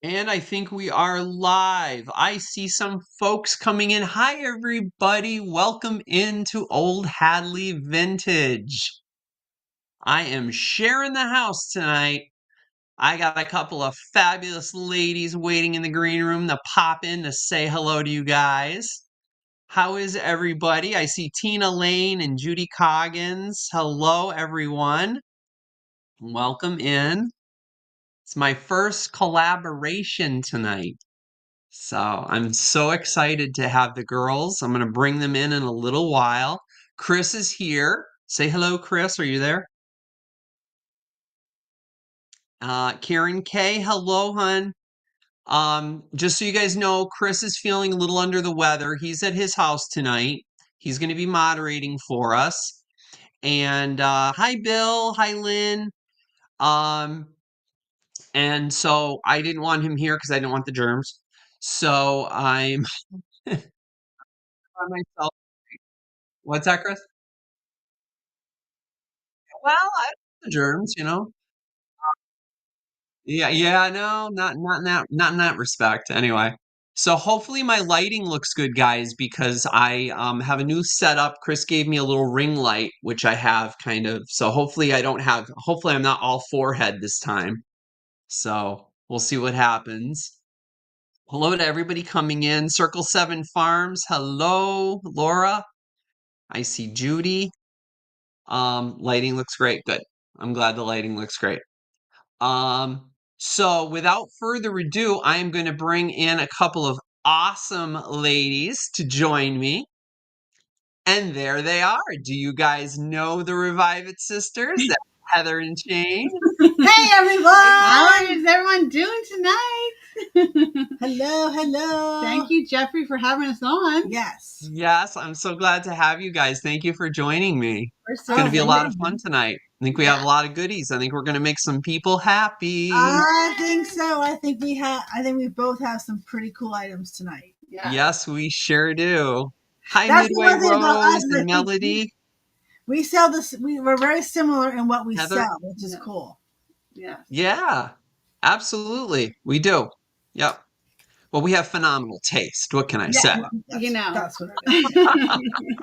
And I think we are live. I see some folks coming in. Hi, everybody. Welcome into Old Hadley Vintage. I am sharing the house tonight. I got a couple of fabulous ladies waiting in the green room to pop in to say hello to you guys. How is everybody? I see Tina Lane and Judy Coggins. Hello, everyone. Welcome in. It's my first collaboration tonight. So I'm so excited to have the girls. I'm going to bring them in a little while. Chris is here. Say hello, Chris. Are you there? Karen K. Hello, hun. Just so you guys know, Chris is feeling a little under the weather. He's at his house tonight. He's going to be moderating for us. And hi, Bill. Hi, Lynn. Um, and so I didn't want him here because I didn't want the germs. So I'm by myself. What's that, Chris? Well, I the germs, you know. Yeah, no, not in that respect. Anyway, so hopefully my lighting looks good, guys, because I have a new setup. Chris gave me a little ring light, which I have kind of. So hopefully I'm not all forehead this time. So we'll see what happens. Hello to everybody coming in. Circle 7 Farms. Hello, Laura. I see Judy. Lighting looks great. Good. I'm glad the lighting looks great. So without further ado, I am going to bring in a couple of awesome ladies to join me. And there they are. Do you guys know the Reviveitsisters? That's Heather and Shane. Hey everyone! How is everyone doing tonight? Hello. Thank you, Jeffrey, for having us on. Yes. Yes, I'm so glad to have you guys. Thank you for joining me. We're It's so going to be a lot of excited. fun tonight. I think we have a lot of goodies. I think we're going to make some people happy. I think so. I think we both have some pretty cool items tonight. Yeah. Yes, we sure do. Hi, That's the Midway one thing about us, Rose is I and think Melody. we sell this. We're very similar in what we Heather? sell, which is Yeah. cool. Yeah. Yeah, absolutely. We do. Yep. Well, we have phenomenal taste. What can I say? That's what it is.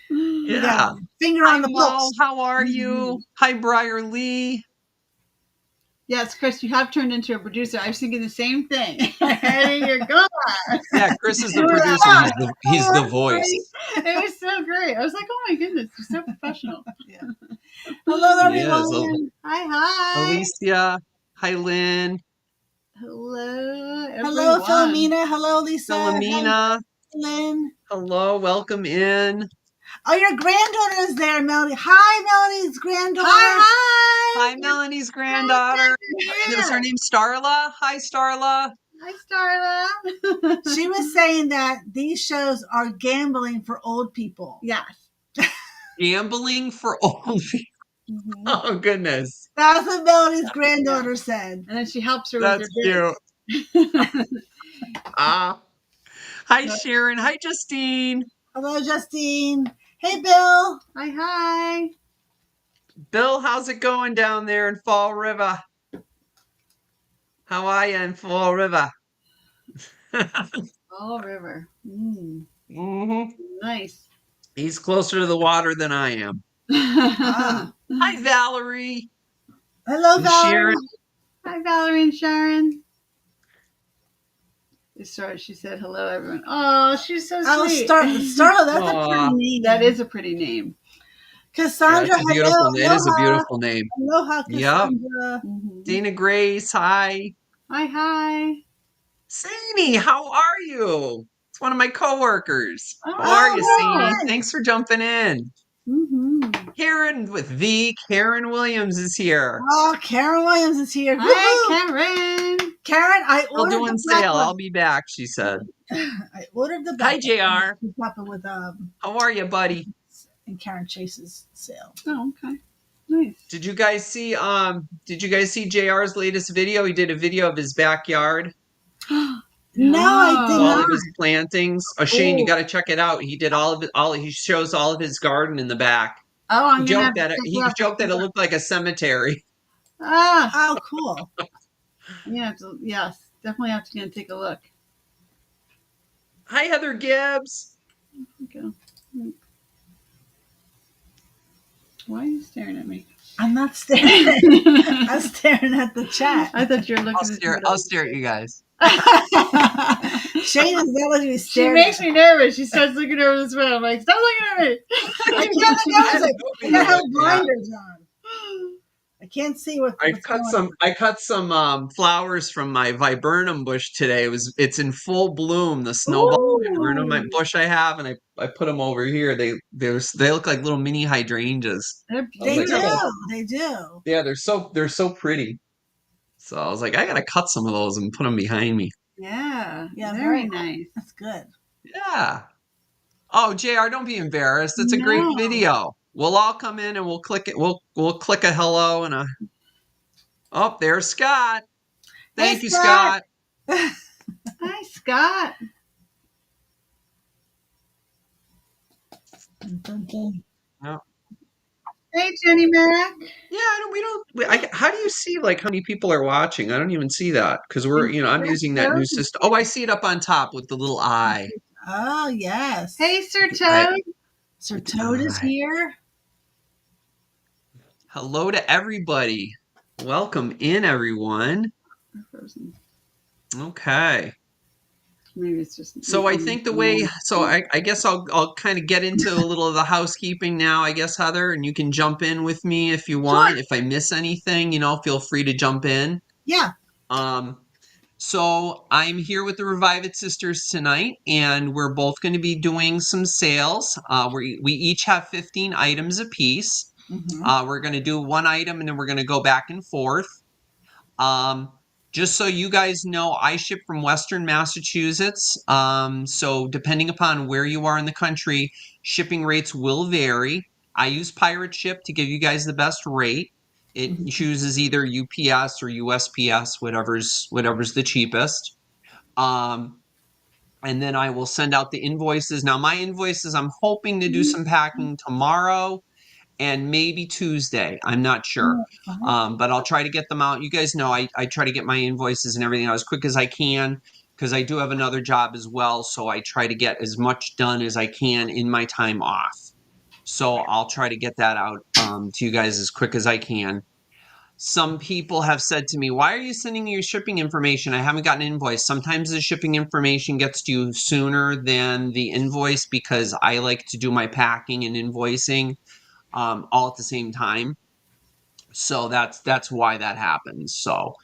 Yeah. Finger Hi, on the Mo. pulse. How are you? Hi, Briar Lee. Yes, Chris, you have turned into a producer. I was thinking the same thing. Hey, you're good. Yeah, Chris is the producer. He's the voice. It was so great. I was like, oh my goodness, you're so professional. Yeah. Hello, He is. everyone. Hi. Alicia. Hi, Lynn. Hello, everyone. Hello, Philomena. Hello, Lisa. Philomena. Hi, Lynn. Hello. Welcome in. Oh, your granddaughter is there, Melody. Hi, Melody's granddaughter. Hi, Melanie's granddaughter. Is her name Starla? Hi, Starla. Hi, Starla. She was saying that these shows are gambling for old people. Yes. Gambling for old people. Mm-hmm. Oh, goodness. That's what Melody's granddaughter said. And then she helps her That's with her cute. biz. Hi, Sharon. Hi, Justine. Hello, Justine. Hey, Bill. Hi. Bill, how's it going down there in Fall River? How are you in Fall River? Fall River. Mm-hmm. Nice. He's closer to the water than I am. Ah. Hi, Valerie. Hello, And Valerie. Sharon. Hi, Valerie and Sharon. Sorry, she said hello, everyone. Oh, she's so sweet. Starla, that's a pretty name. That is a pretty name. Cassandra, Yeah, it's a beautiful, hello. it is a beautiful name. Aloha, Cassandra. Mm-hmm. Dana Grace, hi. Hi. Sani, how are you? It's one of my coworkers. Oh, How are you, Sani? hi. Thanks for jumping in. Mm-hmm. Karen with V. Karen Williams is here. Oh, Karen Williams is here. Hi, Karen. Karen, I Still ordered doing the black sale. one. I'll be back, she said. I ordered the Hi, black JR. one with How are you, buddy? and Karen Chase's sale. Oh, okay. Nice. Did you guys see JR's latest video? He did a video of his backyard. No, I did All not. of his plantings. Oh, Shane, you got to check it out. He did all of it. He shows all of his garden in the back. Oh, He joked that it looked like a cemetery. Ah, Oh, cool. yeah, yes. definitely have to take a look. Hi, Heather Gibbs. Okay. Why are you staring at me? I'm not staring. I'm staring at the chat. I thought you were looking I'll stare at you guys. Shane is not letting me She stare. makes me nervous. She starts looking over this way. I'm like, stop looking at me. I can't notice. I got have blinders on. I can't see what's going on. I cut some flowers from my viburnum bush today. It's in full bloom, the snowball viburnum bush I have, and I put them over here. They look like little mini hydrangeas. They do. Yeah, they're so pretty. So I was like, I gotta cut some of those and put them behind me. Yeah, Yeah, very nice. That's good. Yeah. Oh, JR, don't be embarrassed. It's a great video. We'll all come in and we'll click it. We'll click a hello and a. Oh, there's Scott. Thank you, Scott. Hi, Scott. No. Hey, Jenny Mac. Yeah, how do you see like how many people are watching? I don't even see that because I'm using that new system. Oh, I see it up on top with the little eye. Oh, yes. Hey, Sir Toad. Sir Toad is here. Hello to everybody. Welcome in, everyone. Okay. Maybe it's just. So I think I guess I'll kind of get into a little of the housekeeping now, I guess, Heather, and you can jump in with me if you want. Sure. If I miss anything, feel free to jump in. Yeah. So I'm here with the Reviveitsisters tonight, and we're both going to be doing some sales. We each have 15 items apiece. Mm-hmm. We're going to do one item, and then we're going to go back and forth. Just so you guys know, I ship from Western Massachusetts. So depending upon where you are in the country, shipping rates will vary. I use Pirate Ship to give you guys the best rate. It chooses either UPS or USPS, whatever's the cheapest. And then I will send out the invoices. Now, my invoices, I'm hoping to do some packing tomorrow and maybe Tuesday. I'm not sure. But I'll try to get them out. You guys know I try to get my invoices and everything out as quick as I can because I do have another job as well. So I try to get as much done as I can in my time off. So I'll try to get that out to you guys as quick as I can. Some people have said to me, why are you sending me your shipping information? I haven't gotten an invoice. Sometimes the shipping information gets to you sooner than the invoice because I like to do my packing and invoicing all at the same time. So that's why that happens. So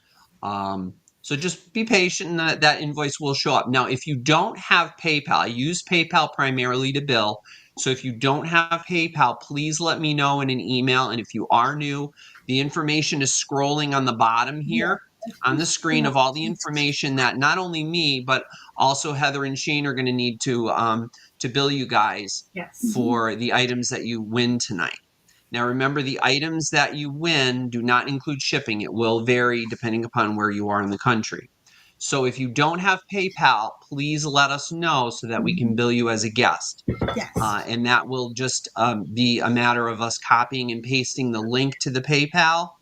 just be patient and that invoice will show up. Now, if you don't have PayPal, I use PayPal primarily to bill. So if you don't have PayPal, please let me know in an email. And if you are new, the information is scrolling on the bottom here on the screen of all the information that not only me, but also Heather and Shane are going to need to bill you guys for the items that you win tonight. Now, remember, the items that you win do not include shipping. It will vary depending upon where you are in the country. So if you don't have PayPal, please let us know so that we can bill you as a guest. Yes. And that will just be a matter of us copying and pasting the link to the PayPal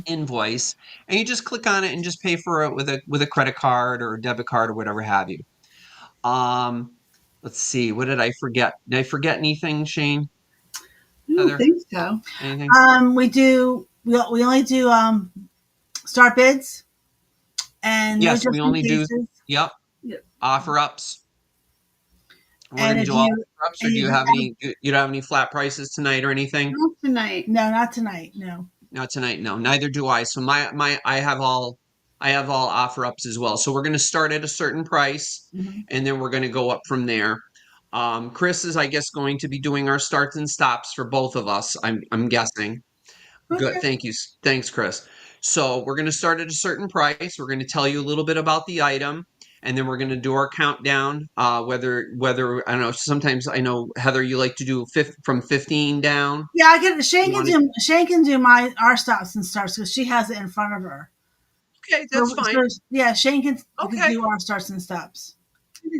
invoice. And you just click on it and just pay for it with a credit card or a debit card or whatever have you. Let's see. What did I forget? Did I forget anything, Shane? I don't think so. Anything? We only do start bids and yes, we only do offer ups. We're going to do all offer ups, or do you have any? You don't have any flat prices tonight or anything? Not tonight. No, not tonight. No. Not tonight. No, neither do I. So I have all offer ups as well. So we're going to start at a certain price, and then we're going to go up from there. Chris is, I guess, going to be doing our starts and stops for both of us. I'm guessing. Okay. Good. Thank you. Thanks, Chris. So we're going to start at a certain price. We're going to tell you a little bit about the item, and then we're going to do our countdown. Whether I don't know. Sometimes I know, Heather, you like to do from 15 down. Yeah, I can. Shane can do our stops and starts because she has it in front of her. Okay, that's fine. Yeah, Shane can do our starts and stops.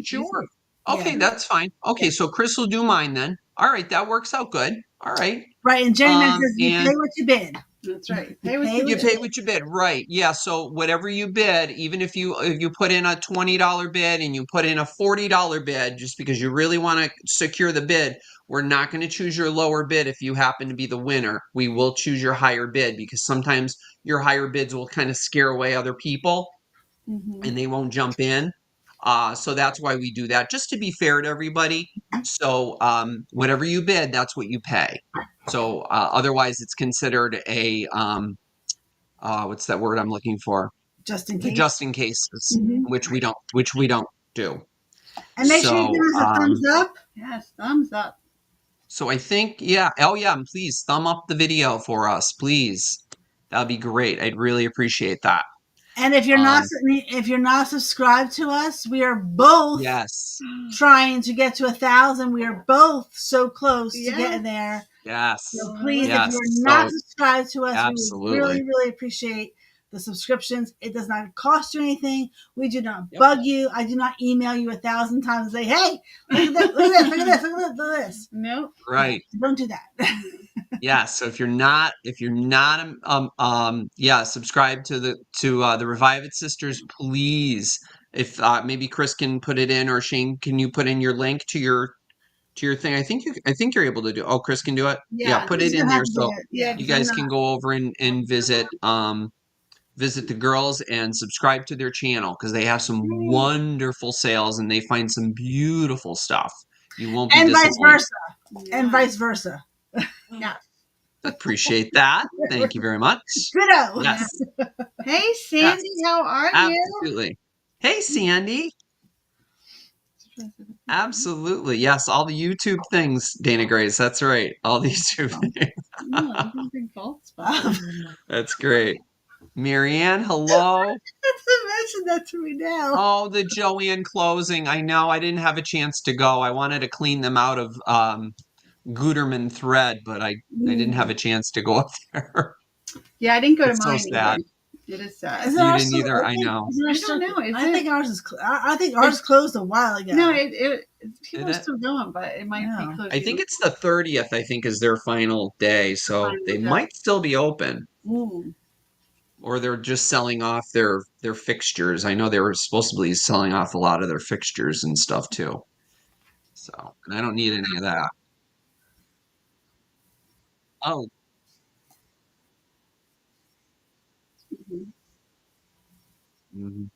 Sure. Okay, that's fine. Okay, so Chris will do mine then. All right, that works out good. All right. Right, and Jenny says you pay what you bid. That's right. Pay what You pay what you bid, right? Yeah. So whatever you bid, even if you put in a $20 bid and you put in a $40 bid, just because you really want to secure the bid, we're not going to choose your lower bid if you happen to be the winner. We will choose your higher bid because sometimes your higher bids will kind of scare away other people and they won't jump in. So that's why we do that, just to be fair to everybody. So whatever you bid, that's what you pay. So otherwise, it's considered a what's that word I'm looking for? Just in The case. just in cases, which we don't do. And make sure you So give us a thumbs up. Yes, thumbs up. so I think oh yeah, and please thumb up the video for us, please. That'd be great. I'd really appreciate that. And if you're not subscribed to us, we are both Yes. trying to get to 1,000. We are both so close to getting there. Yes. So please, Yes. if you're not subscribed to us, Absolutely. we would really, really appreciate the subscriptions. It does not cost you anything. We do not bug you. I do not email you 1,000 times and say, "Hey, look at this, look at this, look at this, look at this." Nope. Right. Don't do that. Yeah. So if you're not subscribe to the Reviveitsisters, please. If maybe Chris can put it in, or Shane, can you put in your link to your thing? I think you're able to do. Oh, Chris can do it. Yeah, put it in there so you guys can go over and visit the girls and subscribe to their channel because they have some wonderful sales and they find some beautiful stuff. You won't be disappointed. And vice versa. Yeah. Appreciate that. Thank you very much. Ditto. Yes. Hey, Sandy, how are you? Absolutely. Hey, Sandy. Absolutely. Yes, all the YouTube things, Dana Grace. That's right. All the YouTube things. That's great. Marianne, hello. Mention that to me now. Oh, the Joanne closing. I know. I didn't have a chance to go. I wanted to clean them out of Guterman thread, but I didn't have a chance to go up there. Yeah, I didn't go to mine. So sad. It is sad. You didn't either. I know. I don't know. I think ours is. I think ours closed a while ago. No, people are still going, but it might be closed. I think it's the 30th. I think is their final day, so they might still be open. Or they're just selling off their fixtures. I know they were supposed to be selling off a lot of their fixtures and stuff too. So, and I don't need any of that. Oh. Mhm.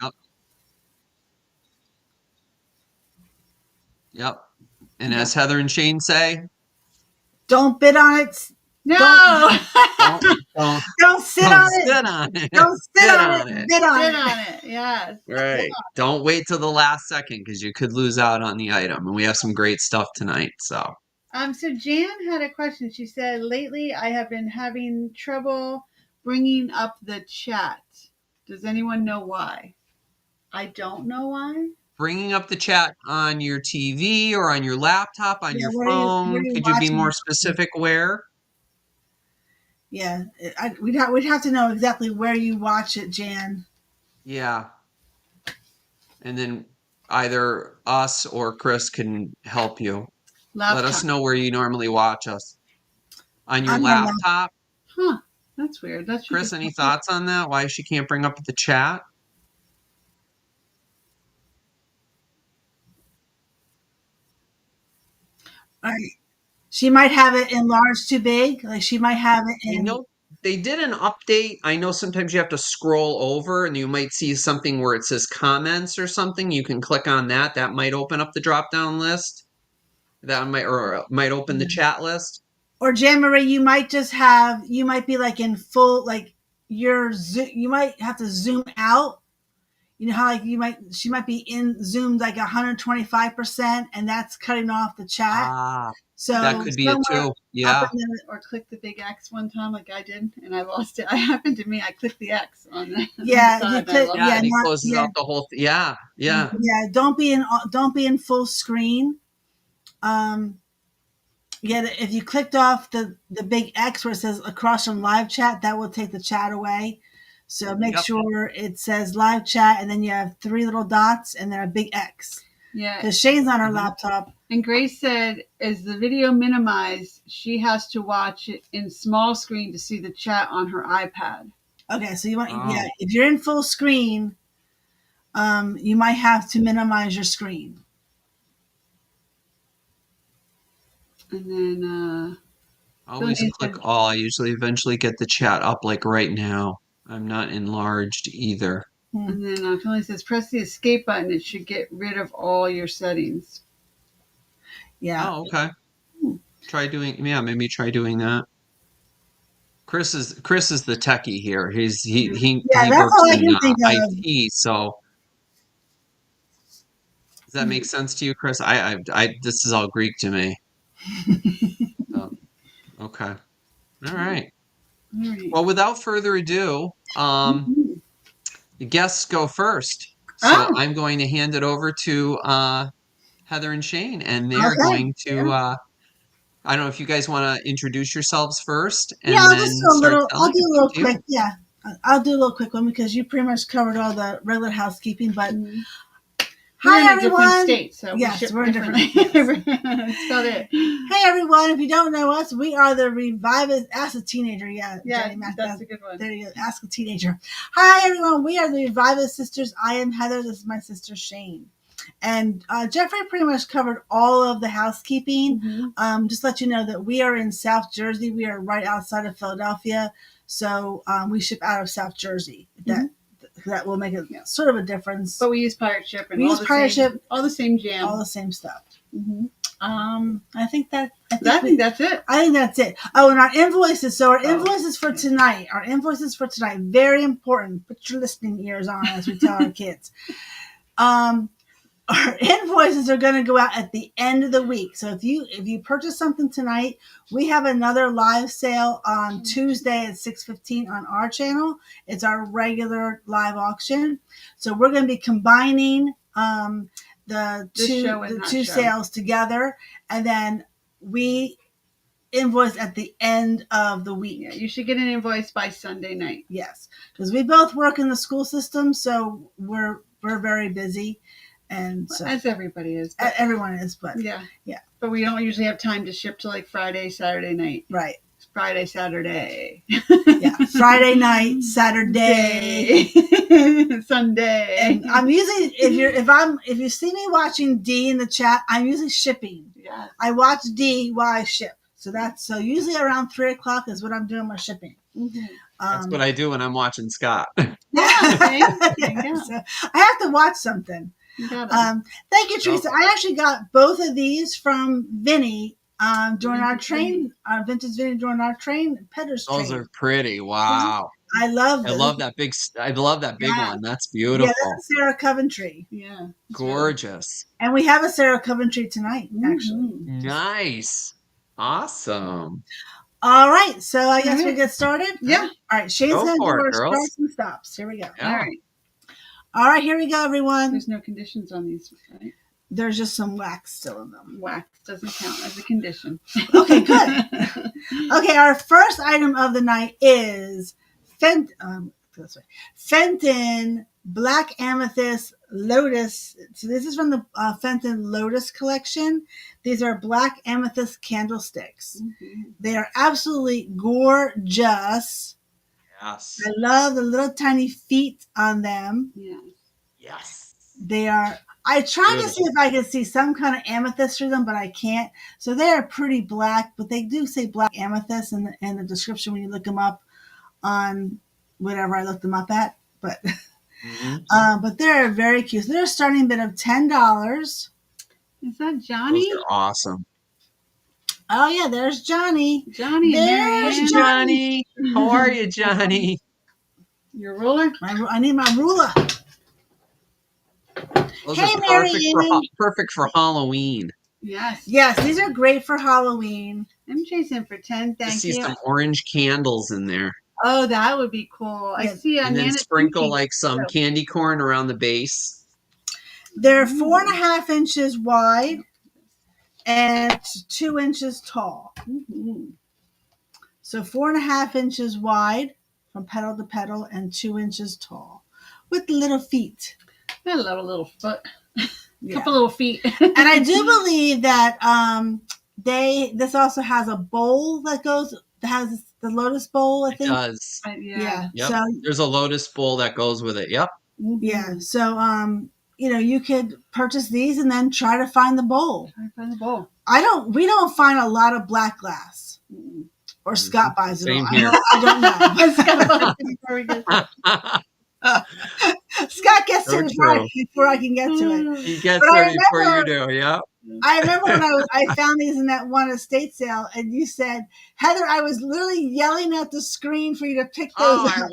Yep. Yep. And as Heather and Shane say, don't bid on it. No. Don't sit on it. Sit on it. Don't sit on it. Bid on it. Yes. Right. Don't wait till the last second because you could lose out on the item. And we have some great stuff tonight. So Jan had a question. She said, lately I have been having trouble bringing up the chat. Does anyone know why? I don't know why. Bringing up the chat on your TV or on your laptop, on your phone. Could you be more specific where? Yeah, we'd have to know exactly where you watch it, Jan. Yeah. And then either us or Chris can help you. Let us know where you normally watch us. On your laptop? Huh. That's weird. Chris, any thoughts on that? Why she can't bring up the chat? She might have it enlarged too big. Like she might have it in. You know, they did an update. I know sometimes you have to scroll over and you might see something where it says comments or something. You can click on that. That might open up the drop-down list. That might open the chat list. Or Jan Marie, you might be like in full, like you might have to zoom out. You know how like she might be zoomed like 125%, and that's cutting off the chat. So that could be it too. Yeah. Or click the big X one time like I did, and I lost it. It happened to me. I clicked the X on the side. And he closes out the whole thing. Yeah. Don't be in full screen. If you clicked off the big X where it says across from live chat, that will take the chat away. So make Yep. sure it says live chat, and then you have 3 little dots and then a big X. Yeah. Because Shane's on her laptop. And Grace said, as the video minimized, she has to watch it in small screen to see the chat on her iPad. Okay, so you want, Oh. yeah, if you're in full screen, you might have to minimize your screen. And then I always Philly click said- all. I usually eventually get the chat up like right now. I'm not enlarged either. And then Philly says, press the escape button. It should get rid of all your settings. Yeah. Oh, okay. Try doing, yeah, maybe try doing that. Chris is the techie here. He Yeah, that's works all I in can think of. IT. So does that make sense to you, Chris? I this is all Greek to me. Okay. All right. All right. Well, without further ado, the guests go first. So Ah. I'm going to hand it over to Heather and Shane, and they're Okay. going to. I don't know if you guys want to introduce yourselves first, and Yeah, I'll then just do a start little. telling. I'll do a It's little up to you. quick. Yeah, I'll do a little quick one because you pretty much covered all the regular housekeeping. But We're hi in a everyone. different state, so Yes, we ship we're in differently. different. That's about it. Hey everyone! If you don't know us, we are the Reviveitsisters. Ask a teenager. Yeah, Yeah, Jenny Mac, that's a good one. There you go. Ask a teenager. Hi everyone! We are the Reviveitsisters. I am Heather. This is my sister Shane. And Jeffrey pretty much covered all of the housekeeping. Just let you know that we are in South Jersey. We are right outside of Philadelphia. So we ship out of South Jersey. That will make a sort of a difference. But we use pirate ship and We all use the pirate same, ship, all the same jam. all the same stuff. Mm-hmm. I think that's it. I think that's it. Oh, and our invoices. So our invoices for tonight. Our invoices for tonight. Very important. Put your listening ears on as we tell our kids. Our invoices are going to go out at the end of the week. So if you purchase something tonight, we have another live sale on Tuesday at 6:15 on our channel. It's our regular live auction. So we're going to be combining the two sales together, and then we invoice at the end of the week. Yeah, you should get an invoice by Sunday night. Yes, because we both work in the school system, so we're very busy. And so, as everybody is. Everyone is, but yeah. But we don't usually have time to ship to like Friday, Saturday night. Right. It's Friday, Saturday. Yeah. Friday night, Saturday, Sunday. And I'm usually if you see me watching D in the chat, I'm usually shipping. Yeah. I watch D while I ship. So usually around 3:00 is what I'm doing my shipping. That's what I do when I'm watching Scott. Yeah. So I have to watch something. Thank you, Teresa. I actually got both of these from Vinny during our train, our vintage Vinny during our train, Pedders train. Those are pretty. Wow. I love that big. I love that big one. That's beautiful. Yeah, that's Sarah Coventry. Yeah, gorgeous. And we have a Sarah Coventry tonight, actually. Nice. Awesome. All right, so I guess we get started. Yeah. All right, Shane's going to do our starts and stops. Here we go. Yeah. All right, here we go, everyone. There's no conditions on these, right? There's just some wax still in them. Wax doesn't count as a condition. Okay, good. Okay, our first item of the night is Fenton Black Amethyst Lotus. So this is from the Fenton Lotus collection. These are Black Amethyst candlesticks. They are absolutely gorgeous. Yes. I love the little tiny feet on them. Yes. They are. I tried to see if I could see some kind of amethyst through them, but I can't. So they are pretty black, but they do say black amethyst in the description when you look them up on whatever I looked them up at. But but they're very cute. So they're a starting bid of $10. Is that Johnny? Those are awesome. Oh yeah, there's Johnny. There's Johnny. How are you, Johnny? Your ruler? I need my ruler. Those are perfect for Halloween. Yes. Yes, these are great for Halloween. MJ's in for 10. Thank you. See some orange candles in there. Oh, that would be cool. I see. And then sprinkle like some candy corn around the base. They're 4.5 inches wide and 2 inches tall. So 4.5 inches wide from petal to petal and 2 inches tall with little feet. I love a little foot. Yeah. Couple little feet. And I do believe that this also has a bowl that has the lotus bowl, I It think. does. Yeah. Yep. So there's a lotus bowl that goes with it. Yep. yeah. So you could purchase these and then try to find the bowl. Try to find the bowl. We don't find a lot of black glass. Or Scott buys it. Same here. I don't know. Scott gets So to it before I can get to it. He gets there before you do. Yep. I remember when I found these in that one estate sale, and you said, Heather, I was literally yelling at the screen for you to pick those up.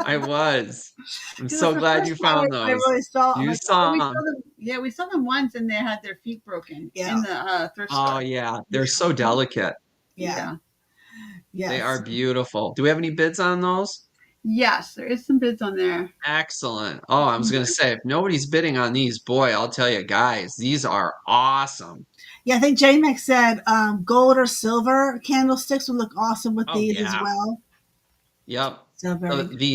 I was. I'm so glad you found those. I really saw you them. saw we them. saw them. Yeah, we saw them once, and they had their feet broken in the thrift store. Oh, yeah. They're so delicate. Yeah. Yes. They are beautiful. Do we have any bids on those? Yes, there is some bids on there. Excellent. Oh, I was going to say, if nobody's bidding on these, boy, I'll tell you guys, these are awesome. Yeah, I think J-Mac said gold or silver candlesticks would look awesome with these as well. Yep. So very what do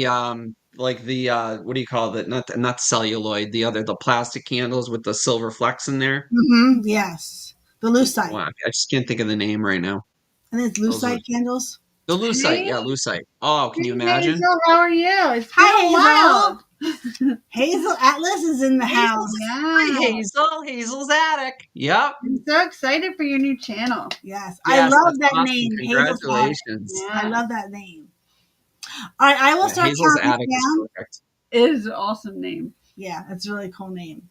you call it? Not celluloid, the plastic candles with the silver flecks in there. Mm-hmm. Yes. The lucite. I just can't think of the name right now. I think it's lucite candles. The lucite, yeah, lucite. Oh, can you imagine? Hazel, how are you? It's Hi, Hazel. Hazel Atlas is in the house. Yeah. Hi, Hazel. Hazel's Attic. Yep. I'm so excited for your new channel. Yes. I love that name. Congratulations. Yeah. I love that name. All right, I will start Hazel's counting Attic down. is perfect. It is an awesome name. Yeah, it's a really cool name.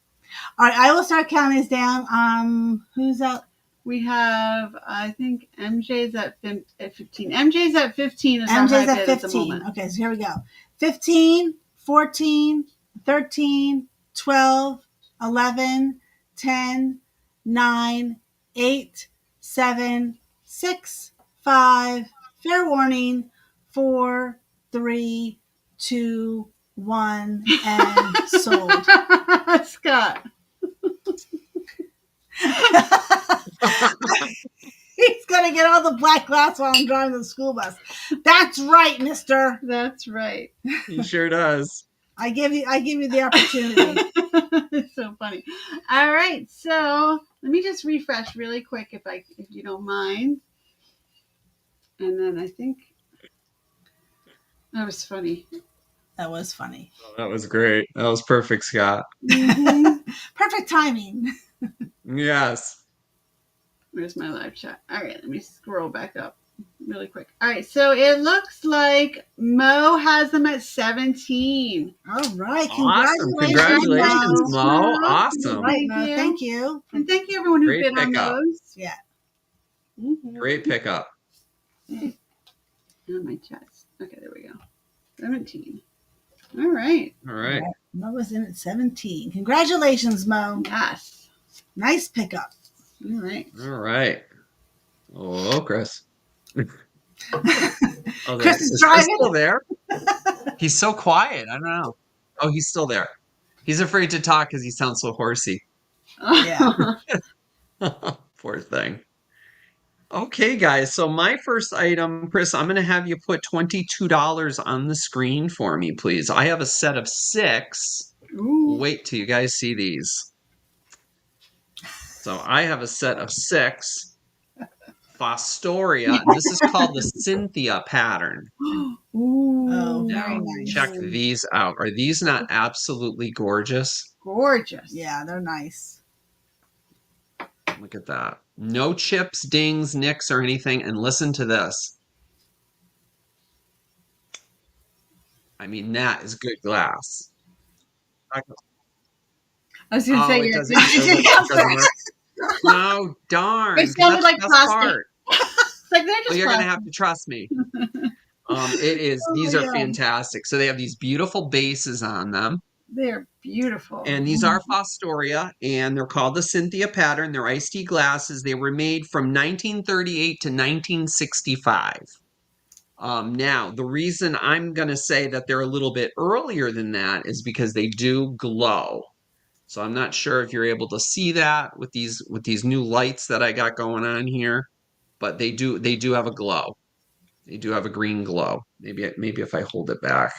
All right, I will start counting these down. Who's up? We have, I think MJ's at 15. MJ's at 15 is MJ's our high at bid 15. at the moment. Okay, so here we go. 15, 14, 13, 12, 11, 10, 9, 8, 7, 6, 5, fair warning, 4, 3, 2, 1, and sold. Scott. He's gonna get all the black glass while I'm driving the school bus. That's right, mister. That's right. He sure does. I give you the opportunity. It's so funny. All right, so let me just refresh really quick if you don't mind. And then I think that was funny. That was funny. Oh, that was great. That was perfect, Scott. Mm-hmm. Perfect timing. Yes. Where's my live chat? All right, let me scroll back up really quick. All right, so it looks like Mo has them at 17. All right, Awesome. congratulations, Mo. Awesome. Right, Mo. Thank you. And thank you everyone who Great bid on pickup. those. Yeah. Mm-hmm. Great pickup. On my chest. Okay, there we go. 17. All right. All right. Mo was in at 17. Congratulations, Mo. Yes. Nice pickup. All right. All right. Oh, Chris. Chris is Chris driving. still there? He's so quiet. I don't know. Oh, he's still there. He's afraid to talk because he sounds so horsey. Yeah. Poor thing. Okay, guys. So my first item, Chris, I'm going to have you put $22 on the screen for me, please. I have a set of 6. Ooh. Wait till you guys see these. So I have a set of 6 Fostoria, and this is called the Cynthia pattern. Ooh. Oh, Now, very nice. check these out. Are these not absolutely gorgeous? Gorgeous. Yeah, they're nice. Look at that. No chips, dings, nicks, or anything. And listen to this. I mean, that is good glass. I was going to say, it you're doesn't work. No, darn. It sounded like plastic. Part. It's like they're just Well, you're going to plastic. have to trust me. These are fantastic. So they have these beautiful bases on them. They're beautiful. And these are Fostoria, and they're called the Cynthia pattern. They're iced tea glasses. They were made from 1938 to 1965. Now, the reason I'm going to say that they're a little bit earlier than that is because they do glow. So I'm not sure if you're able to see that with these new lights that I got going on here, but they do have a glow. They do have a green glow. Maybe if I hold it back.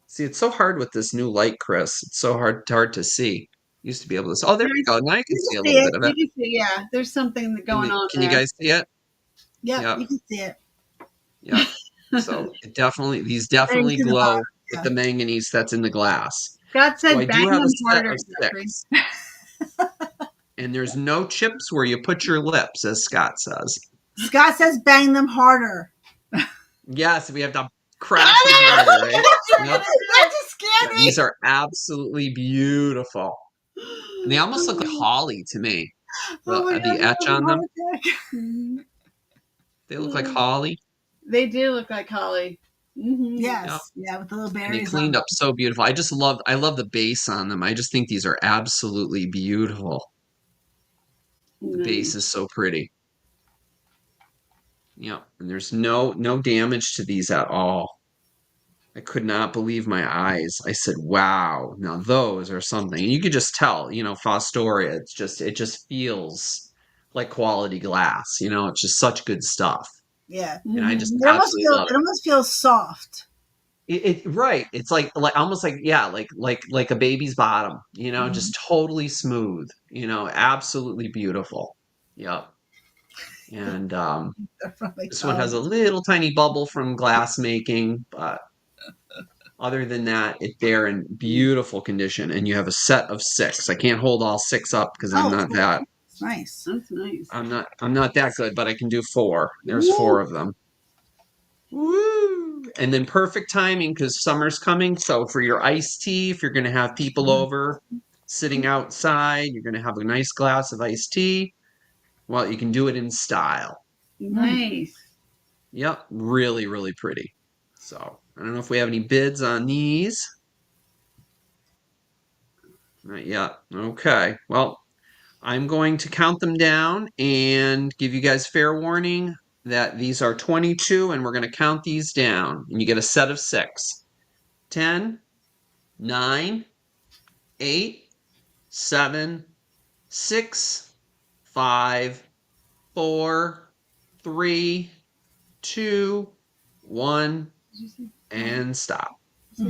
See, it's so hard with this new light, Chris. It's so hard to see. Used to be able to see. Oh, there we go. Now you can see a little bit of it. You can see, yeah. There's something going on Can there. you guys see it? Yep, Yeah. you can see it. Yeah. So these definitely see the glow bottom, with the manganese that's in the glass. Scott said So I bang do have them a set harder, of Jeffrey. 6. And there's no chips where you put your lips, as Scott says. Scott says bang them harder. Yes, we have to crash them harder, right? Yep. That just scared me. These are absolutely beautiful. And they almost look like holly to me. The etch on them. They look like holly. They do look like holly. Mm-hmm. Yes, yeah, with the little berries. And they cleaned up so beautiful. I love the base on them. I just think these are absolutely beautiful. The base is so pretty. Yeah, and there's no damage to these at all. I could not believe my eyes. I said, "Wow, now those are something." And you could just tell, Fostoria. It just feels like quality glass. It's just such good stuff. Yeah, and I just it absolutely love it. It almost feels soft. Right. It's like almost like a baby's bottom. Just totally smooth. Absolutely beautiful. Yep. And this one has a little tiny bubble from glass making, but other than that, they're in beautiful condition. And you have a set of 6. I can't hold all 6 up because I'm not that. Nice. That's nice. I'm not that good, but I can do 4. There's 4 of them. Woo! And then perfect timing because summer's coming. So for your iced tea, if you're going to have people over sitting outside, you're going to have a nice glass of iced tea. Well, you can do it in style. Nice. Yep. Really, really pretty. So I don't know if we have any bids on these. Not yet. Okay. Well, I'm going to count them down and give you guys fair warning that these are 22 and we're going to count these down. And you get a set of 6. 10, 9, 8, 7, 6, 5, 4, 3, 2, 1, and stop. I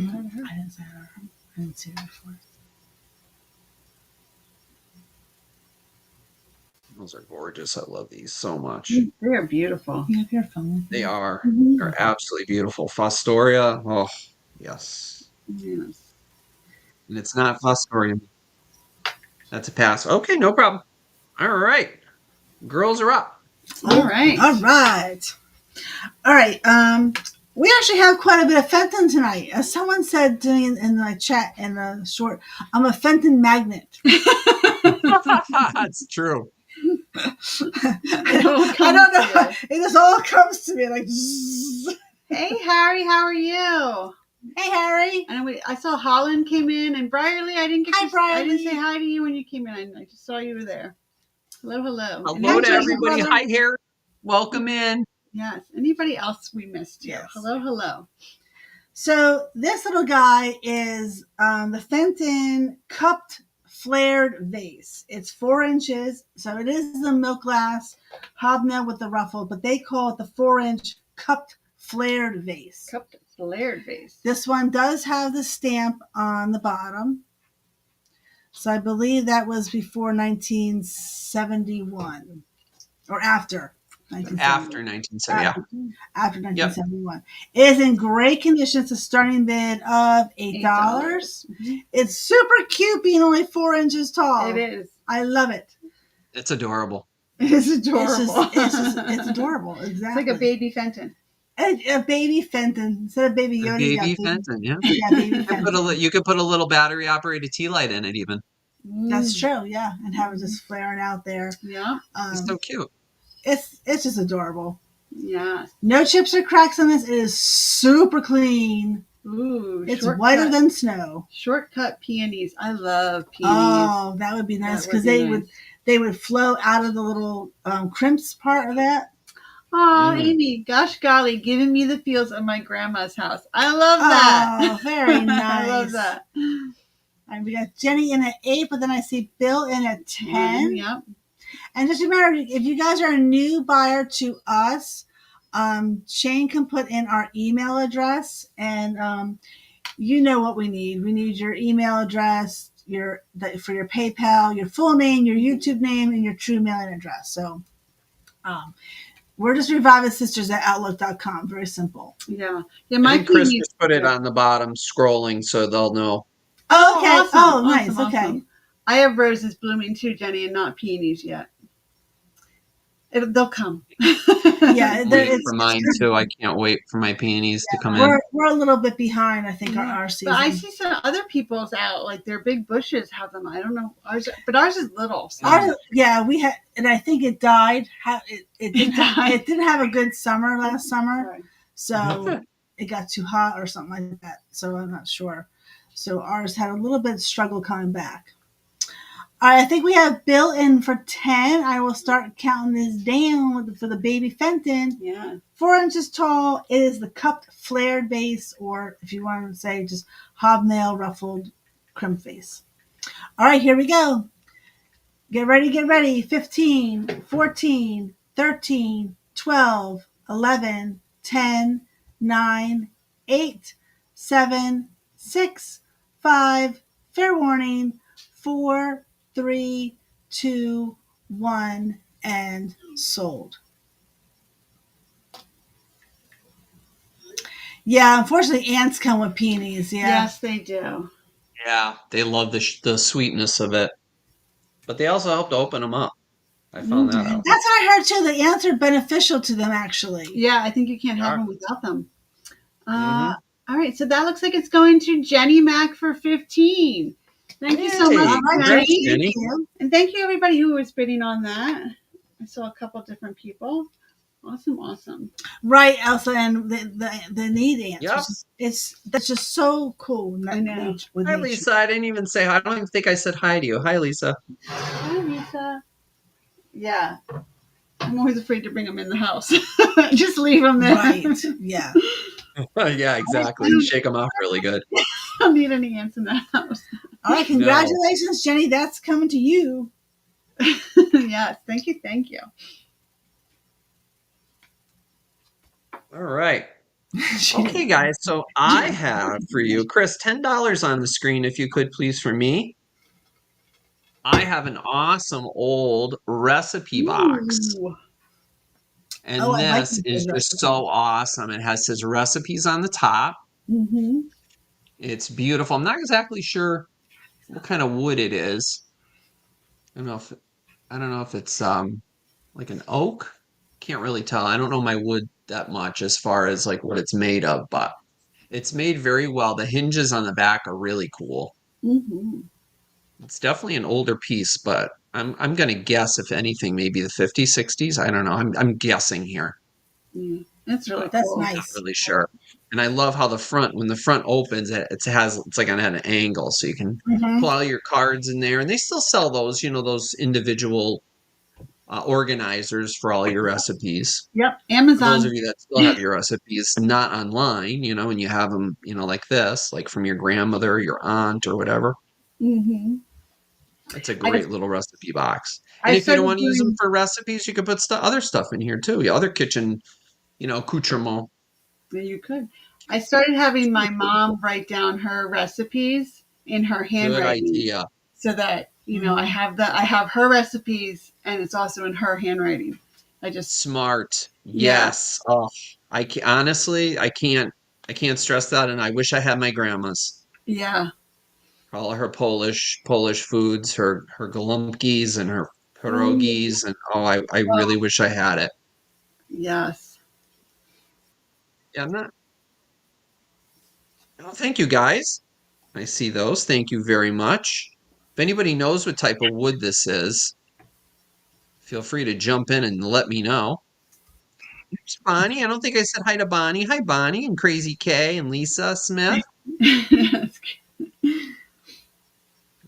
didn't see her before. Those are gorgeous. I love these so much. They're beautiful. You have your phone. They are. They're absolutely beautiful. Fostoria. Oh, yes. Yes. And it's not Fostoria. That's a pass. Okay, no problem. All right. Girls are up. All right. All right. All right. We actually have quite a bit of Fenton tonight. As someone said to me in the chat in the short, I'm a Fenton magnet. That's true. I don't know. It just all comes to me like. Zzz. Hey, Harry, how are you? Hey, Harry. And I saw Holland came in, and Brierly, I didn't say hi to you when you came in. I just saw you were there. Hello. Hello to everybody. Hi, Harry. Welcome in. Yes. Anybody else we missed here? Yes. Hello. So this little guy is the Fenton cupped flared vase. It's 4 inches, so it is the milk glass hobnail with the ruffle, but they call it the 4-inch cupped flared vase. Cupped flared vase. This one does have the stamp on the bottom. So I believe that was before 1971 or after 1971. After 1970, yeah. After 1971. It is in great condition. It's a starting bid of $8. Mm-hmm. It's super cute being only 4 inches tall. It is. I love it. It's adorable. It is adorable. It's adorable. Exactly. It's like a baby Fenton. A baby Fenton. Instead of baby Yoda. Baby Fenton, yeah. Yeah, baby Fenton. You could put a little battery operated tea light in it even. That's true, yeah. And have it just flaring out there. Yeah. It's so cute. It's just adorable. Yeah. No chips or cracks on this. It is super clean. Ooh, it's whiter than snow. Shortcut peonies. I love peonies. Oh, that would be nice because they would flow out of the little crimps part of that. Oh, Amy, gosh golly, giving me the feels of my grandma's house. I love that. Oh, very nice. I love that. And we got Jenny in at 8, but then I see Bill in at 10. Yep. And just remember, if you guys are a new buyer to us, Shane can put in our email address, and you know what we need. We need your email address, for your PayPal, your full name, your YouTube name, and your true mailing address. So we're just Reviveitsisters at Outlook.com. Very simple. Yeah. I think Chris just put it on the bottom scrolling so they'll know. Oh, okay. Awesome. Nice. Awesome, okay. Awesome. I have roses blooming too, Jenny, and not peonies yet. They'll come. Yeah, waiting for mine too. I can't wait for my peonies to come we're, in. We're a little bit behind, I think, our season. But I see some other people's out, like their big bushes have them. I don't know, ours is little. So. We had, and I think it died. It didn't have a good summer last summer, right. So it got too hot or something like that. So I'm not sure. So ours had a little bit of struggle coming back. All right, I think we have Bill in for 10. I will start counting this down for the baby Fenton. Yeah. 4 inches tall. It is the cupped flared base, or if you want to say just hobnail ruffled crimp face. All right, here we go. Get ready. 15, 14, 13, 12, 11, 10, 9, 8, 7, 6, 5, fair warning, 4, 3, 2, 1, and sold. Yeah, unfortunately, ants come with peonies. Yeah. Yes, they do. Yeah, they love the sweetness of it, but they also help to open them up. I found that out. That's what I heard too. The ants are beneficial to them, actually. Yeah, I think you can't have them without them. All right, so that looks like it's going to Jenny Mack for 15. Thank you so much, Jenny. Thank you. And thank you, everybody who was bidding on that. I saw a couple different people. Awesome. Right, Elsa, and the need ants. Yep. That's just so cool. I know. Hi, Lisa. I didn't even say hi. I don't even think I said hi to you. Hi, Lisa. Hi, Lisa. Yeah. I'm always afraid to bring them in the house. Just leave them there. Right. Yeah. Yeah, exactly. Shake them off really good. I don't need any ants in the house. All right. Congratulations, Jenny. That's coming to you. Yes. Thank you. All right. Okay, guys. So I have for you, Chris, $10 on the screen, if you could, please, for me. I have an awesome old recipe box. And this is just so awesome. It has his recipes on the top. Mm-hmm. It's beautiful. I'm not exactly sure what kind of wood it is. I don't know if it's like an oak. Can't really tell. I don't know my wood that much as far as like what it's made of, but it's made very well. The hinges on the back are really cool. Mm-hmm. It's definitely an older piece, but I'm gonna guess, if anything, maybe the 50s, 60s. I don't know. I'm guessing here. That's really cool. That's nice. I'm not really sure. And I love how when the front opens, it's like on an angle, so you can pull all your cards in there. And they still sell those, those individual organizers for all your recipes. Yep, Amazon. For those of you that still have your recipes not online, and you have them, like this, like from your grandmother, your aunt, or whatever. Mm-hmm. It's a great little recipe box. And if you don't want to use them for recipes, you could put other stuff in here too. Other kitchen, accoutrement. Yeah, you could. I started having my mom write down her recipes in her handwriting. Good idea. So that I have her recipes, and it's also in her handwriting. Smart. Yes. Yeah. Oh, I can't stress that, and I wish I had my grandma's. Yeah. All her Polish foods, her golumpkis and her pierogies, and I really wish I had it. Yes. Yeah, thank you, guys. I see those. Thank you very much. If anybody knows what type of wood this is, feel free to jump in and let me know. There's Bonnie. I don't think I said hi to Bonnie. Hi, Bonnie, and Crazy K and Lisa Smith.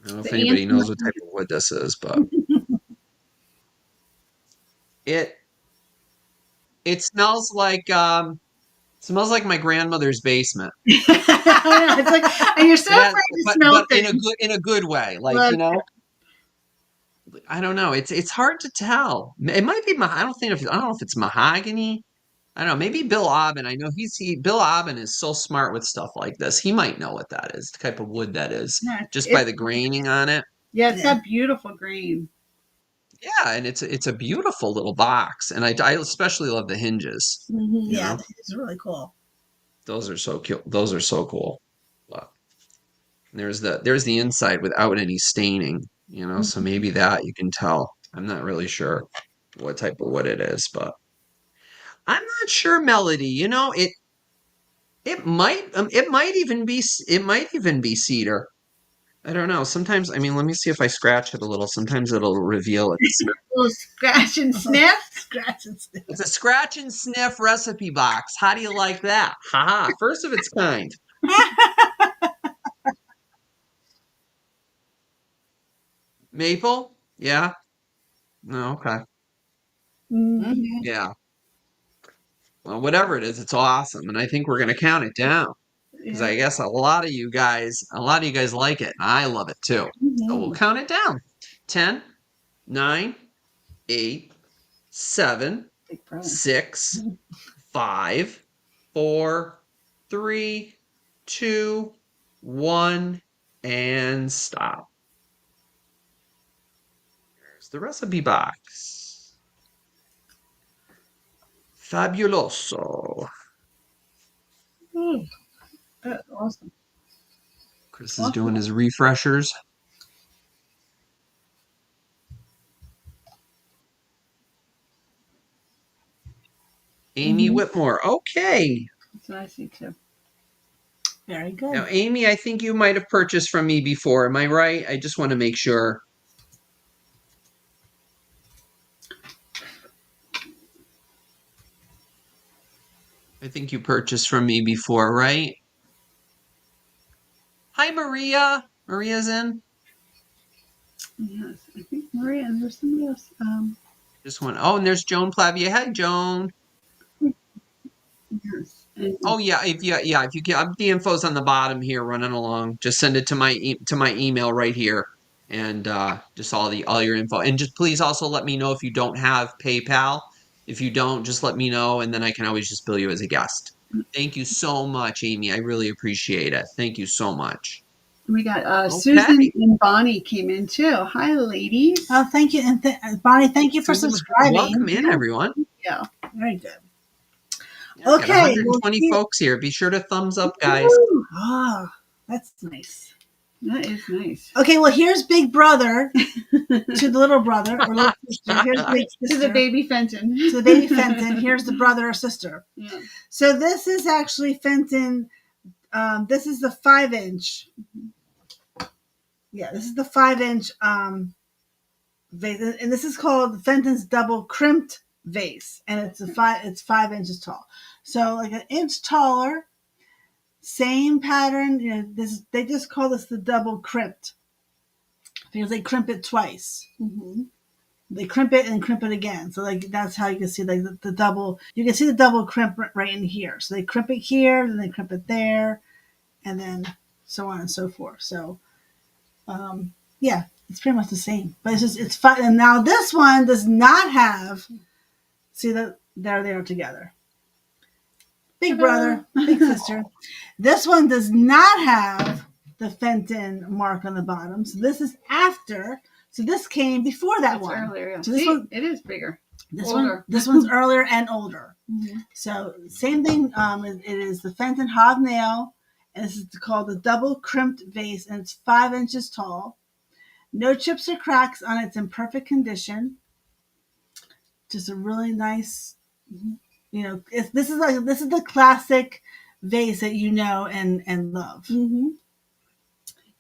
I don't know if anybody knows what type of wood this is, but it smells like my grandmother's basement. It's like, and you're so afraid to smell but in a good way. Like, I don't know. It's hard to tell. It might be I don't know if it's mahogany. I don't know, maybe Bill Aubin. I know Bill Aubin is so smart with stuff like this. He might know what that is, the type of wood that is, Yeah, just by the graining on it. Yeah, it's got beautiful green. Yeah, and it's a beautiful little box, and I especially love the hinges. Yeah, it's really cool. Those are so cute. Those are so cool. But there's the inside without any staining, so maybe that you can tell. I'm not really sure what type of wood it is, but I'm not sure, Melody. It might even be cedar. I don't know. Sometimes, I mean, let me see if I scratch it a little. Sometimes it'll reveal it. A little scratch and sniff. Scratch and sniff. It's a scratch and sniff recipe box. How do you like that? Haha, first of its kind. Maple? Yeah. No, okay. Yeah. Well, whatever it is, it's awesome, and I think we're gonna count it down because I guess a lot of you guys like it, and I love it too. So we'll count it down. 10, 9, 8, 7, 6, 5, 4, 3, 2, 1, and stop. Here's the recipe box. Fabuloso. Awesome. Chris is doing his refreshers. Amy Whitmore. Okay. That's what I see too. Very good. Now, Amy, I think you might have purchased from me before. Am I right? I just want to make sure. I think you purchased from me before, right? Hi, Maria. Maria's in. Yes, I think Maria and there's somebody else. Just one. Oh, and there's Joan Plavia. Hi, Joan. Yes. Oh yeah, if you get the info's on the bottom here, running along. Just send it to my email right here, and just all your info. And just please also let me know if you don't have PayPal. If you don't, just let me know, and then I can always just bill you as a guest. Thank you so much, Amy. I really appreciate it. Thank you so much. We got Susan and Bonnie came in too. Hi, ladies. Oh, thank you, and Bonnie, thank you for subscribing. Welcome in, everyone. Yeah, very good. Yeah, okay, 120 folks here. Be sure to thumbs up, guys. Oh, that's nice. That is nice. Okay, well, here's Big Brother to the little brother or little sister. Here's Big Sister. To the baby Fenton. To the baby Fenton. Here's the brother or sister. Yeah. So this is actually Fenton. This is the 5-inch. Yeah, this is the 5-inch vase, and this is called Fenton's double crimped vase, and it's 5 inches tall. So like an inch taller. Same pattern, they just call this the double crimped because they crimp it twice. They crimp it and crimp it again. So like that's how you can see like the double. You can see the double crimp right in here. So they crimp it here, then they crimp it there, and then so on and so forth. So, yeah, it's pretty much the same. But it's fun. And now this one does not have. See that there they are together. Big brother, big sister. This one does not have the Fenton mark on the bottom. So this is after. So this came before that one. Earlier, yeah. So this one, it is bigger. This one's earlier and older. So same thing. It is the Fenton hobnail, and this is called the double crimped vase, and it's 5 inches tall. No chips or cracks on it. It's in perfect condition. Just a really nice. This is the classic vase that you know and love.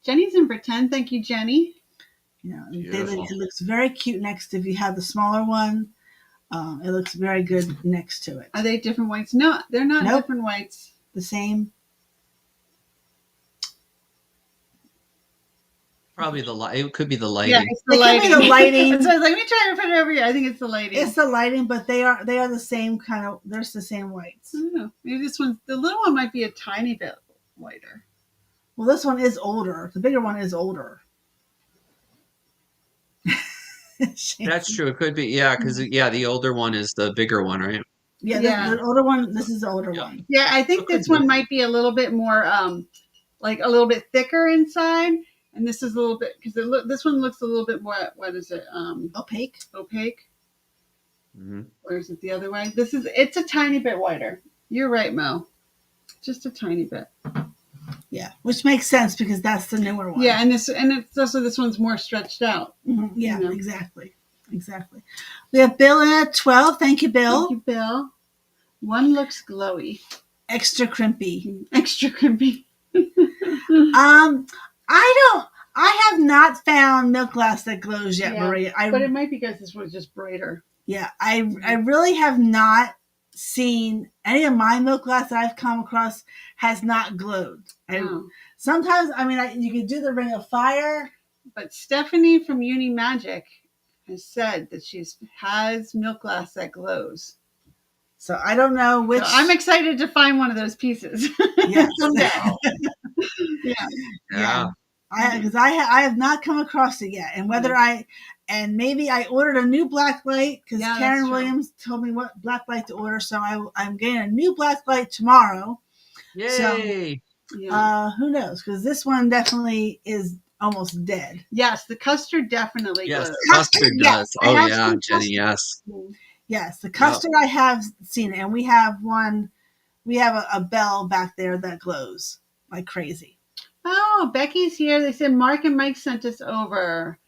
Jenny's in pretend. Thank you, Jenny. It looks very cute next to, if you have the smaller one. It looks very good next to it. Are they different whites? No, they're not different whites. The same. Probably it could be the lighting. Yeah, it's the lighting. Could be the lighting. So let me try to put it over here. I think it's the lighting. It's the lighting, but they are the same kind of. They're the same whites. I don't know. Maybe the little one might be a tiny bit whiter. Well, this one is older. The bigger one is older. That's true. It could be, yeah, because the older one is the bigger one, right? Yeah, Yeah. the older one. This is the older one. Yeah, I think this one might be a little bit more, like a little bit thicker inside, and this is a little bit because this one looks a little bit more. What is it? Opaque. Opaque. Mhm. Or is it the other way? It's a tiny bit whiter. You're right, Mo. Just a tiny bit. Yeah, which makes sense because that's the newer one. Yeah, and it's also this one's more stretched out. Mm-hmm. Yeah, you know. exactly. We have Bill in at 12. Thank you, Bill. Thank you, Bill. One looks glowy. Extra crimpy. Extra crimpy. I have not found milk glass that glows yet, Yeah, Maria. but it might be because this was just brighter. Yeah, I really have not seen any of my milk glass that I've come across has not glowed. Oh. Sometimes, I mean, you could do the ring of fire. But Stephanie from Uni Magic has said that she has milk glass that glows. So I don't know which. So I'm excited to find one of those pieces. Yes. Someday. Yeah. Because I have not come across it yet, and whether maybe I ordered a new black light because Karen Williams told me what black light to order, so I'm getting a new black light tomorrow. Yay! So, who knows? Because this one definitely is almost dead. Yes, the custard definitely Yes, glows. custard does. Oh yeah, Jenny. Yes. Yes, the custard I have seen it, and we have one. We have a bell back there that glows like crazy. Oh, Becky's here. They said Mark and Mike sent us over.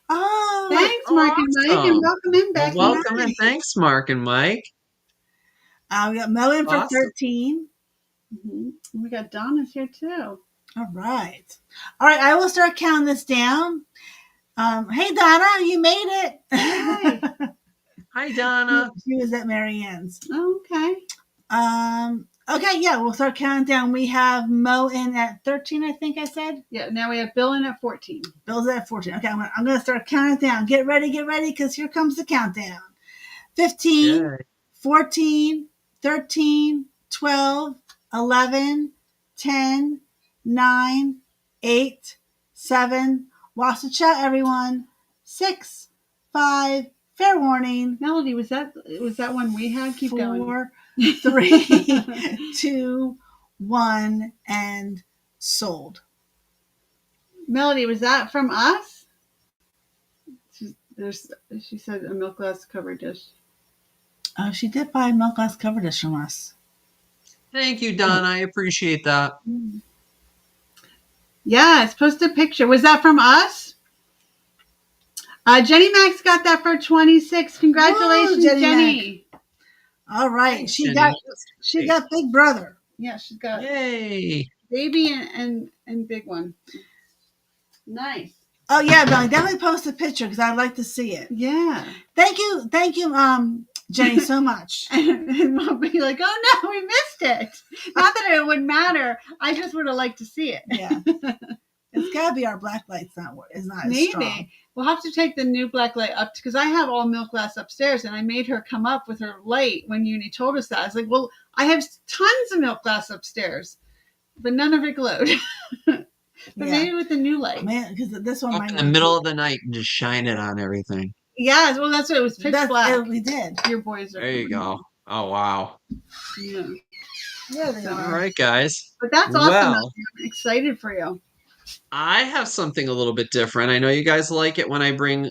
Oh, thanks, Mark and Mike, and welcome in, Becky. Well, welcome and thanks, Mark and Mike. We got Mo in for 13. Mm-hmm. We got Donna's here too. All right. I will start counting this down. Hey, Donna, you made it. Hi. Hi, Donna. She was at Mary Ann's. Okay. Okay, yeah, we'll start counting down. We have Mo in at 13, I think I said. Yeah, now we have Bill in at 14. Bill's at 14. Okay, I'm going to start counting down. Get ready, because here comes the countdown. 15, 14, 13, 12, 11, 10, 9, 8, 7. Watch the chat, everyone. 6, 5. Fair warning. Melody, was that one we had? Keep 4, going. 3, 2, 1, and sold. Melody, was that from us? She said a milk glass covered dish. Oh, she did buy a milk glass cover dish from us. Thank you, Don. I appreciate that. Yes, post a picture. Was that from us? Jenny Max got that for 26. Congratulations, Whoa, Jenny. All right. Thanks, she Jenny. got Big Brother. Yeah, she's got Yay. baby and big one. Nice. Oh yeah, Billy, definitely post a picture because I'd like to see it. Yeah. Thank you, Jenny, so much. And Mom be like, oh no, we missed it. Not that it would matter. I just would have liked to see it. Yeah. It's gotta be our black light's not as Maybe. strong. We'll have to take the new black light up because I have all milk glass upstairs, and I made her come up with her light when Uni told us that. I was like, well, I have tons of milk glass upstairs, but none of it glowed. But maybe with the new light. Man, because this one Up in the middle of the night and just shine it on everything. Yeah, well, that's what it was. Pitch black. We did. Your boys are. There you go. Oh, wow. Yeah. Yeah, they are. All right, guys. But that's awesome. Well, I'm excited for you. I have something a little bit different. I know you guys like it when I bring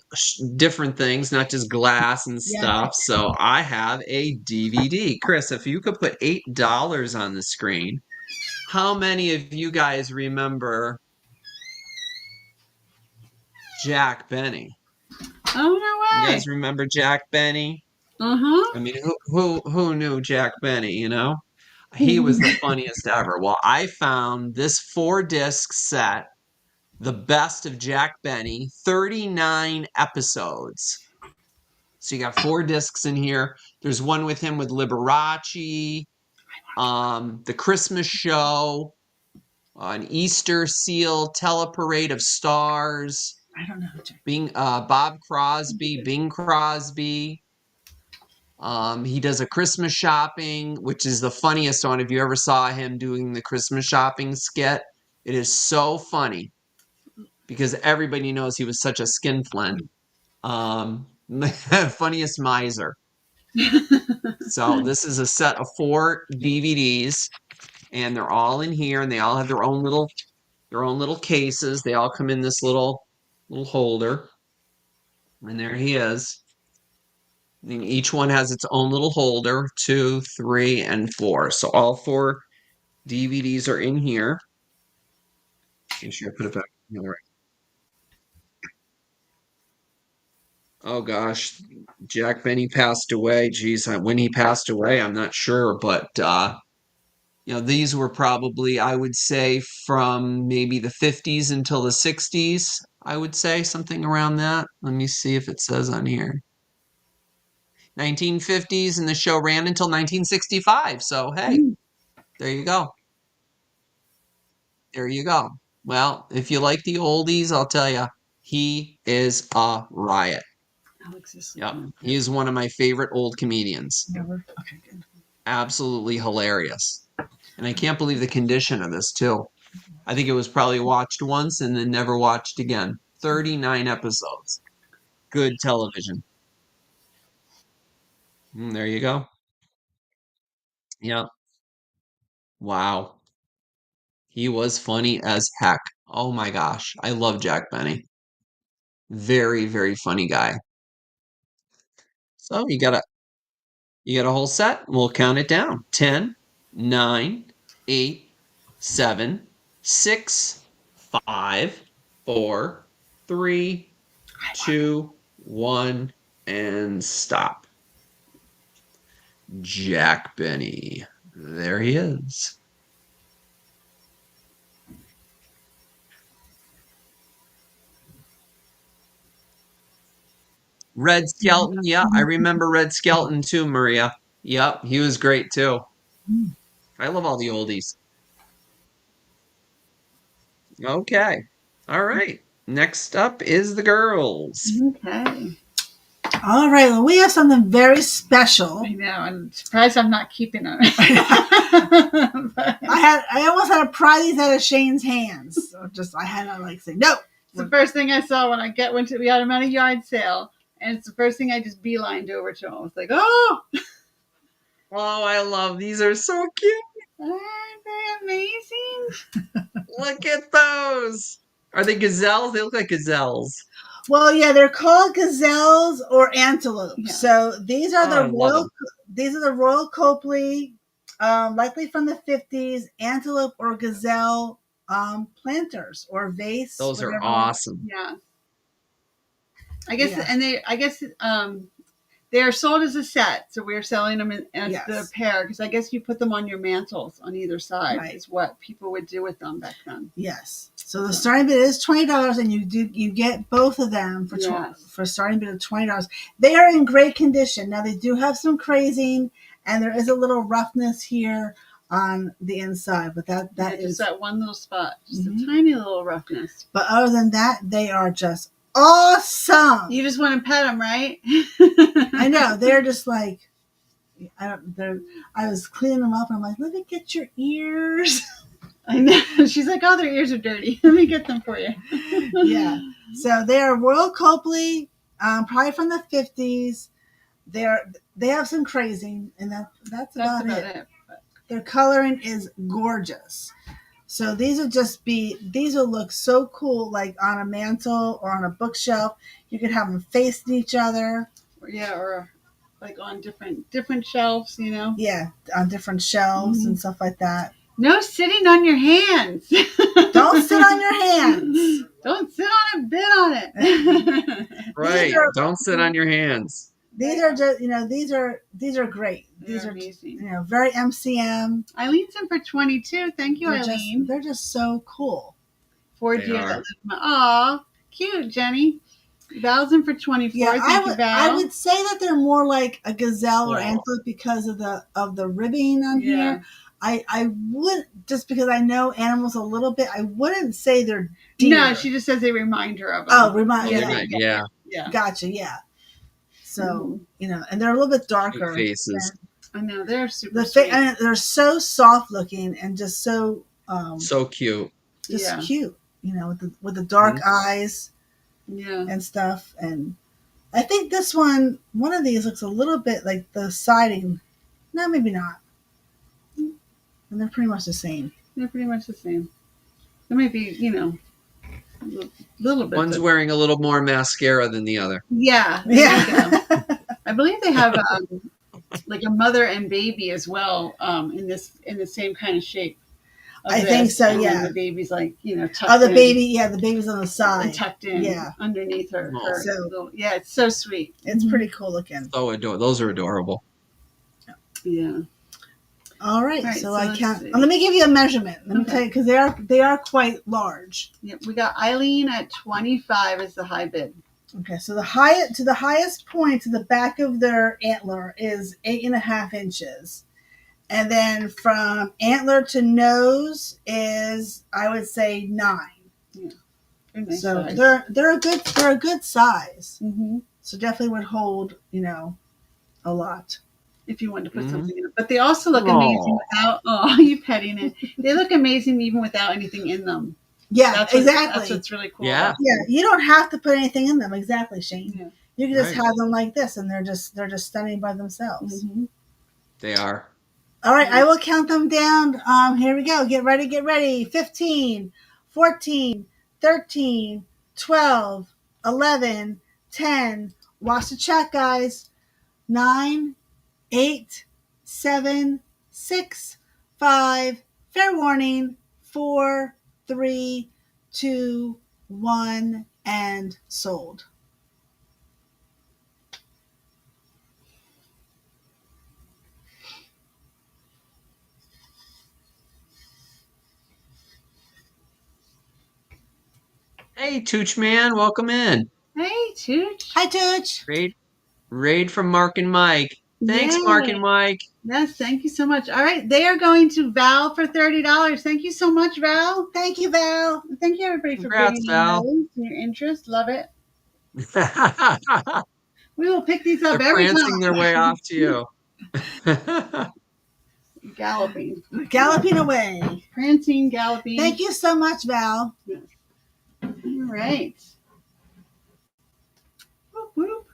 different things, not just glass and stuff. So I have a DVD. Chris, if you could put $8 on the screen, how many of you guys remember Jack Benny? Oh, no way. You guys remember Jack Benny? Uh-huh. I mean, who knew Jack Benny, you know? He was the funniest ever. Well, I found this 4-disc set, The Best of Jack Benny, 39 episodes. So you got 4 discs in here. There's one with him with Liberace, The Christmas Show, an Easter Seal, Teleparade of Stars. I don't know. Bob Crosby, Bing Crosby. He does a Christmas shopping, which is the funniest one. If you ever saw him doing the Christmas shopping skit, it is so funny because everybody knows he was such a skinflint. Funniest miser. So this is a set of 4 DVDs, and they're all in here, and they all have their own little cases. They all come in this little holder, and there he is. And each one has its own little holder, 2, 3, and 4. So all 4 DVDs are in here. Make sure I put it back in the right. Oh gosh, Jack Benny passed away. Geez, when he passed away, I'm not sure, but these were probably, I would say, from maybe the 50s until the 60s. I would say something around that. Let me see if it says on here. 1950s, and the show ran until 1965. So hey, there you go. There you go. Well, if you like the oldies, I'll tell you, he is a riot. Alex is Yep, he is one of my favorite old comedians. Never. Okay, good. Absolutely hilarious. And I can't believe the condition of this too. I think it was probably watched once and then never watched again. 39 episodes. Good television. There you go. Yep. Wow. He was funny as heck. Oh my gosh. I love Jack Benny. Very, very funny guy. So you got a whole set. We'll count it down. 10, 9, 8, 7, 6, 5, 4, 3, 2, 1, and stop. Jack Benny. There he is. Red Skelton. Yeah, I remember Red Skelton too, Maria. Yep, he was great too. I love all the oldies. Okay. All right. Next up is the girls. Okay. All right. Well, we have something very special. I know. I'm surprised I'm not keeping it. I almost had to pry these out of Shane's hands. So I had to say no. It's the first thing I saw when we had them at a yard sale, and it's the first thing I just beelined over to him. I was like, oh! Oh, I love these. Are so cute. Aren't they amazing? Look at those. Are they gazelles? They look like gazelles. Well, yeah, they're called gazelles or antelope. Yeah. So these are the Royal Copley, likely from the 50s, antelope or gazelle planters or vase. Those are awesome. Yeah. I guess they are sold as a set, so we're selling them as the pair because I guess you put them on your mantles on either side. Right. Is what people would do with them back then. Yes. So the starting bid is $20, and you get both of them for starting bid of $20. They are in great condition. Now they do have some crazing, and there is a little roughness here on the inside, but that is just that one little spot, just a tiny little roughness. But other than that, they are just awesome. You just want to pet them, right? I know. They're just like, I was cleaning them up and I'm like, let me get your ears. I know. She's like, oh, their ears are dirty. Let me get them for you. Yeah. So they are Royal Copley, probably from the 50s. They have some crazing, and that's about it. Their coloring is gorgeous. So these will look so cool, like on a mantle or on a bookshelf. You could have them facing each other. Or like on different shelves, Yeah, on different shelves and stuff like that. No sitting on your hands. Don't sit on your hands. Don't sit on it, bit on it. Right. Don't sit on your hands. These are just, these are great. These are amazing. Very MCM. Eileen's in for 22. Thank you, Eileen. They're just so cool. 4 deer that live aw, cute, Jenny. Val's in for 24. Yeah, Thank you, Val. I would say that they're more like a gazelle or antelope because of the ribbing on here. I would, just because I know animals a little bit, I wouldn't say they're deer. No, she just says they remind her of them. Oh, reminder. Yeah. Gotcha. Yeah. So, and they're a little bit darker. Faces. I know, they're super sweet. And they're so soft looking and just so so cute. Just cute, with the dark eyes and stuff. And I think this one of these looks a little bit like the siding. No, maybe not. And they're pretty much the same. They're pretty much the same. There might be, a little bit. One's wearing a little more mascara than the other. Yeah. Yeah. I believe they have like a mother and baby as well in the same kind of shape. I think so, and yeah. The baby's like, tucked Oh, the in. baby, yeah, the baby's on the side. And tucked in underneath her. So, yeah, it's so sweet. It's pretty cool looking. So adorable. Those are adorable. Yeah. All right, so I count. Let me give you a measurement. Let me tell you, because they are quite large. Yep, we got Eileen at 25 as the high bid. Okay, so the highest point to the back of their antler is 8.5 inches. And then from antler to nose is, I would say, 9. Yeah. Nice so size. they're a good size. Mm-hmm. So definitely would hold, a lot. If you wanted to put something in it. But they also look amazing without, you petting it. They look amazing even without anything in them. Yeah, exactly. That's what's really cool. Yeah. Yeah, you don't have to put anything in them. Exactly, Shane. Yeah. You can just have them like this, and they're just stunning by themselves. Mm-hmm. They are. All right, I will count them down. Here we go. Get ready. 15, 14, 13, 12, 11, 10. Watch the chat, guys. 9, 8, 7, 6, 5. Fair warning. 4, 3, 2, 1, and sold. Hey, Tooch Man, welcome in. Hey, Tooch. Hi, Tooch. Raid from Mark and Mike. Thanks, Mark and Mike. Yes, thank you so much. All right, they are going to Val for $30. Thank you so much, Val. Thank you, Val. Thank you, everybody, for Congrats, Val. your interest. Love it. We will pick these up They're every prancing time. their way off to you. Galloping away. Prancing, galloping. Thank you so much, Val. Yes. All right. Whoop, whoop.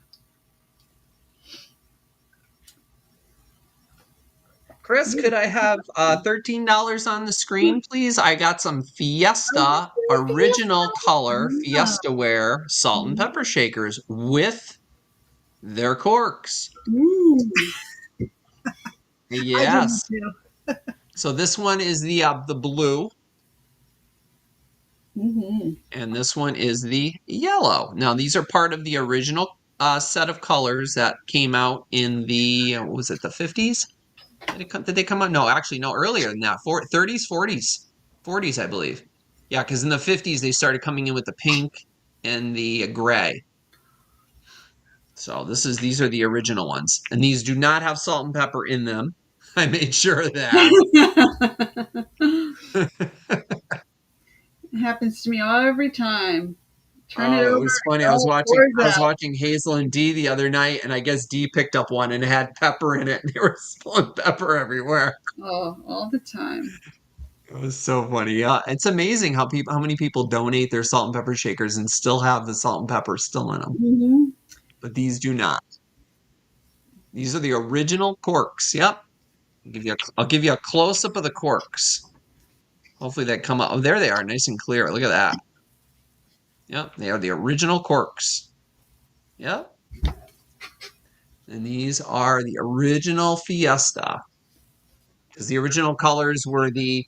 Chris, could I have $13 on the screen, please? I got some Fiesta original color Fiesta Wear salt and pepper shakers with their corks. Ooh. Yes. So this one is the blue. Mm-hmm. And this one is the yellow. Now, these are part of the original set of colors that came out in the, was it the 50s? Did they come out? No, actually, no, earlier than that. 30s, 40s, I believe. Yeah, because in the 50s, they started coming in with the pink and the gray. So these are the original ones. And these do not have salt and pepper in them. I made sure of that. It happens to me every time. Turn it over. It was funny. I was watching Hazel and Dee the other night, and I guess Dee picked up one and it had pepper in it, and they were spilling pepper everywhere. Oh, all the time. It was so funny. Yeah, it's amazing how many people donate their salt and pepper shakers and still have the salt and pepper still in them. Mm-hmm. But these do not. These are the original corks. Yep. I'll give you a close up of the corks. Hopefully they come up. Oh, there they are, nice and clear. Look at that. Yep, they are the original corks. Yep. And these are the original Fiesta. Because the original colors were that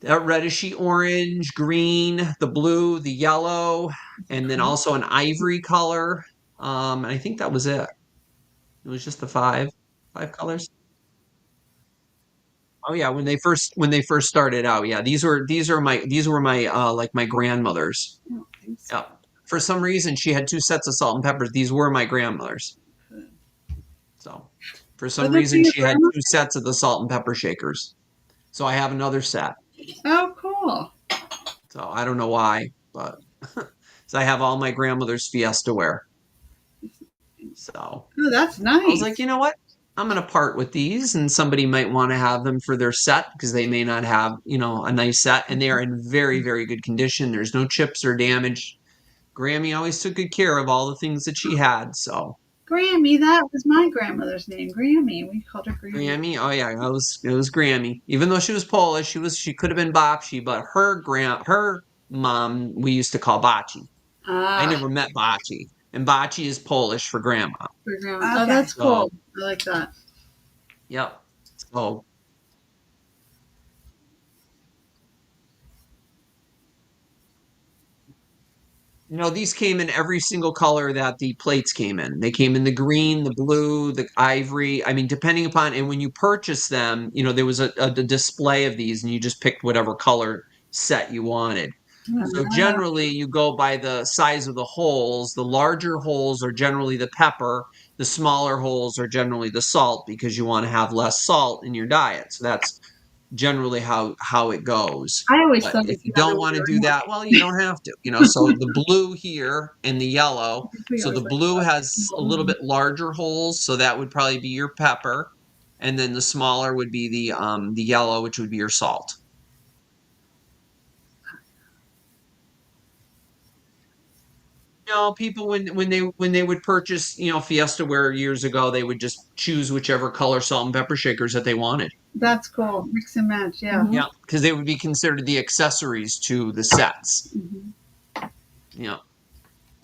redishy orange, green, the blue, the yellow, and then also an ivory color. And I think that was it. It was just the five colors. Oh yeah, when they first started out, yeah, these were my like my grandmother's. Oh, thanks. Yeah. For some reason, she had 2 sets of salt and peppers. These were my grandmother's. So, for some reason, she had 2 sets of the salt and pepper shakers. So I have another set. Oh, cool. So I don't know why, but so I have all my grandmother's Fiesta Wear. So. Oh, that's nice. I was like, you know what? I'm going to part with these, and somebody might want to have them for their set because they may not have, a nice set, and they are in very, very good condition. There's no chips or damage. Grammy always took good care of all the things that she had. So Grammy, that was my grandmother's name. Grammy. We called her Grammy. Grammy, oh yeah, it was Grammy. Even though she was Polish, she could have been Bocce, but her mom we used to call Bocce. I Ah, never met Bocce, and Bocce is Polish for grandma. for grandma. Oh, Okay. that's cool. So, I like that. yep. So these came in every single color that the plates came in. They came in the green, the blue, the ivory. I mean, depending upon, and when you purchase them, there was a display of these, and you just picked whatever color set you wanted. So generally, you go by the size of the holes. The larger holes are generally the pepper. The smaller holes are generally the salt because you want to have less salt in your diet. So that's generally how it goes. I always But thought if it you the other don't way want to do around. that, well, you don't have to. So the blue here and the yellow. I think we So the always like blue that. has a little bit larger holes, so that would probably be your pepper, and then the smaller would be the yellow, which would be your salt. People when they would purchase, Fiesta ware years ago, they would just choose whichever color salt and pepper shakers that they wanted. That's cool. Mix and match. Yeah. Mhm. Yeah, because they would be considered the accessories to the sets. Mhm. Yeah.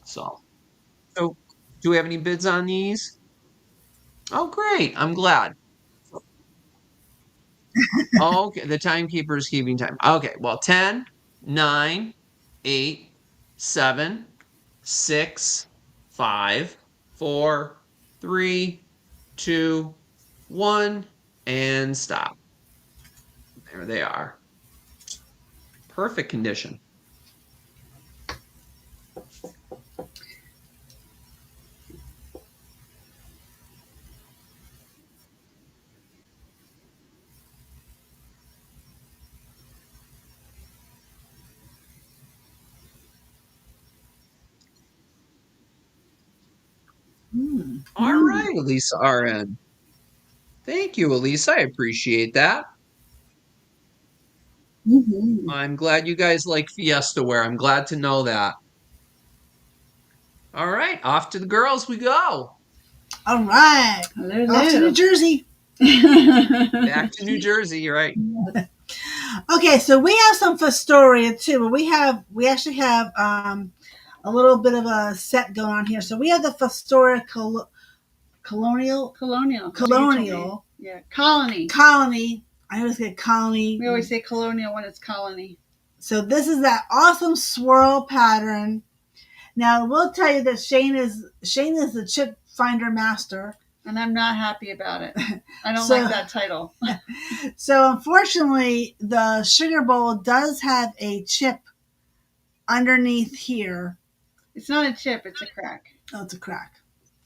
So do we have any bids on these? Oh, great. I'm glad. Oh, okay. The timekeeper is keeping time. Okay. Well, 10, 9, 8, 7, 6, 5, 4, 3, 2, 1, and stop. There they are. Perfect condition. All right, Elisa RN. Thank you, Elisa. I appreciate that. Mhm. I'm glad you guys like Fiesta wear. I'm glad to know that. All right, off to the girls we go. All right. Hello, Off to New Jersey. Back to New Jersey, right? Okay, so we have some Fostoria too, but we actually have a little bit of a set going on here. So we have the Fostoria Colonial Colonial. Yeah. Colony. Colony. I always get colony. We always say colonial when it's colony. So this is that awesome swirl pattern. Now we'll tell you that Shane is the chip finder master. And I'm not happy about it. I don't So- like that title. So unfortunately, the sugar bowl does have a chip underneath here. It's not a chip, it's a crack. Oh, it's a crack.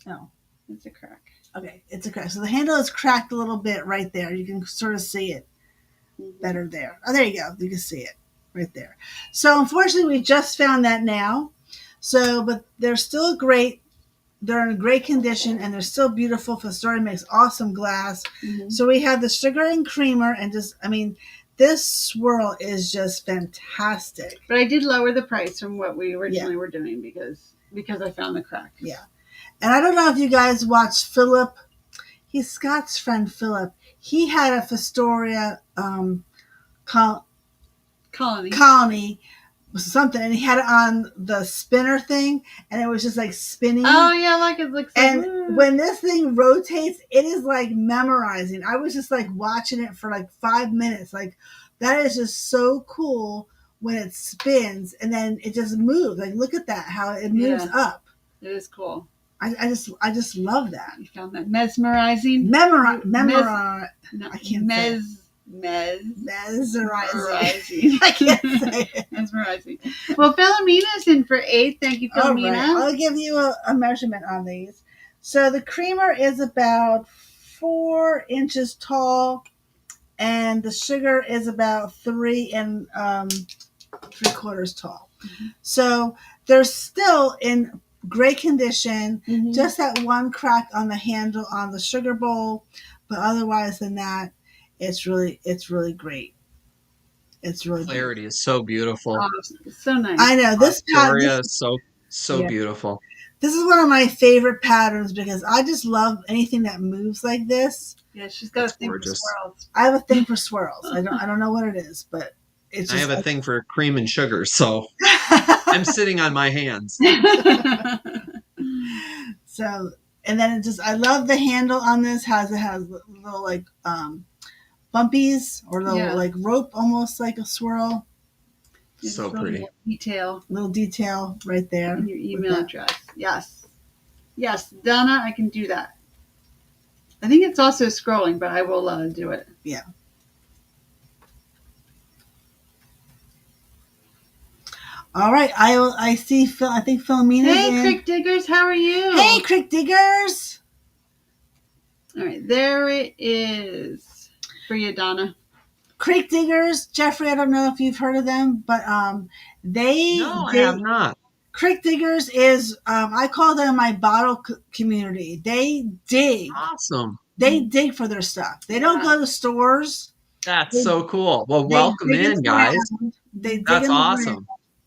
No. It's a crack. Okay, it's a crack. So the handle is cracked a little bit right there. You can sort of see it better there. Oh, there you go. You can see it right there. So unfortunately, we just found that now. So, but they're still great. They're in great condition and they're still beautiful. Fostoria makes awesome glass. Mhm. So we have the sugar and creamer and this swirl is just fantastic. But I did lower the price from what we originally were doing because I found the crack. Yeah. And I don't know if you guys watched Philip. He's Scott's friend Philip. He had a Fostoria colony something, and he had it on the spinner thing, and it was just like spinning. Oh yeah, like it looks. And when this thing rotates, it is like memorizing. I was just like watching it for like 5 minutes. Like that is just so cool when it spins and then it just moves. Like look at that, how it moves up. It is cool. I just love that. You found that mesmerizing. Memorize. No, I can't say it. Mesmerizing. I can't say it. Mesmerizing. Well, Philomena's in for 8. Thank you, All Philomena. right. I'll give you a measurement on these. So the creamer is about 4 inches tall, and the sugar is about 3 3/4 tall. Mm-hmm. So they're still in great condition. Mm-hmm. Just that one crack on the handle on the sugar bowl, but otherwise than that, it's really great. It's really clarity is so beautiful. Oh, so nice. I know this Victoria is so So beautiful. This is one of my favorite patterns because I just love anything that moves like this. Yeah, she's got That's a thing gorgeous. for swirls. I have a thing for swirls. I don't know what it is, but it's I just. have a thing for cream and sugar, so I'm sitting on my hands. So, and then it just, I love the handle on this. It has little like bumpies or little like rope, almost like a swirl. So pretty. Little detail right there. And your email address. Yes, Donna, I can do that. I think it's also scrolling, but I will do it. Yeah. All right. I see Phil. I think Philomena. Hey, Crick Diggers, how are you? Hey, Crick Diggers. All right, there it is for you, Donna. Crick Diggers, Jeffrey. I don't know if you've heard of them, but they. No, I have not. Crick Diggers is I call them my bottle community. They dig. Awesome. They dig for their stuff. They don't go to stores. That's so cool. Well, welcome in, guys. That's awesome.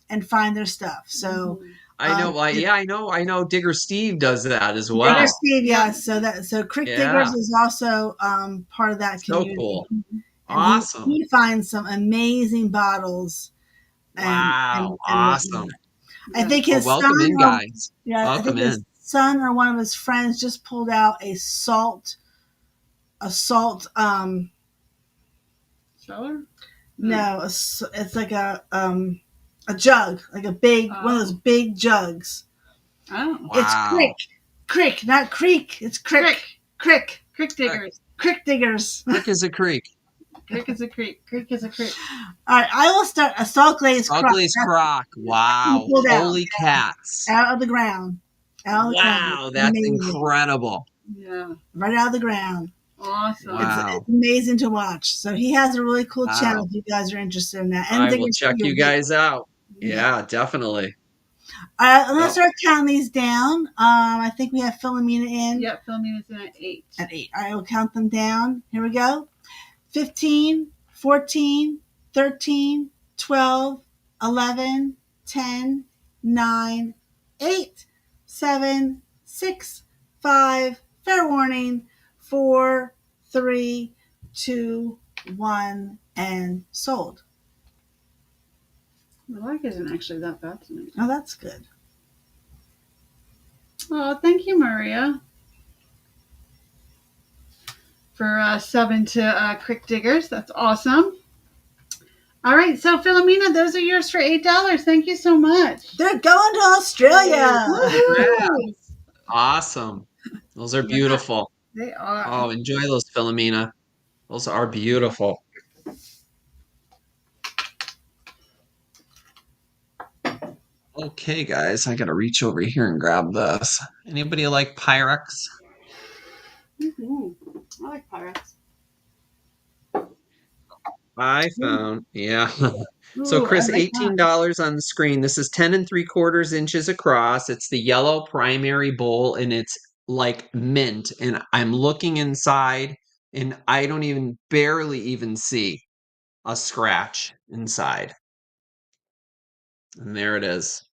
And find their stuff. So I know. I know. Digger Steve does that as well. Digger Steve, yeah. So Crick Diggers is also part of that community. So cool. And awesome. He finds some amazing bottles. Wow. Awesome. I think his welcome son, in, guys. Yeah, welcome I think in. his son or one of his friends just pulled out a salt. Cellar? No, it's like a jug, like a big one of those big jugs. Oh, wow. It's crick, not creek. It's crick. Crick Diggers. Crick Diggers. Crick is a creek. Crick is a creek. Crick is a creek. All right, I will start a salt glaze crock. Salt glaze crock. Wow. Holy cats. Out of the ground. Wow, that's incredible. Yeah. Right out of the ground. Awesome. Wow. It's amazing to watch. So he has a really cool channel if you guys are interested in that. And I will check you guys out. Yeah, definitely. All right, I'm going to start counting these down. I think we have Philomena in. Yep, Philomena's in at 8. At 8. All right, we'll count them down. Here we go. 15, 14, 13, 12, 11, 10, 9, 8, 7, 6, 5, fair warning, 4, 3, 2, 1, and sold. The like isn't actually that bad tonight. Oh, that's good. Oh, thank you, Maria, for subbing to Crick Diggers. That's awesome. All right, so Philomena, those are yours for $8. Thank you so much. They're going to Australia. Yes. Awesome. Those are beautiful. They are. Oh, enjoy those, Philomena. Those are beautiful. Okay, guys, I gotta reach over here and grab this. Anybody like Pyrex? I like Pyrex. I found, So, Chris, $18 on the screen. This is 10 3/4 inches across. It's the yellow primary bowl, and it's like mint. And I'm looking inside, and I don't barely even see a scratch inside. And there it is.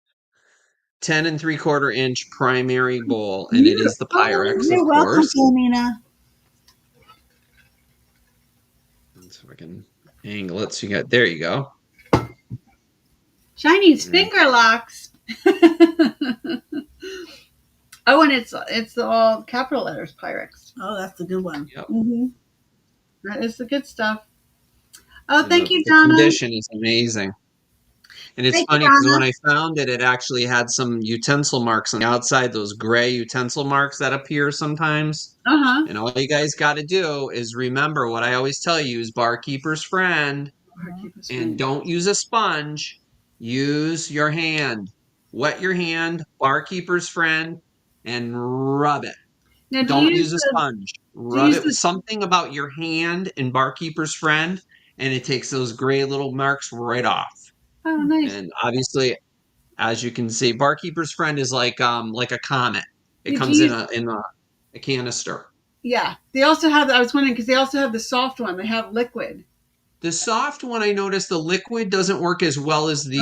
10 3/4 inch primary bowl, and it is the Pyrex, You're of welcome, course. Philomena. So I can angle it. So there you go. Chinese finger locks. Oh, and it's all capital letters, Pyrex. Oh, that's the good one. Yep. That is the good stuff. Oh, And thank you, the Donna. condition is amazing. And it's funny because when I found it, it actually had some utensil marks on the outside, those gray utensil marks that appear sometimes. And all you guys got to do is remember what I always tell you is barkeeper's friend. And don't use a sponge. Use your hand. Wet your hand, barkeeper's friend, and rub it. Now, don't use a sponge. Rub it with something about your hand and barkeeper's friend, and it takes those gray little marks right off. Oh, nice. And obviously, as you can see, barkeeper's friend is like a comet. It comes in a canister. Yeah. They also have, I was wondering, because they also have the soft one. They have liquid. The soft one, I noticed the liquid doesn't work as well as the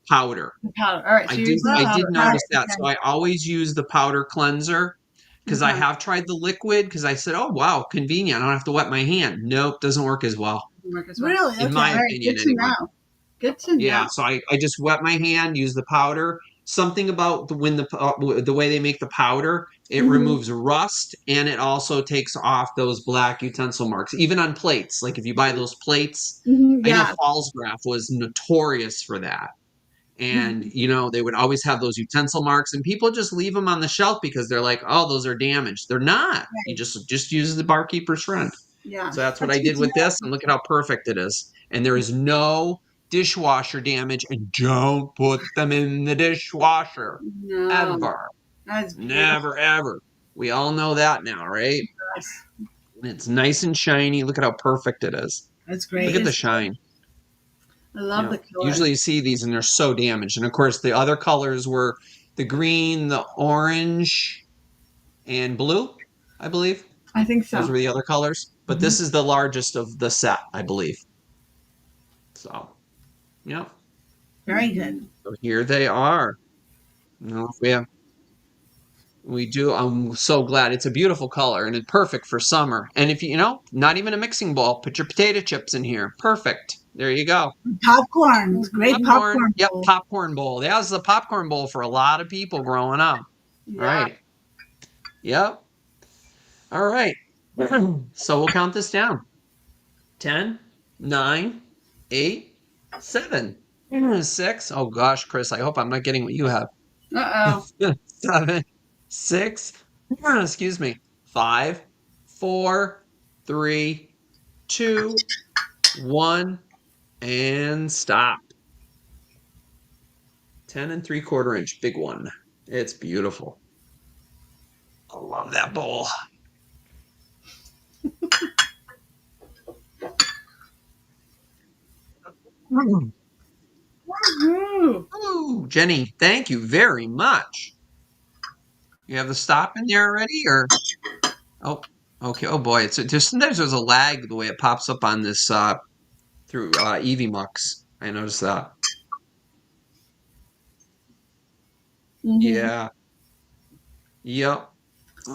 powder. The powder. All right, so you're using the I powder. did notice that. Okay. So I always use the powder cleanser because I Okay. have tried the liquid because I said, oh wow, convenient. I don't have to wet my hand. Nope, doesn't work as well. Doesn't work as well. Really? In Okay. my All right, opinion, good to anyway. know. Good to Yeah, know. so I just wet my hand, use the powder. Something about the way they make the powder, it removes rust and it also takes off those black utensil marks, even on plates. Like if you buy those plates, I know Yeah. Fallsgraf was notorious for that. And you know, they would always have those utensil marks and people just leave them on the shelf because they're like, "Oh, those are damaged." They're not. You Right. just use the barkeeper's friend. Yeah. So that's what That's I good did to with this, and look at how perfect it is. And there is no dishwasher damage, and don't put them in the dishwasher. know. No. Ever. That's beautiful. Never, ever. We all know that now, right? Yes. It's nice and shiny. Look at how perfect it is. That's Look great. at the shine. I love the color. Usually you see these and they're so damaged. And of course, the other colors were the green, the orange, and blue, I believe. I think so. Those were the other colors. But this is the largest of the set, I believe. So, yeah. Very good. So here they are. Yeah, we do. I'm so glad. It's a beautiful color and it's perfect for summer. And if you know, not even a mixing bowl, put your potato chips in here. Perfect. There you go. Popcorn. It's great popcorn. Yep, bowl. popcorn bowl. That was the popcorn bowl for a lot of people growing up. Yeah. Right. Yep. All right. So we'll count this down. 10, 9, 8, 7, 6. Oh gosh, Chris, I hope I'm not getting what you have. Uh-oh. 7, 6, excuse me, 5, 4, 3, 2, 1, and stop. 10 3/4 inch, big one. It's beautiful. I love that bowl. Ooh, Jenny, thank you very much. You have the stop in there already, or oh, okay. Oh boy, it's just sometimes there's a lag the way it pops up on this through EVMux. I noticed that. Yeah. Yep.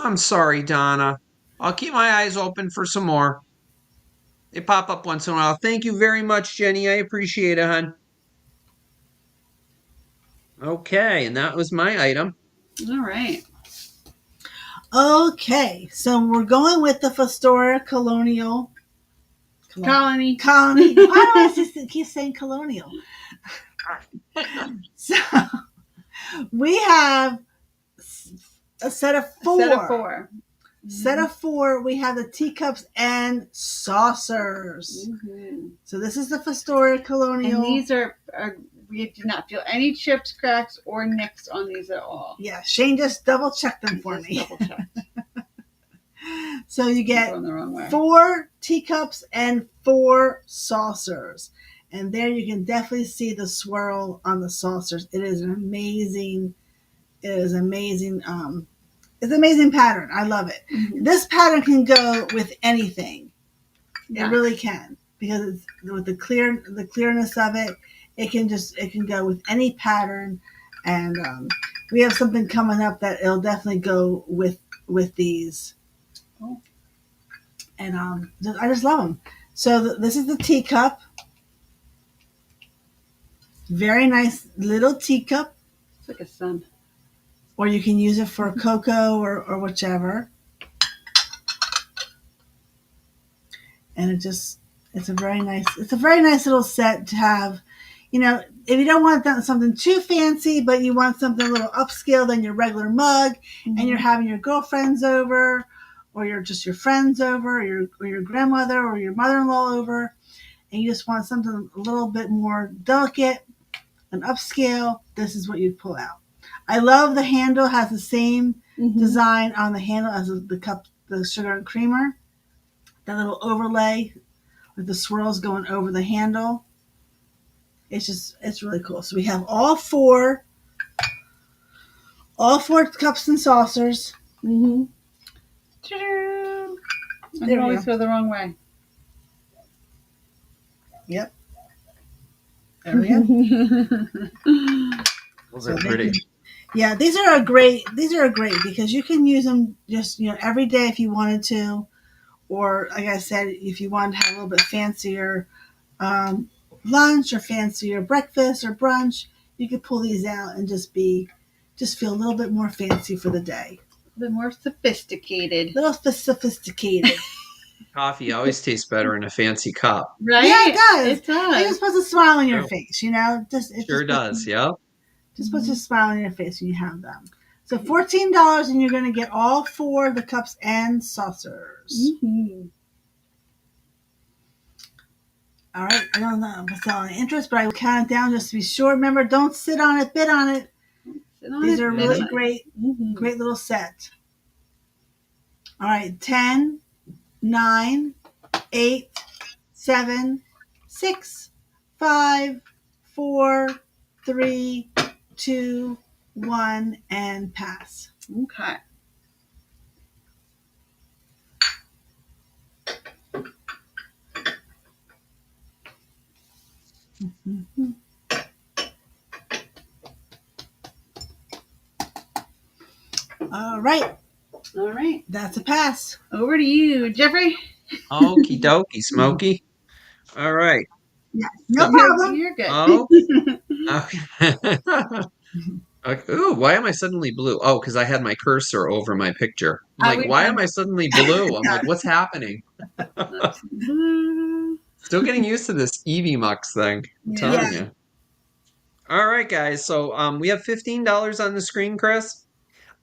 I'm sorry, Donna. I'll keep my eyes open for some more. They pop up once in a while. Thank you very much, Jenny. I appreciate it, hon. Okay, and that was my item. All right. Okay, so we're going with the Fostoria Colonial Colony. Colony. Why do I just keep saying colonial? So we have a set of four. Set of 4. Set of 4. We have the teacups and saucers. So this is the Fostoria Colonial. And these are we do not feel any chips, cracks, or nicks on these at all. Yeah, Shane just double checked them for me. Double check. So you get Going the wrong way. 4 teacups and 4 saucers. And there you can definitely see the swirl on the saucers. It is amazing. It's an amazing pattern. I love it. This pattern can go with anything. Yeah. It really can, because it's, with the clearness of it, it can go with any pattern. And we have something coming up that it'll definitely go with these. Oh. And I just love them. So this is the teacup. Very nice little teacup. It's like a sun. Or you can use it for cocoa or whichever. And it's a very nice little set to have. You know, if you don't want something too fancy, but you want something a little upscale than your regular mug, and you're having your girlfriends over, or you're just your friends over, or your grandmother or your mother-in-law over, and you just want something a little bit more delicate and upscale, this is what you'd pull out. I love the handle has the same design on the handle as the cup, the sugar and creamer. That little overlay with the swirls going over the handle. It's really cool. So we have all four cups and saucers. And you always go the wrong way. Yep. There we go. Those So are they pretty. can, yeah, these are a great. These are great because you can use them just every day if you wanted to, or like I said, if you wanted to have a little bit fancier um, lunch or fancier breakfast or brunch, you could pull these out and just feel a little bit more fancy for the day. A bit more sophisticated. A little sophisticated. Coffee always tastes better in a fancy cup. Right? Yeah, it does. It does. It just puts a smile on your True. face, Just it Sure does. Yep. just puts a smile on your face when you have them. So $14, and you're going to get all 4 of the cups and saucers. Mm-hmm. All right. I don't know what's all the interest, but I will count it down just to be sure. Remember, don't sit on it, bid on it. These are really great, great little set. All right. 10, 9, 8, 7, 6, 5, 4, 3, 2, 1, and pass. Okay. Mm-hmm. All right. All right. That's a pass. Over to you, Jeffrey. Okie dokie, Smokey. All right. Yeah, no So, problem. You're good. oh, okay. Okay. Ooh, why am I suddenly blue? Oh, because I had my cursor over my picture. I'm like, We've why am done I suddenly blue? I'm like, what's happening? Still getting used to this Eevee Mux thing. I'm Yeah. telling you. All right, guys. So we have $15 on the screen, Chris.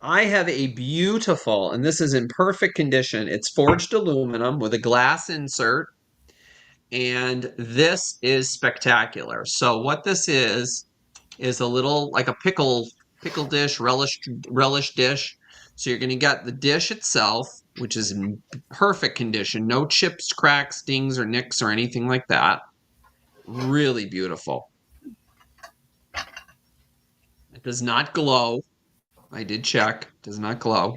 I have a beautiful, and this is in perfect condition. It's forged aluminum with a glass insert, and this is spectacular. So what this is a little like a pickle dish, relish dish. So you're going to get the dish itself, which is in perfect condition, no chips, cracks, dings, or nicks or anything like that. Really beautiful. It does not glow. I did check. It does not glow.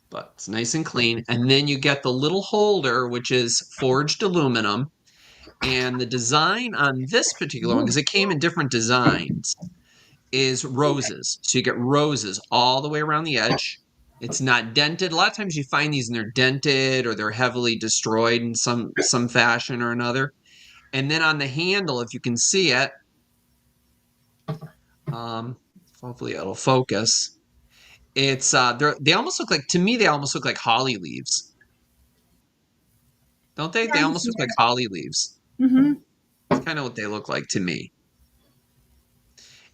But it's nice and clean. And then you get the little holder, which is forged aluminum. And the design on this particular one, because it came in different designs, is roses. So you get roses all the way around the edge. It's not dented. A lot of times you find these and they're dented or they're heavily destroyed in some fashion or another. And then on the handle, if you can see it, hopefully it'll focus. It's they almost look like, to me, they almost look like holly leaves. Don't they? They almost look like holly leaves. Mm-hmm. It's kind of what they look like to me.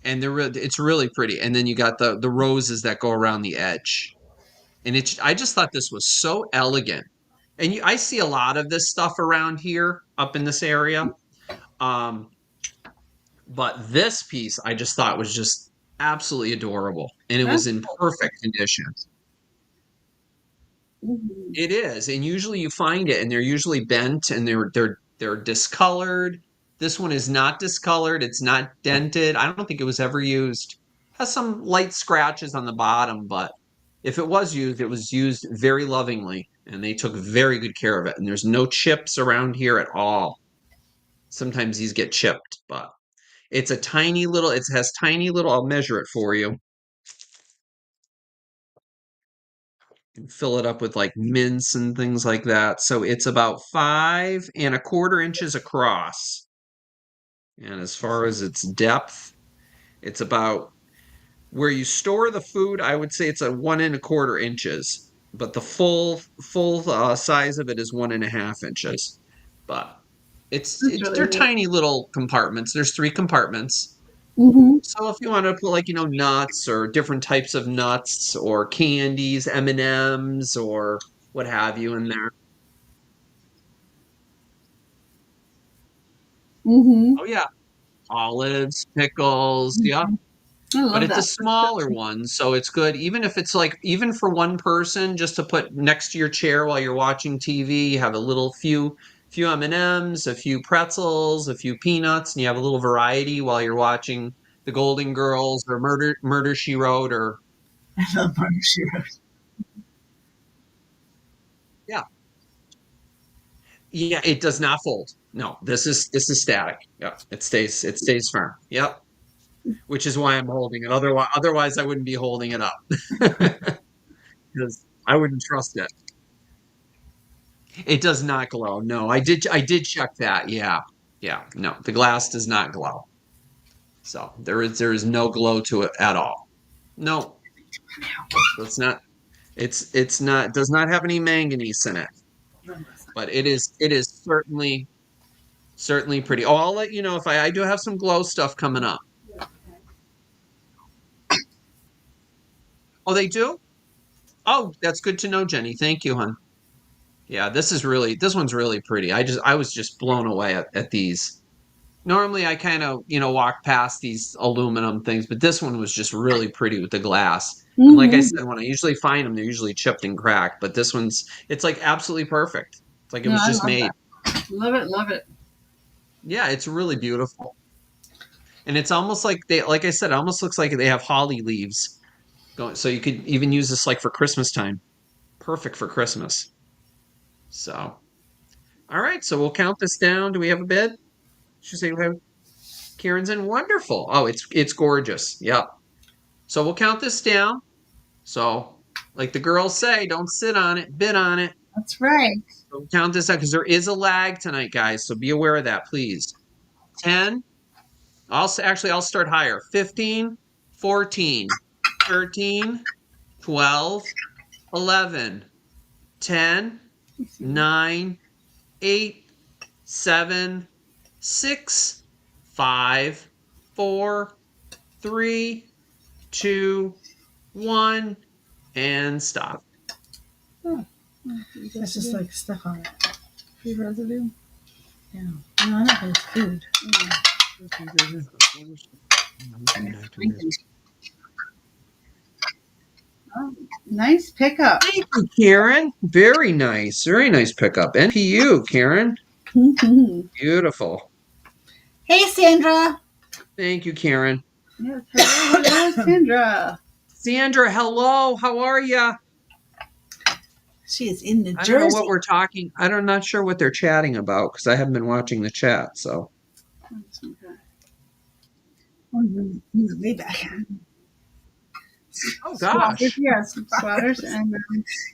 And it's really pretty. And then you got the roses that go around the edge. And I just thought this was so elegant. And I see a lot of this stuff around here up in this area. But this piece I just thought was just absolutely adorable. And it was in perfect condition. It is, and usually you find it, and they're usually bent, and they're discolored. This one is not discolored. It's not dented. I don't think it was ever used. Has some light scratches on the bottom, but if it was used very lovingly, and they took very good care of it. And there's no chips around here at all. Sometimes these get chipped, but it's a tiny little. It has tiny little. I'll measure it for you. And fill it up with like mints and things like that. So it's about 5¼ inches across. And as far as its depth, it's about where you store the food. I would say it's a 1¼ inches, but the full size of it is 1½ inches. But they're tiny little compartments. There's 3 compartments. Mm-hmm. So if you want to put like nuts or different types of nuts or candies, M&Ms or what have you in there. Mm-hmm. Oh yeah, olives, pickles, yeah. I love But it's a that. smaller one, so it's good. Even if it's like even for one person, just to put next to your chair while you're watching TV, you have a little few M&Ms, a few pretzels, a few peanuts, and you have a little variety while you're watching The Golden Girls or Murder She Wrote or I love Murder She Wrote. yeah. Yeah, it does not fold. No, this is static. Yep, it stays firm. Yep, which is why I'm holding it. Otherwise I wouldn't be holding it up because I wouldn't trust it. It does not glow. No, I did check that. Yeah, yeah. No, the glass does not glow. So there is no glow to it at all. No, so it's not does not have any manganese in it, but it is certainly pretty. Oh, I'll let you know if I do have some glow stuff coming up. Oh, they do? Oh, that's good to know, Jenny. Thank you, hon. Yeah, this one's really pretty. I was just blown away at these. Normally I kind of, walk past these aluminum things, but this one was just really pretty with the glass. And like I Mm-hmm. said, when I usually find them, they're usually chipped and cracked, but this one's it's like absolutely perfect. It's like it No, was I just love made. that. Love it, love it. Yeah, it's really beautiful. And it's almost like like I said, it almost looks like they have holly leaves going. So you could even use this like for Christmas time. Perfect for Christmas. So, all right. So we'll count this down. Do we have a bid? Should say we have Karen's in. Wonderful. Oh, it's gorgeous. Yep. So we'll count this down. So, like the girls say, don't sit on it, bid on it. That's right. So we'll count this out because there is a lag tonight, guys. So be aware of that, please. 10. I'll start higher. 15, 14, 13, 12, 11, 10, 9, 8, 7, 6, 5, 4, 3, 2, 1, and stop. That's just like stuff on it. Food residue. Yeah. No, I know, but it's food. Oh, nice pickup. Thank you, Karen. Very nice. Very nice pickup. NPU, Karen. Beautiful. Hey, Sandra. Thank you, Karen. Yes, hello, Sandra. Sandra, hello. How are you? She is in New I don't know Jersey. what we're talking. I'm not sure what they're chatting about because I haven't been watching the chat. So. Way back. Oh gosh. Yes, swatters and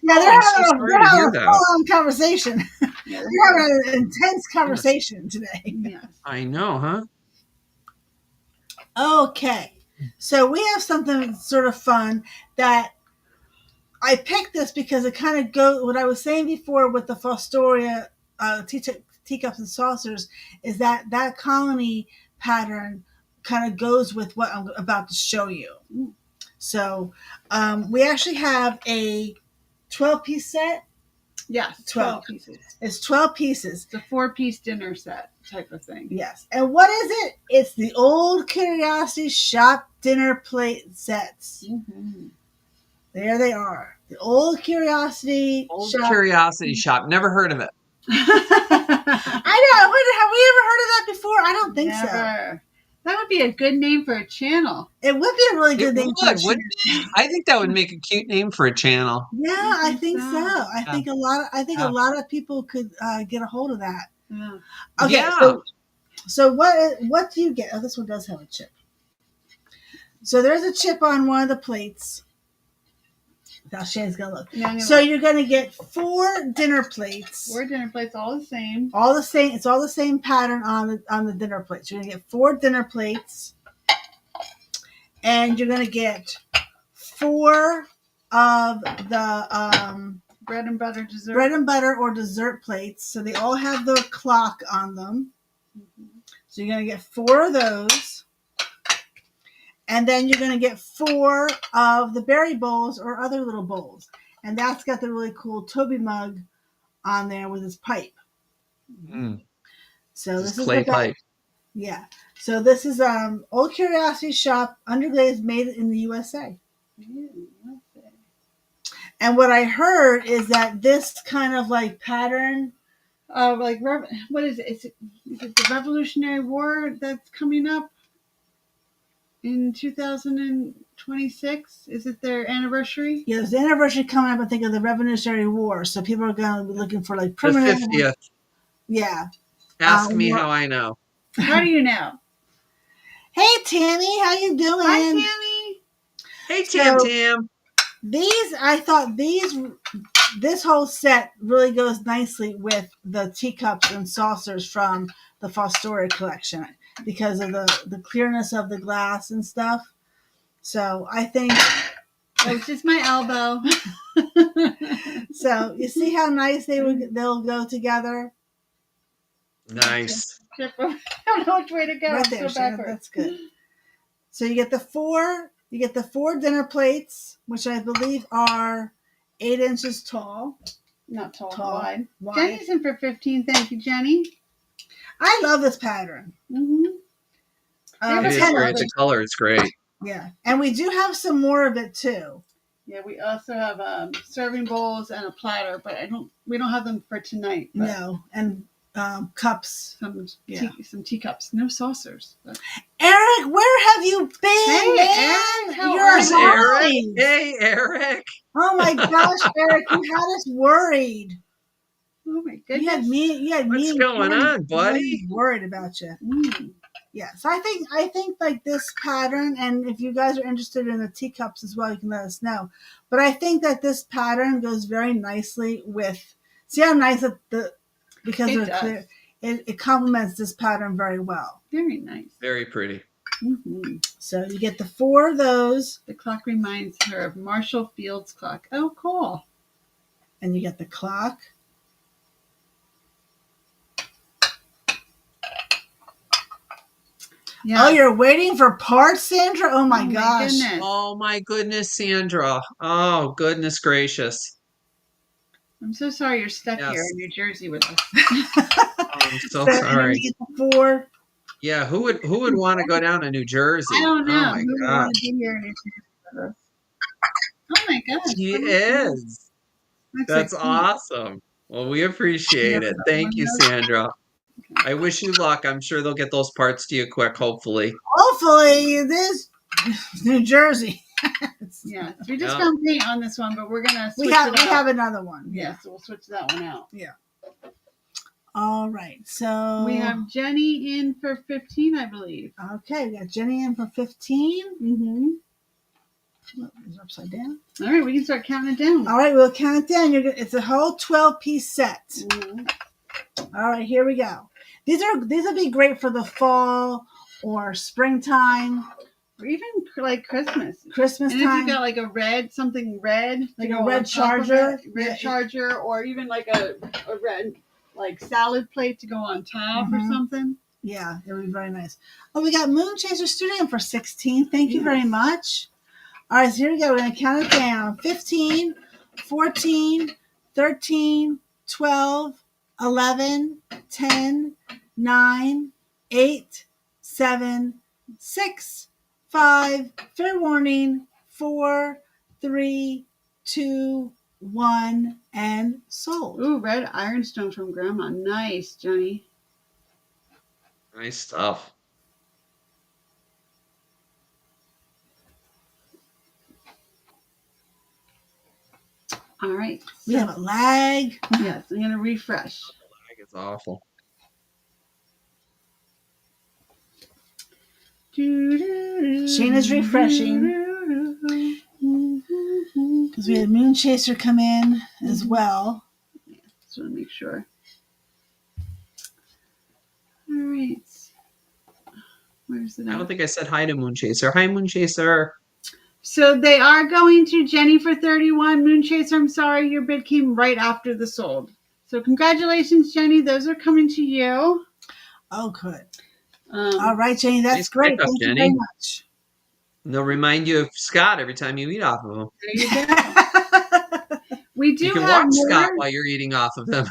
Yeah, I'm so sorry to hear that. a full-on conversation. yeah, They're having an intense conversation today. yes. I know, huh? Okay, so we have something sort of fun that I picked this because it kind of goes what I was saying before with the Fostoria teacups and saucers is that colony pattern kind of goes with what I'm about to show you. So we actually have a 12-piece set. Yes, 12 pieces. It's 12 pieces. It's a 4-piece dinner set type of thing. Yes. And what is it? It's the Old Curiosity Shop dinner plate sets. Mm-hmm. There they are. The Old Curiosity Shop. Never heard of it. I know. Have we ever heard of that before? I don't think so. That would be a good name for a channel. It would be a really good name for a channel. Wouldn't it? I think that would make a cute name for a channel. Yeah, I think so. I think a lot of people could get a hold of that. Yeah. Okay. Yeah. So what do you get? Oh, this one does have a chip. So there's a chip on one of the plates. Now Shane's gonna look. Yeah, so you're gonna get 4 dinner plates. 4 dinner plates, all the same. All the same. It's all the same pattern on the dinner plates. You're gonna get 4 dinner plates, and you're gonna get 4 of the bread and butter or dessert plates. So they all have the clock on them. Mm-hmm. So you're gonna get 4 of those. And then you're going to get 4 of the berry bowls or other little bowls. And that's got the really cool Toby mug on there with his pipe. Mm. So this is clay pipe. Yeah. So this is Old Curiosity Shop underglaze made in the USA. And what I heard is that this kind of like pattern what is it? Is it the Revolutionary War that's coming up? In 2026, is it their anniversary? Yeah, there's the anniversary coming up. I think of the Revolutionary War, so people are going to be looking for like permanent. The 50th. Yeah. Ask me how I know. How do you know? Hey, Tammy, how you doing? Hi, Tammy. Hey, Tam. I thought this whole set really goes nicely with the teacups and saucers from the Fostoria collection because of the clearness of the glass and stuff. So I think That was just my elbow. so. You see how nice they'll go together. Nice. I don't know which way to go. Right I'm there, so Sharon, backwards. that's good. So you get the four dinner plates, which I believe are 8 inches tall. Not tall, Wide. Jenny's in for 15. Thank you, Jenny. I love this pattern. Mm-hmm. It is great. The color is great. Yeah, and we do have some more of it too. Yeah, we also have serving bowls and a platter, but we don't have them for tonight. No, and cups. Some teacups. No saucers. But. Eric, where have you been? Hey, man? Eric, Eric. Hey, Eric. Oh my gosh, Eric, you had us worried. Oh my goodness. You had me. What's going on, buddy? Worried about you. Yeah, so I think like this pattern, and if you guys are interested in the teacups as well, you can let us know. But I think that this pattern goes very nicely with. See how nice because they're clear. It complements this pattern very well. Very nice. Very pretty. Mm-hmm. So you get the 4 of those. The clock reminds her of Marshall Field's clock. Oh, cool. And you get the clock. Yeah. Oh, you're waiting for parts, Sandra? Oh my gosh. Oh my goodness, Sandra. Oh, goodness gracious. I'm so sorry you're stuck here in New Jersey with us. I'm so sorry. You get the 4. Yeah, who would want to go down to New Jersey? I don't know. Oh my God. Be here in New Jersey with us? Oh my gosh. She is. That's awesome. Well, we appreciate it. Thank you, Sandra. I wish you luck. I'm sure they'll get those parts to you quick, hopefully. Hopefully, it is New Jersey. Yeah, we just found paint on this one, but we're gonna switch we have another one. Yeah, so we'll switch that one out. Yeah. All right, so we have Jenny in for 15, I believe. Okay, we got Jenny in for 15. Mm-hmm. It's upside down. All right, we can start counting it down. All right, we'll count it down. It's a whole 12-piece set. Mm-hmm. All right, here we go. These would be great for the fall or springtime. Or even like Christmas. Christmas and time. And if you got like something red. Like a red charger. Charger, or even like a red like salad plate to go on top or something. Yeah, it would be very nice. Oh, we got Moon Chaser Studio for 16. Thank you very much. All right, so here we go. We're going to count it down. 15, 14, 13, 12, 11, 10, 9, 8, 7, 6, 5, fair warning, 4, 3, 2, 1, and sold. Ooh, red ironstone from Grandma. Nice, Johnny. Nice stuff. All right. We have a lag. Yes, I'm going to refresh. The lag is awful. Shayna's refreshing. Because we had Moon Chaser come in as well. Yeah, just want to make sure. All right. Where's it? I don't think I said hi to Moon Chaser. Hi, Moon Chaser. So they are going to Jenny for 31. Moon Chaser, I'm sorry, your bid came right after the sold. So congratulations, Jenny. Those are coming to you. Oh, good. All right, Jenny. That's great. Thank you very much. And they'll remind you of Scott every time you eat off of him. There you go. We do. You can watch Scott while you're eating off of him.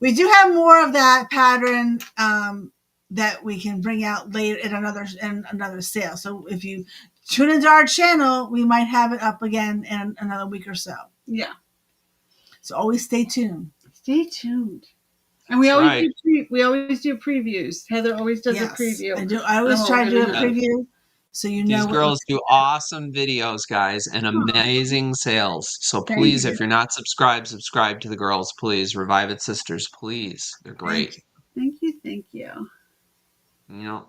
We do have more of that pattern that we can bring out later in another sale. So if you tune into our channel, we might have it up again in another week or so. Yeah. So always stay tuned. Stay tuned. And we always do previews. Heather always does a preview. I always try to do a preview. So you These know what you girls do awesome videos, guys, and amazing sales. So Thank please, you. if you're not subscribed, subscribe to the girls, please. Revive It Sisters, please. They're thank great. you. Thank you. Thank you. You know,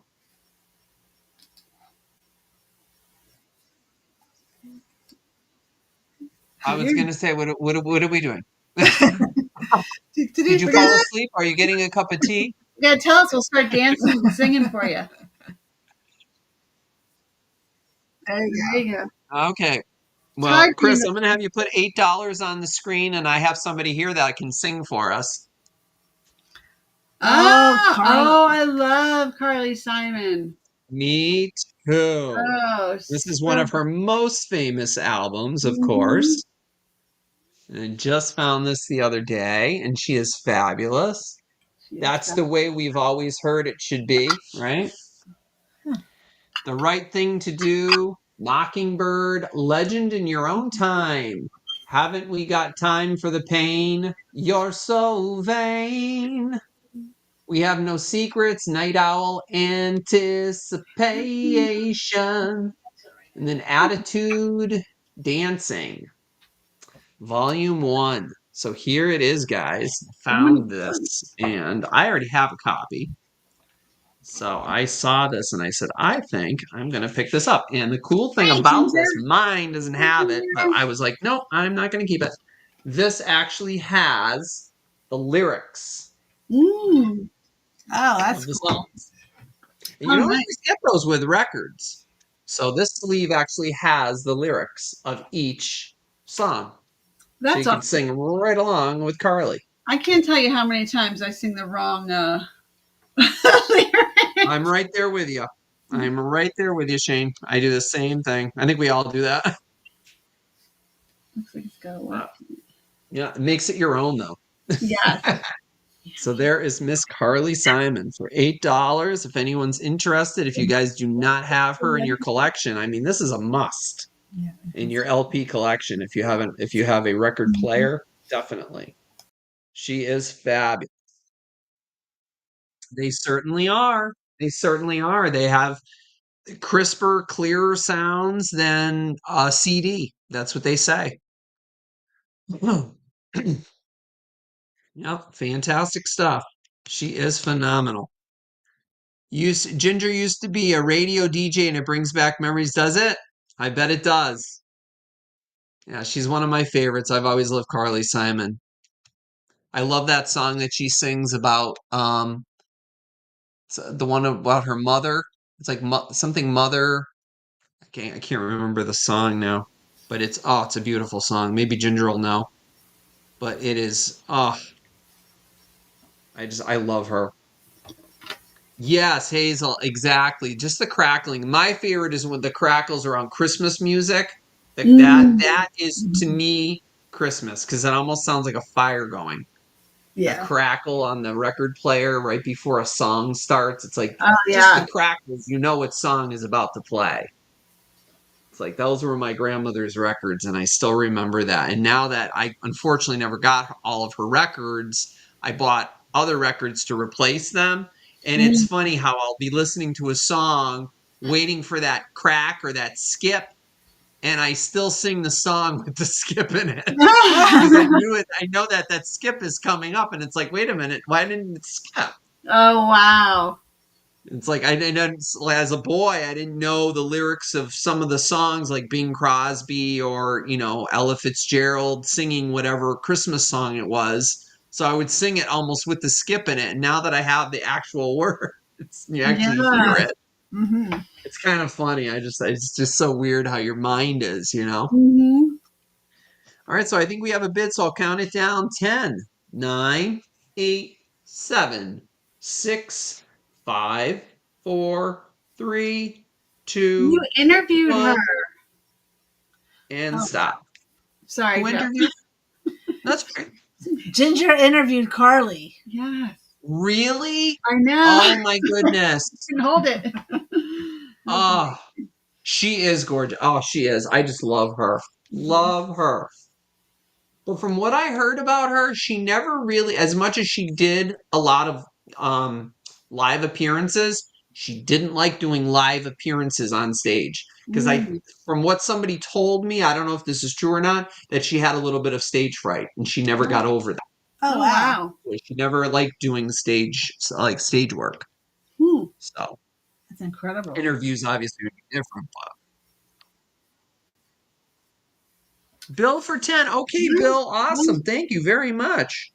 I was Weird. gonna say, what are we doing? Today, Did you we're fall gonna, asleep? Are you getting a cup of tea? you gotta tell us. We'll start dancing and singing for you. There you There go. you go. Okay. It's hard Well, being Chris, I'm gonna have you put $8 on the screen, and I have somebody here that can sing for us. Oh, Oh, Carly. I love Carly Simon. Me too. Oh, This is one so of her most famous albums, of mhm. course. And I just found this the other day, and she is fabulous. She is That's the way we've always heard it should be, right? The right thing to do, Mockingbird, Legend in Your Own Time. Haven't we got time for the pain? You're so vain. We have no secrets, Night Owl, Anticipation. And then Attitude, Dancing. Volume 1. So here it is, guys. Oh my Found this, and I already have a copy. So I saw this and I said, I think I'm going to pick this up. And the cool thing Hi, about Ginger. this, mine doesn't Hi, have it, but Ginger. I was like, nope, I'm not going to keep it. This actually has the lyrics Mm. Oh, of that's the cool. songs. And you Oh, don't nice. always get those with records. So this sleeve actually has the lyrics of each song. So That's you can awesome. sing right along with Carly. I can't tell you how many times I sing the wrong lyrics. I'm right there with you. I'm right there with you, Shane. I do the same thing. I think we all do that. Looks like it's got a lot. But, yeah, it makes it your own, though. Yes. So there is Miss Carly Simon for $8. If anyone's interested, if you guys do not have her in your collection, I mean, this is a must Yeah. in your LP collection. If you have a record player, definitely. She is fabulous. They certainly are. They certainly are. They have crisper, clearer sounds than a CD. That's what they say. Yep, fantastic stuff. She is phenomenal. Ginger used to be a radio DJ and it brings back memories, does it? I bet it does. Yeah, she's one of my favorites. I've always loved Carly Simon. I love that song that she sings about the one about her mother. It's like something mother. I can't remember the song now, but it's a beautiful song. Maybe Ginger will know, but it is I love her. Yes, Hazel, exactly. Just the crackling. My favorite is when the crackles are on Christmas music. Mm. That is to me Christmas because it almost sounds like a fire going. The Yeah. crackle on the record player right before a song starts. It's like Oh, just yeah. the crackles, you know what song is about to play. It's like those were my grandmother's records, and I still remember that. And now that I unfortunately never got all of her records, I bought other records to replace them. And it's Mm. funny how I'll be listening to a song, waiting for that crack or that skip, and I still sing the song with the skip in it because I knew it. I know that that skip is coming up, and it's like, wait a minute, why didn't it skip? Oh, wow. It's like I didn't, as a boy, I didn't know the lyrics of some of the songs like Bing Crosby or, Ella Fitzgerald singing whatever Christmas song it was. So I would sing it almost with the skip in it. And now that I have the actual words, you actually hear Yeah. it. Mm-hmm. It's kind of funny. It's just so weird how your mind is. Mm-hmm. All right. So I think we have a bid. So I'll count it down 10, 9, 8, 7, 6, 5, 4, 3, You 2, interviewed her. 1, and Oh, stop. sorry, Who Joe. interviewed? That's great. Ginger interviewed Carly. Yes. Really? I know. Oh my goodness. You can hold it. Oh, she is gorgeous. Oh, she is. I just love her. Love her. But from what I heard about her, she never really, as much as she did a lot of live appearances, she didn't like doing live appearances on stage because Mm. from what somebody told me, I don't know if this is true or not, that she had a little bit of stage fright and she never got over that. Oh, Oh, wow. wow. So she never liked doing stage work. Hmm. So That's incredible. interviews obviously would be different, but Bill for 10. Okay, Bill. Awesome. Thank you very much.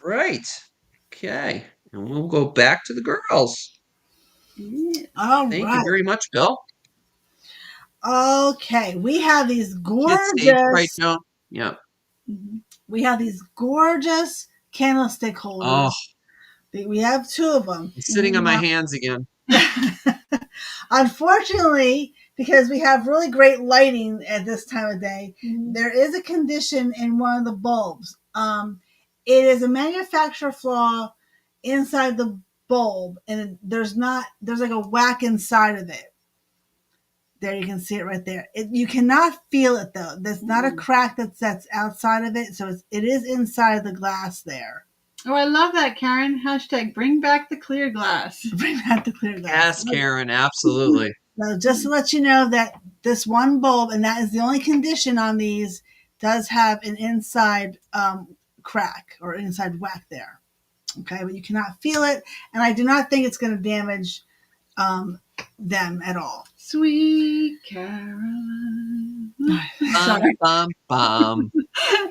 Right. Okay. And we'll go back to the girls. Yeah. All Thank you right. very much, Bill. Okay. We have these Kid stage right gorgeous, now. Yeah. candlestick Oh, holders. We have two of them. I'm sitting on my hands again. Unfortunately, because we have really great lighting at this time of day, there is a condition in one of the bulbs. It is a manufacturer flaw inside the bulb, and there's like a whack inside of it. There, you can see it right there. You cannot feel it though. There's not a crack that's outside of it, so it is inside the glass there. Oh, I love that, Karen. Hashtag bring back the clear glass. Bring back the clear glass. Yes, Karen, absolutely. So just to let you know that this one bulb, and that is the only condition on these, does have an inside crack or inside whack there. Okay, but you cannot feel it, and I do not think it's going to damage them at all. Sweet Caroline. Bum, bum, bum.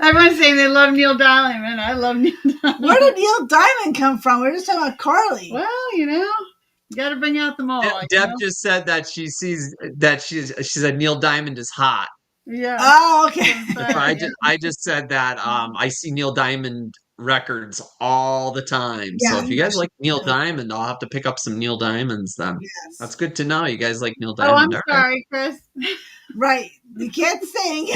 Everyone's saying they love Neil Diamond. I love Neil Diamond. Where did Neil Diamond come from? We're just talking about Carly. Well, you got to bring out them all. Deb just said that she sees that she said Neil Diamond is hot. Yeah. Oh, okay. I just said that I see Neil Diamond records all the time. Yeah, so if you guys like Neil Diamond, I'll have to pick up some Neil Diamonds then. Yes. That's good to know. You guys like Neil Oh, Diamond. I'm sorry, Chris. Right. You can't sing.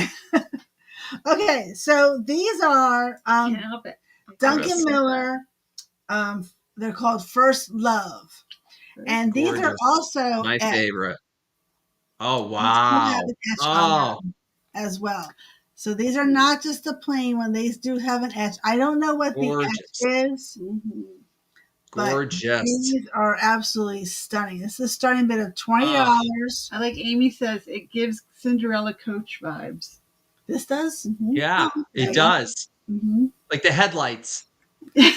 Okay, so these are Can't help it. Duncan Miller. They're called First Love. And these are Gorgeous. also My favorite. Oh, These do wow. have an etch on Oh, them as well. So these are not just the plain one. These do have an etch. I don't know what Gorgeous. the etch is. But gorgeous. these are absolutely stunning. This is a starting bid of $20. I like Amy says it gives Cinderella Coach vibes. This does? Yeah, it does. Mm-hmm. Like the headlights. This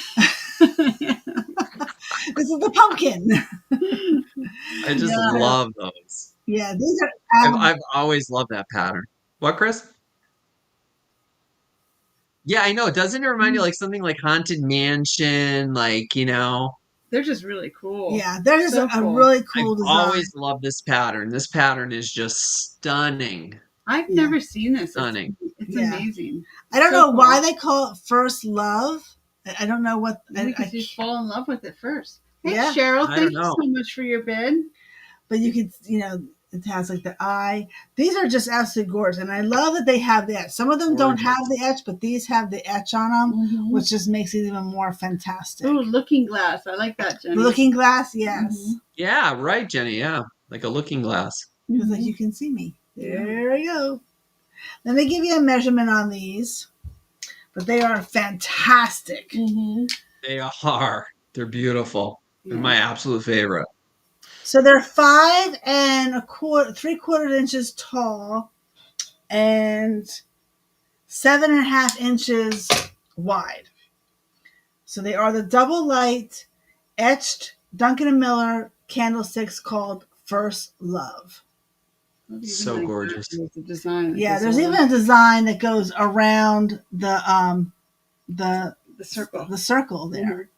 is the pumpkin. I just love those. Yeah, these are. I've always loved that pattern. What, Chris? Yeah, I know. Doesn't it remind you like something like Haunted Mansion? Like, They're just really cool. Yeah, they're just So a cool. really cool I've design. always loved this pattern. This pattern is just stunning. I've never seen this. Stunning. It's amazing. I don't So know cool. why they call it First Love. I don't know what. Because you fall in love with it first. Hey, Yeah. Cheryl, I thank don't you know. so much for your bid. But you could, it has like the eye. These are just absolutely gorgeous. And I love that they have the etch. Some of them don't have the etch, but these have the etch on them, which just makes it even more fantastic. Ooh, looking glass. I like that, Jenny. Looking glass, yes. Yeah, right, Jenny. Yeah, like a looking glass. Because like you can see me. There we go. Let me give you a measurement on these. But they are fantastic. They are. They're beautiful. They're my absolute favorite. So they're 5 3/4 inches tall and 7.5 inches wide. So they are the double light etched Duncan & Miller candlesticks called First Love. So gorgeous. The design. Yeah, there's even a design that goes around the circle. The circle there.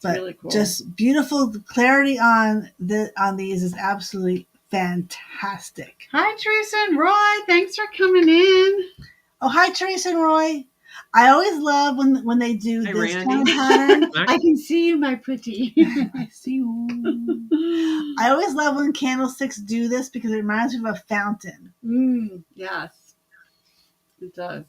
But really cool. Just beautiful. The clarity on these is absolutely fantastic. Hi, Teresa and Roy. Thanks for coming in. Oh, hi, Teresa and Roy. I always love when they do Hi, this Randy. kind of pattern. I can see you, my pretty. I see you. I always love when candlesticks do this because it reminds me of a fountain. Yes, it does.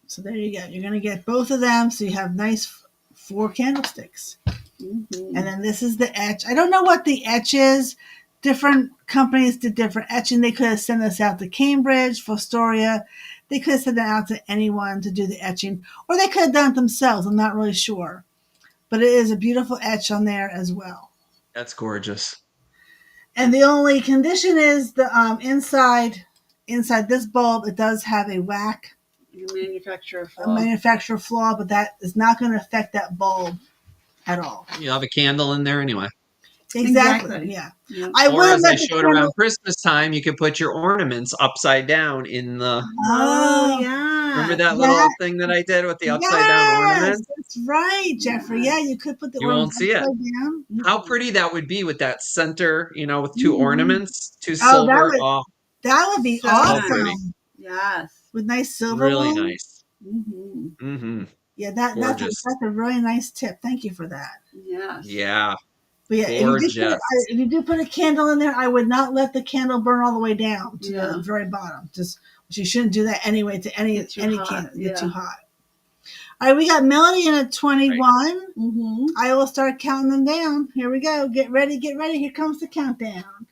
So there you go. You're going to get both of them. So you have nice 4 candlesticks. And then this is the etch. I don't know what the etch is. Different companies did different etching. They could have sent this out to Cambridge, Fostoria. They could have sent it out to anyone to do the etching. Or they could have done it themselves. I'm not really sure. but it is a beautiful etch on there as well. That's gorgeous. And the only condition is the inside this bulb, it does have a whack, a manufacturer flaw, but that is not going to affect that bulb at all. You have a candle in there anyway. Exactly. Yeah. Or as I showed around Christmas time, you could put your ornaments upside down in the. Oh yeah. Remember that little thing that I did with the upside down ornaments? That's right, Jeffrey. Yeah, you could put the ornaments upside down. How pretty that would be with that center, with two ornaments, two Oh, silver. that would be so awesome. Nice. Yes. With nice silver. Really nice. Yeah, that's a really nice tip. Thank you for that. Yes. Yeah. But yeah, if you do put a candle in there, I would not let the candle burn all the way down to the very bottom. You shouldn't do that anyway to any candle. Get too hot. All right, we got Melody in at 21. Right. I will start counting them down. Here we go. Get ready. Here comes the countdown.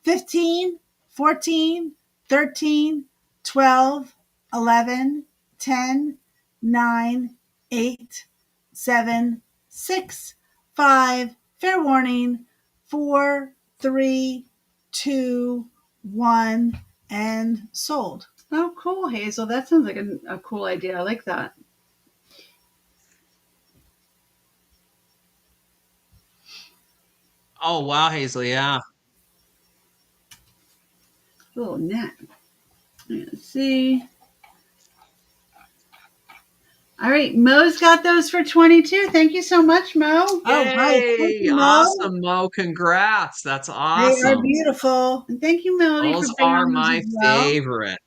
15, 14, 13, 12, 11, 10, 9, 8, 7, 6, 5, fair warning, 4, 3, 2, 1, and sold. Oh, cool, Hazel. That sounds like a cool idea. I like that. Oh, wow, Hazel, yeah. Little net. Let's see. All right, Mo's got those for 22. Thank you so much, Mo. Yay! Awesome, Mo. Congrats. That's awesome. They are beautiful. And thank you, Melody. Those are my favorite.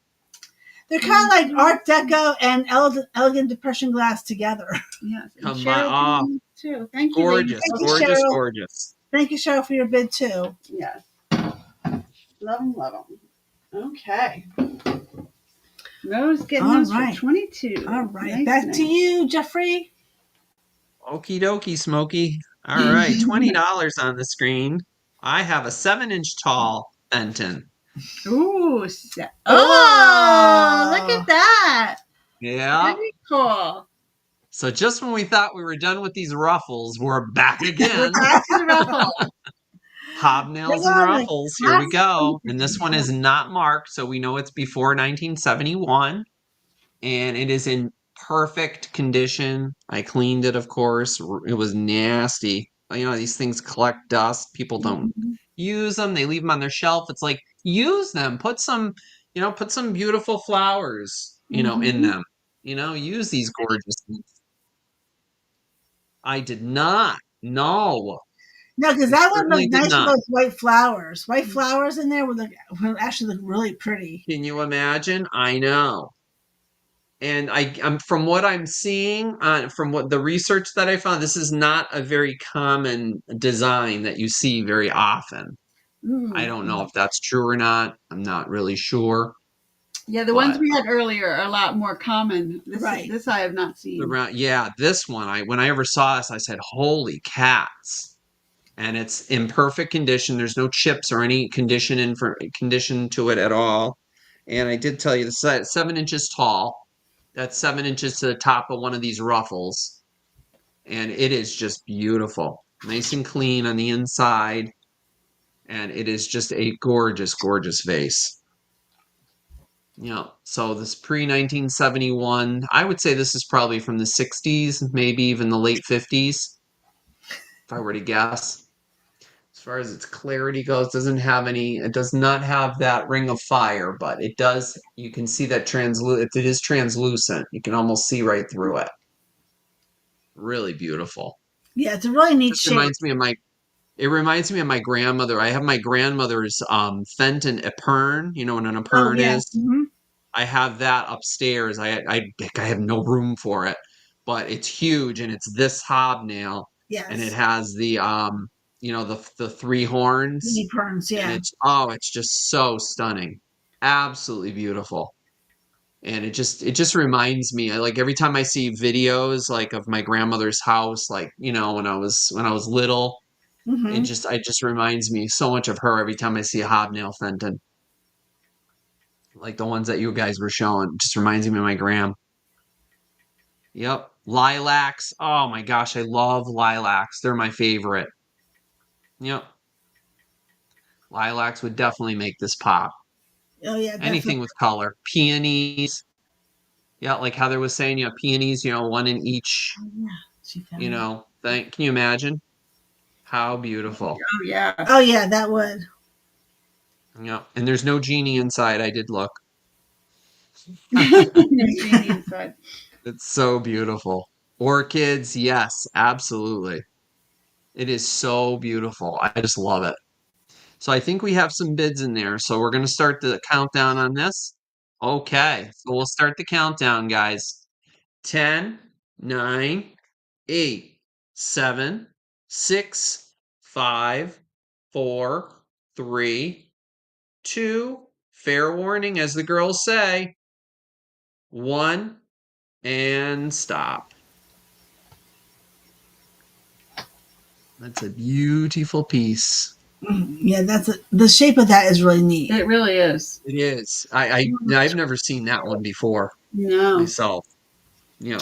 They're kind of like Art Deco and elegant depression glass together. Yes. Come on. Too. Thank you. Gorgeous, gorgeous. Thank you, Cheryl, for your bid too. Yes. Love them. Okay. Rose getting those for 22. All right. Nice, Back to you, Jeffrey. Okie dokie, Smokey. All right. $20 on the screen. I have a 7-inch tall Fenton. Ooh. Oh, look at that. Yeah. Very cool. So just when we thought we were done with these ruffles, we're back again. Back to the ruffle. Hobnails and ruffles. Here we go. And this one is not marked, so we know it's before 1971. And it is in perfect condition. I cleaned it, of course. It was nasty. These things collect dust. People don't use them. They leave them on their shelf. It's like, use them. Put some beautiful flowers, in them. Use these gorgeous things. I did not. No. No, because that would look nice with those white flowers. White flowers in there would actually look really pretty. Can you imagine? I know. And I'm from what I'm seeing, from what the research that I found, this is not a very common design that you see very often. I don't know if that's true or not. I'm not really sure. Yeah, the ones we had earlier are a lot more common. This I have not seen. This one, when I ever saw this, I said, holy cats. And it's in perfect condition. There's no chips or any condition to it at all. And I did tell you, this is 7 inches tall. That's 7 inches to the top of one of these ruffles. And it is just beautiful. Nice and clean on the inside. And it is just a gorgeous, gorgeous vase. So this pre-1971, I would say this is probably from the 60s, maybe even the late 50s, if I were to guess. As far as its clarity goes, it does not have that ring of fire, but it does, you can see that it is translucent. You can almost see right through it. Really beautiful. Yeah, it's a really neat shape. It reminds me of my grandmother. I have my grandmother's Fenton Epern, what an Epern is. Mm-hmm. I have that upstairs. I have no room for it, but it's huge and it's this hobnail. Yes. And it has the the 3 horns. Mini perns, yeah. And it's just so stunning. Absolutely beautiful. And it just reminds me, like every time I see videos like of my grandmother's house, like, when I was little, it just reminds me so much of her every time I see a hobnail Fenton. Like the ones that you guys were showing. Just reminds me of my gram. Yep. Lilacs. Oh my gosh, I love lilacs. They're my favorite. Yep. Lilacs would definitely make this pop. Oh yeah, Anything definitely. with color. Peonies. Yeah, like Heather was saying, peonies, one in each, Oh yeah, she found it. thing. Can you imagine? How beautiful. Oh yeah. Oh yeah, that would. Yeah. And there's no genie inside. I did look. There's Jeannie inside. It's so beautiful. Orchids, yes, absolutely. It is so beautiful. I just love it. So I think we have some bids in there. So we're going to start the countdown on this. Okay. So we'll start the countdown, guys. 10, 9, 8, 7, 6, 5, 4, 3, 2. Fair warning, as the girls say. 1, and stop. That's a beautiful piece. Yeah, the shape of that is really neat. It really is. It is. I've never seen that one before No. myself.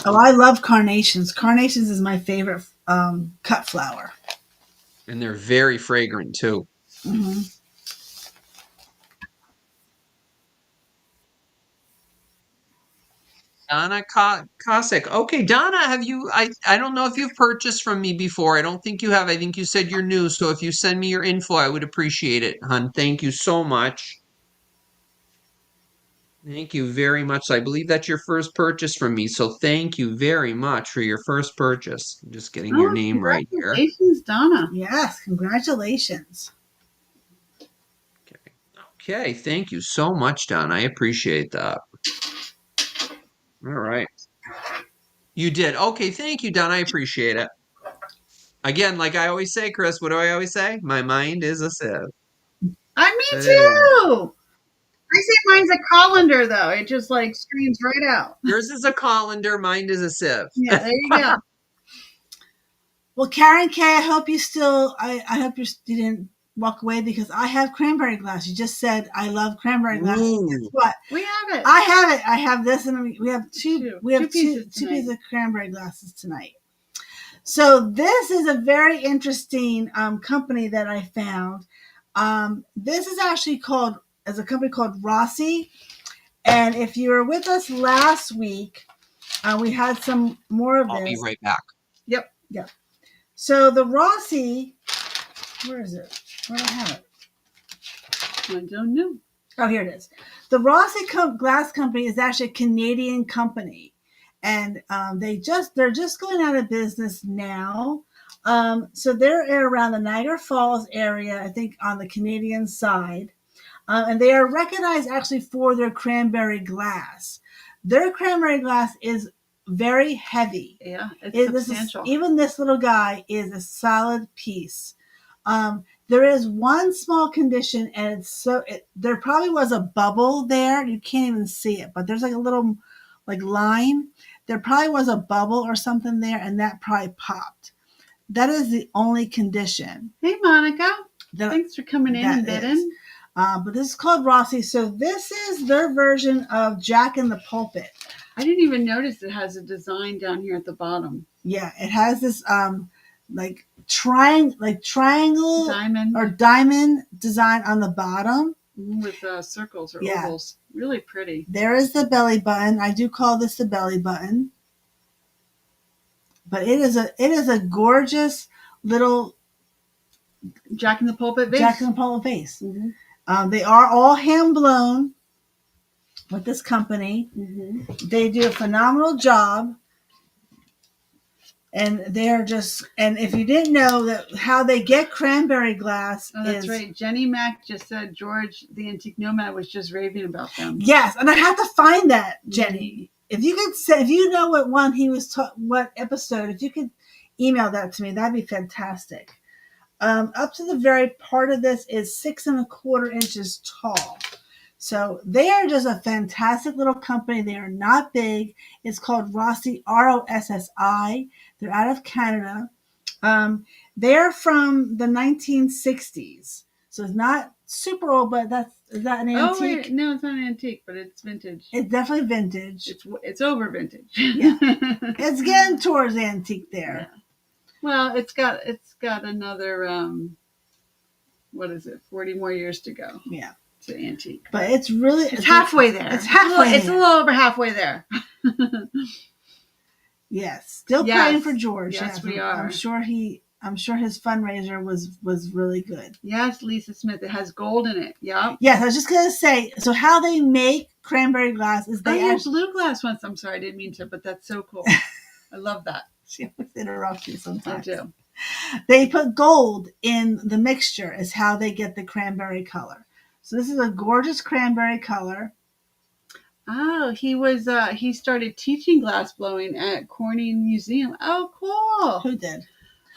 Oh, I love carnations. Carnations is my favorite cut flower. And they're very fragrant too. Mm-hmm. Donna Cossack. Okay, Donna, have you? I don't know if you've purchased from me before. I don't think you have. I think you said you're new. So if you send me your info, I would appreciate it, hon. Thank you so much. Thank you very much. I believe that's your first purchase from me. So thank you very much for your first purchase. I'm just getting your Oh, name right here. congratulations, Donna. Yes, congratulations. Okay, thank you so much, Don. I appreciate that. All right. You did. Okay, thank you, Don. I appreciate it. Again, like I always say, Chris, what do I always say? My mind is a sieve. Me But it is. too. I say mine's a colander though. It just like screams right out. Yours is a colander, mine is a sieve. Yeah, there you go. Well, Karen K, I hope you still. I hope you didn't walk away because I have cranberry glass. You just said I love cranberry glass. Guess Ooh. what? We have it. I have it. I have this, and we have two. Two. We have Two pieces two tonight. pieces of cranberry glasses tonight. So this is a very interesting company that I found. This is actually a company called Rossi. And if you were with us last week, we had some more of I'll be this. right back. Yep. Yep. So the Rossi, where is it? Where do I have it? I don't know. Oh, here it is. The Rossi Glass Company is actually a Canadian company, and they're just going out of business now. So they're around the Niagara Falls area, I think, on the Canadian side, and they are recognized actually for their cranberry glass. Their cranberry glass is very heavy. Yeah, it's substantial. Even this little guy is a solid piece. There is one small condition, and there probably was a bubble there. You can't even see it, but there's like a little line. There probably was a bubble or something there, and that probably popped. That is the only condition. Hey, Monica. Thanks for coming in and bidding. But this is called Rossi. So this is their version of Jack in the Pulpit. I didn't even notice it has a design down here at the bottom. Yeah, it has this triangle diamond design on the bottom with circles or ovals. Really pretty. There is the belly button. I do call this the belly button, but it is a gorgeous little Jack in the Pulpit vase. Jack in the Pulpit vase. Mm-hmm. They are all hand blown with this company. Mm-hmm. They do a phenomenal job. And they're and if you didn't know that how they get cranberry glass. Oh, that's right. Jenny Mack just said George the Antique Nomad was just raving about them. Yes, and I have to find that, Jenny. If you could say, if you know what one he was what episode, if you could email that to me, that'd be fantastic. Up to the very part of this is 6 1/4 inches tall. So they are just a fantastic little company. They are not big. It's called Rossi, Rossi. They're out of Canada. They're from the 1960s. So it's not super old, but is that an antique? Oh wait, no, it's not an antique, but it's vintage. It's definitely vintage. It's over vintage. Yeah. It's getting towards antique there. Yeah. Well, it's got another what is it? 40 more years to go. Yeah. To antique. But it's really it's halfway there. It's halfway. It's a little over halfway there. Yes. Still praying for George. Yes, we are. I'm sure his fundraiser was really good. Yes, Lisa Smith. It has gold in it. Yeah. Yes, I was just gonna say. So how they make cranberry glass is they add blue glass ones. I'm sorry, I didn't mean to, but that's so cool. I love that. She always interrupts you sometimes. I do. They put gold in the mixture is how they get the cranberry color. So this is a gorgeous cranberry color. Oh, he started teaching glass blowing at Corning Museum. Oh, cool. Who did?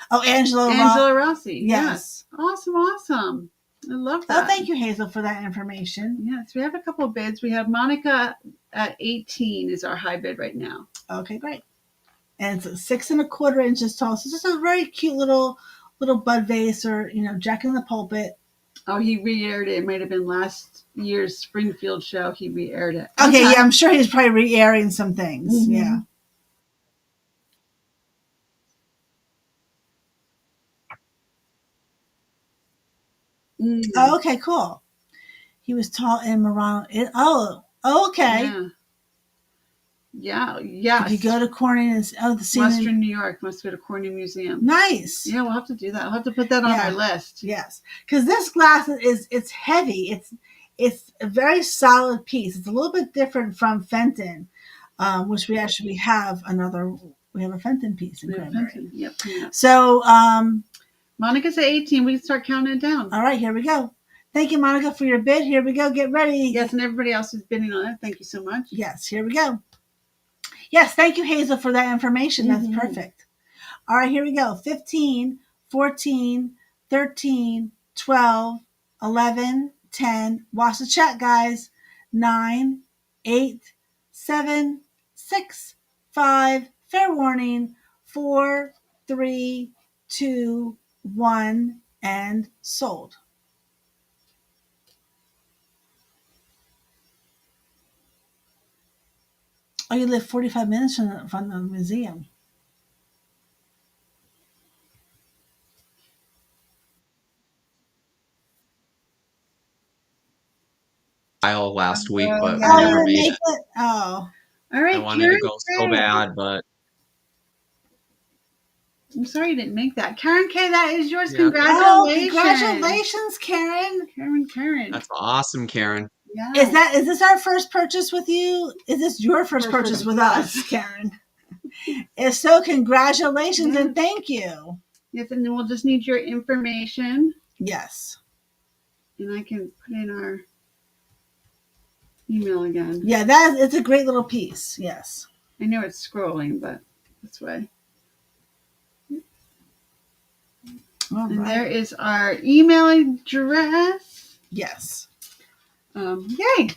Oh, Angela Rossi. Yes. Awesome. I love that. Oh, thank you, Hazel, for that information. Yes, we have a couple of bids. We have Monica at 18 is our high bid right now. Okay, great. And it's 6 1/4 inches tall. So just a very cute little bud vase or, Jack in the Pulpit. Oh, he re-aired it. It might have been last year's Springfield show. He re-aired it. Okay, yeah, I'm sure he's probably re-airing some things. Mm-hmm. Yeah. Mm. Oh, okay, cool. He was taught in Murano. Okay. Yeah. If you go to Corning, Western New York, must go to Corning Museum. Nice. Yeah, we'll have to do that. I'll have to put that on our list. Yes, because this glass it's heavy. It's a very solid piece. It's a little bit different from Fenton, which we actually have We have a Fenton piece in cranberry. Yep. So Monica's at 18. We can start counting it down. All right, here we go. Thank you, Monica, for your bid. Here we go. Get ready. Yes, and everybody else who's bidding on it. Thank you so much. Yes, here we go. Yes, thank you, Hazel, for that information. That's perfect. All right, here we go. 15, 14, 13, 12, 11, 10. Watch the chat, guys. 9, 8, 7, 6, 5. Fair warning. 4, 3, 2, 1, and sold. Oh, you live 45 minutes from the museum. Last week, but we never made it. Oh. All right. I wanted to go so bad, but I'm sorry you didn't make that. Karen K, that is yours. Yeah. Congratulations. Oh, congratulations, Karen. Karen. That's awesome, Karen. Yeah. Is this our first purchase with you? Is this your first purchase with us, Karen? If so, congratulations and thank you. Yes, and then we'll just need your information. Yes. And I can put in our email again. Yeah, it's a great little piece. Yes. I know it's scrolling, but this way. All and right. there is our email address. Yes. Yay.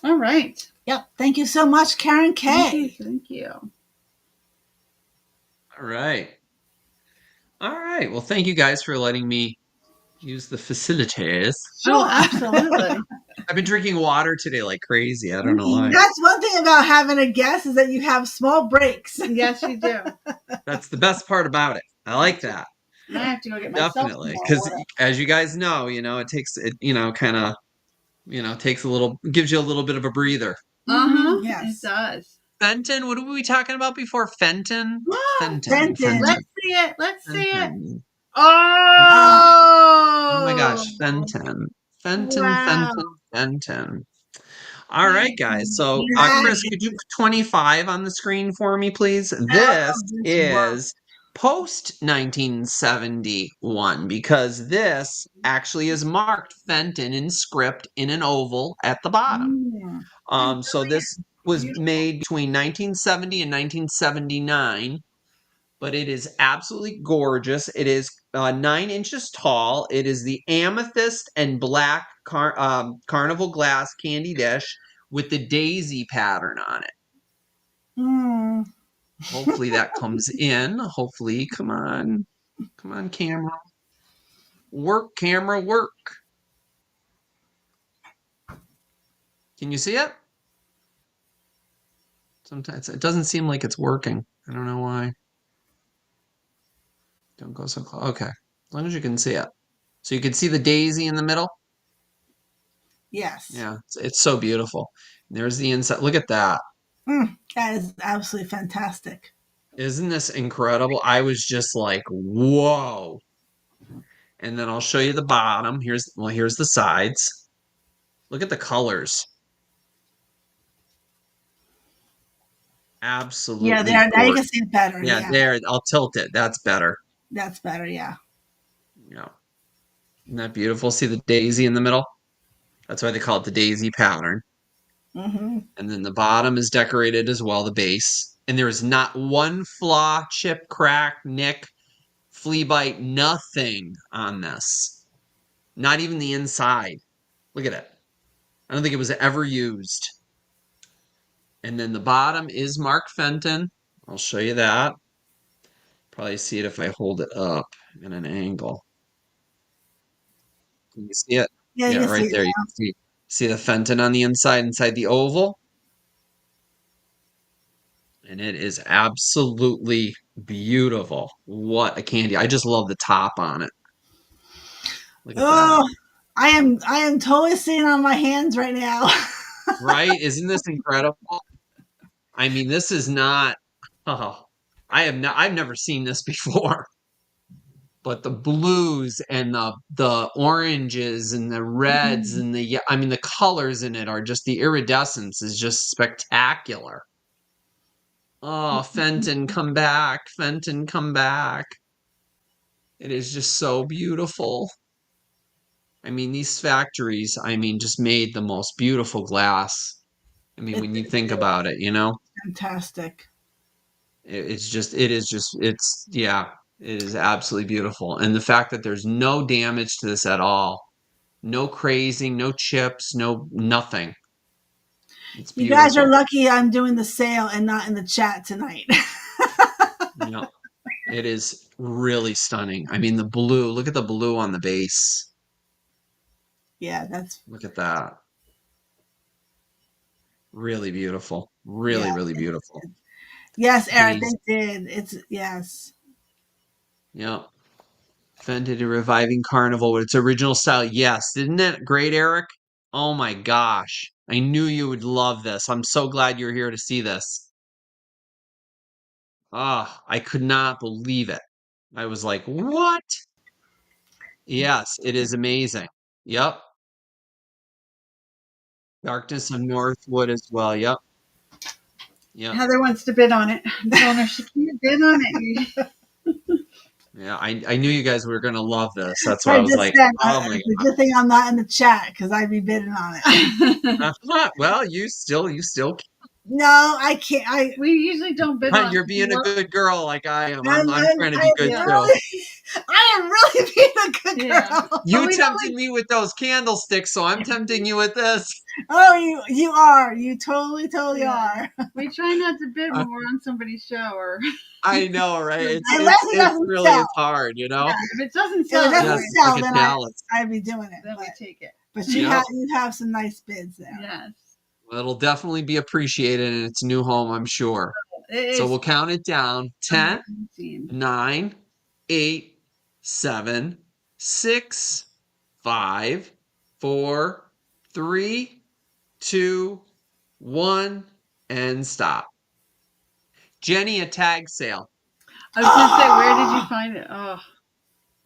All right. Yep. Thank you so much, Karen K. Thank you. All right. Well, thank you guys for letting me use the facilities. Oh, absolutely. I've been drinking water today like crazy. I don't know why. That's one thing about having a guest is that you have small breaks. Yes, you do. That's the best part about it. I like that. I have to go get myself definitely, because as you guys know, it takes it, kind of, takes gives you a little bit of a breather. Yes, it does. Fenton, what were we talking about before? Fenton. Fenton. Let's see it. Fenton. Oh my gosh, Fenton. Wow. Fenton. All right, guys. So, Chris, could you put 25 on the screen for me, please? This is post 1971 because this actually is marked Fenton in script in an oval at the bottom. So this was made between 1970 and 1979. But it is absolutely gorgeous. It is 9 inches tall. It is the amethyst and black carnival glass candy dish with the daisy pattern on it. Hopefully that comes in. Hopefully, come on camera. Work, camera, work. Can you see it? Sometimes it doesn't seem like it's working. I don't know why. Don't go so close. Okay. As long as you can see it. So you can see the daisy in the middle? Yes. Yeah, it's so beautiful. There's the inside. Look at that. That is absolutely fantastic. Isn't this incredible? I was just like, whoa. And then I'll show you the bottom. Here's the sides. Look at the colors. Absolutely Yeah, there. Now you can gorgeous. see it better. Yeah, Yeah, there. I'll tilt it. That's better. that's better. Yeah. Yeah. Isn't that beautiful? See the daisy in the middle? That's why they call it the daisy pattern. Mm-hmm. And then the bottom is decorated as well, the base. And there is not one flaw, chip, crack, nick, flea bite, nothing on this. Not even the inside. Look at it. I don't think it was ever used. And then the bottom is Mark Fenton. I'll show you that. Probably see it if I hold it up in an angle. Can you see it? Yeah, you Yeah, can see right it there. You now. can see the Fenton on the inside the oval. And it is absolutely beautiful. What a candy. I just love the top on it. Look at that. Oh, I am totally sitting on my hands right now. Right? Isn't this incredible? I mean, this is not, oh, I've never seen this before. But the blues and the oranges and the reds and the colors in it are just, the iridescence is just spectacular. Oh, Fenton, come back. Fenton, come back. It is just so beautiful. I mean, these factories, just made the most beautiful glass. I mean, when you think about it, Fantastic. yeah, it is absolutely beautiful. And the fact that there's no damage to this at all, no crazing, no chips, no nothing. It's You guys are beautiful. lucky I'm doing the sale and not in the chat tonight. Yeah, it is really stunning. I mean, the blue, look at the blue on the base. Yeah, that's Look at that. Really beautiful. Really, yeah. really beautiful. Yes, Eric, Daisy. they did. It's yes. Yeah. Fenton Reviving Carnival with its original style. Yes. Isn't that great, Eric? Oh my gosh. I knew you would love this. I'm so glad you're here to see this. Ah, I could not believe it. I was like, what? Yes, it is amazing. Yep. Darkness of Northwood as well. Yep. Yep. Heather wants to bid on it. I'm telling her she can't bid on it. Yeah, I knew you guys were gonna love this. That's why I I was just like, said oh my it's a good thing I'm not in the chat because I'd be bidding on it. god. Well, you still No, I can't. We usually don't bid on. you're being a good girl like I am. I'm trying to I be am good Yeah. too. really, I am really being a good Yeah. girl. You we tempted me with those candlesticks, so I'm tempting you with this. Oh, you are. You totally Yeah. are. We try not to bid when we're on somebody's show, or I know, right? Unless it doesn't sell. It's hard, if it doesn't If sell, it doesn't Yes, sell, like a then talent. I'd be doing it. then we take it. But Yep. you have some nice bids there. Yes, Well, it'll definitely be appreciated in its new home, I'm sure. it So is we'll count it down. 10, amazing. 9, 8, 7, 6, 5, 4, 3, 2, 1, and stop. Jenny, a tag sale. I was gonna say, where did you find it? Oh,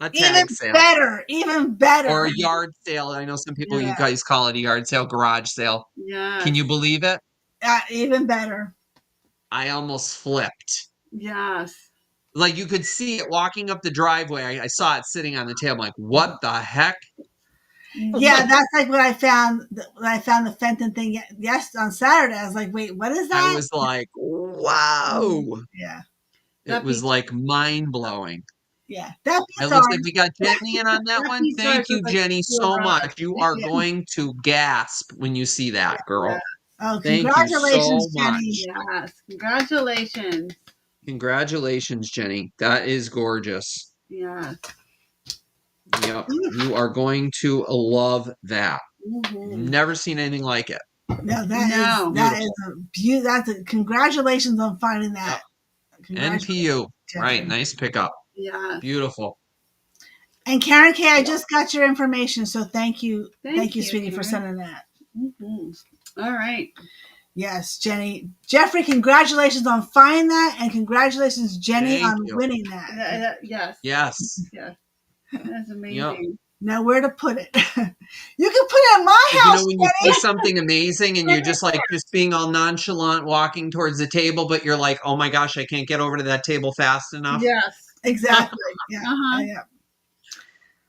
A Even tag sale. better. Even better. Or a yard sale. I know some people, you Yeah. guys call it a yard sale, garage sale. yes. Can you believe it? Even better. I almost flipped. Yes. Like you could see it walking up the driveway. I saw it sitting on the table. I'm like, what the heck? Yeah, that's like what I found. When I found the Fenton thing on Saturday, I was like, "Wait, what is that?" I was like, wow. Yeah, It was like mind blowing. yeah. That It piece looks ours. like we got Jenny in on that That one. piece Thank ours you, was like Jenny, steel so rod. much. You are Yeah. going to gasp when you see that, girl. Oh, Thank you congratulations, so Jenny! much. Yes. Congratulations. Congratulations, Jenny. That is gorgeous. Yes. Yep. You are going to love that. Mm-hmm. Never seen anything like it. No, No. that's a congratulations on finding that. Yep. Congratulations, NPU. Right. Jeffrey. Nice pickup. Yeah. Beautiful. And Karen K, I just got your information, so thank you, Thank you, sweetie, for Karen. sending that. Mm-hmm. All right. Yes, Jenny. Jeffrey, congratulations on finding that, and congratulations, Jenny, Thank on you. winning that. Yes. Yes. Yes. That's amazing. Yep. Now, where to put it? You can put it in my You house, know, when you see Jenny. something amazing and you're just like just being all nonchalant walking towards the table, but you're like, oh my gosh, I can't get over to that table fast enough. Yes. Exactly. Yeah. Uh-huh. Yeah.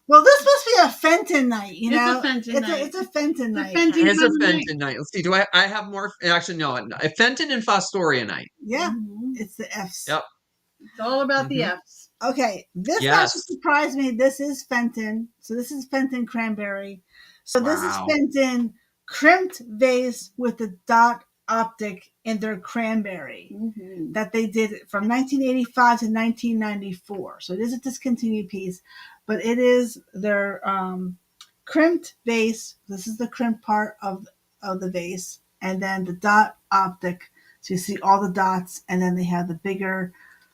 Well, this must be a Fenton night, you It's know? a Fenton night. It's a Fenton It's a night. Fenton It is a kind of night. Fenton night. Let's see. Do I have more? Actually, no. A Fenton and Fostoria night. Yeah. Mhm. It's the F's. Yep. It's all about the Mhm. F's. Okay. This Yes. actually surprised me. This is Fenton. So this is Fenton cranberry. So this is Wow. Fenton crimped vase with the dot optic in their cranberry Mm-hmm. that they did from 1985 to 1994. So it is a discontinued piece, but it is their crimped vase. This is the crimped part of the vase, and then the dot optic. So you see all the dots, and then they have the bigger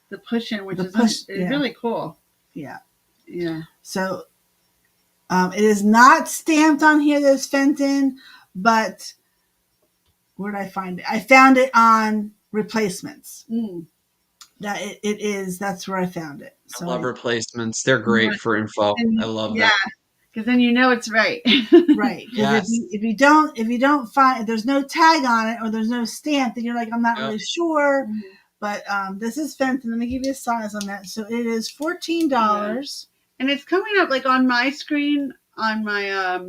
The push-in, which The is push- yeah. really cool. yeah. Yeah. So it is not stamped on here as Fenton, but where did I find it? I found it on replacements. Mm. That it is. That's where I found it. I So love replacements. They're great Right. for info. And I love yeah, that. because then you know it's right. right, because Yes. if you don't find, if there's no tag on it or there's no stamp, then you're like, I'm not Yep. really sure. Mhm. But this is Fenton. Let me give you a size on that. So it is $14. And it's coming up like on my screen on my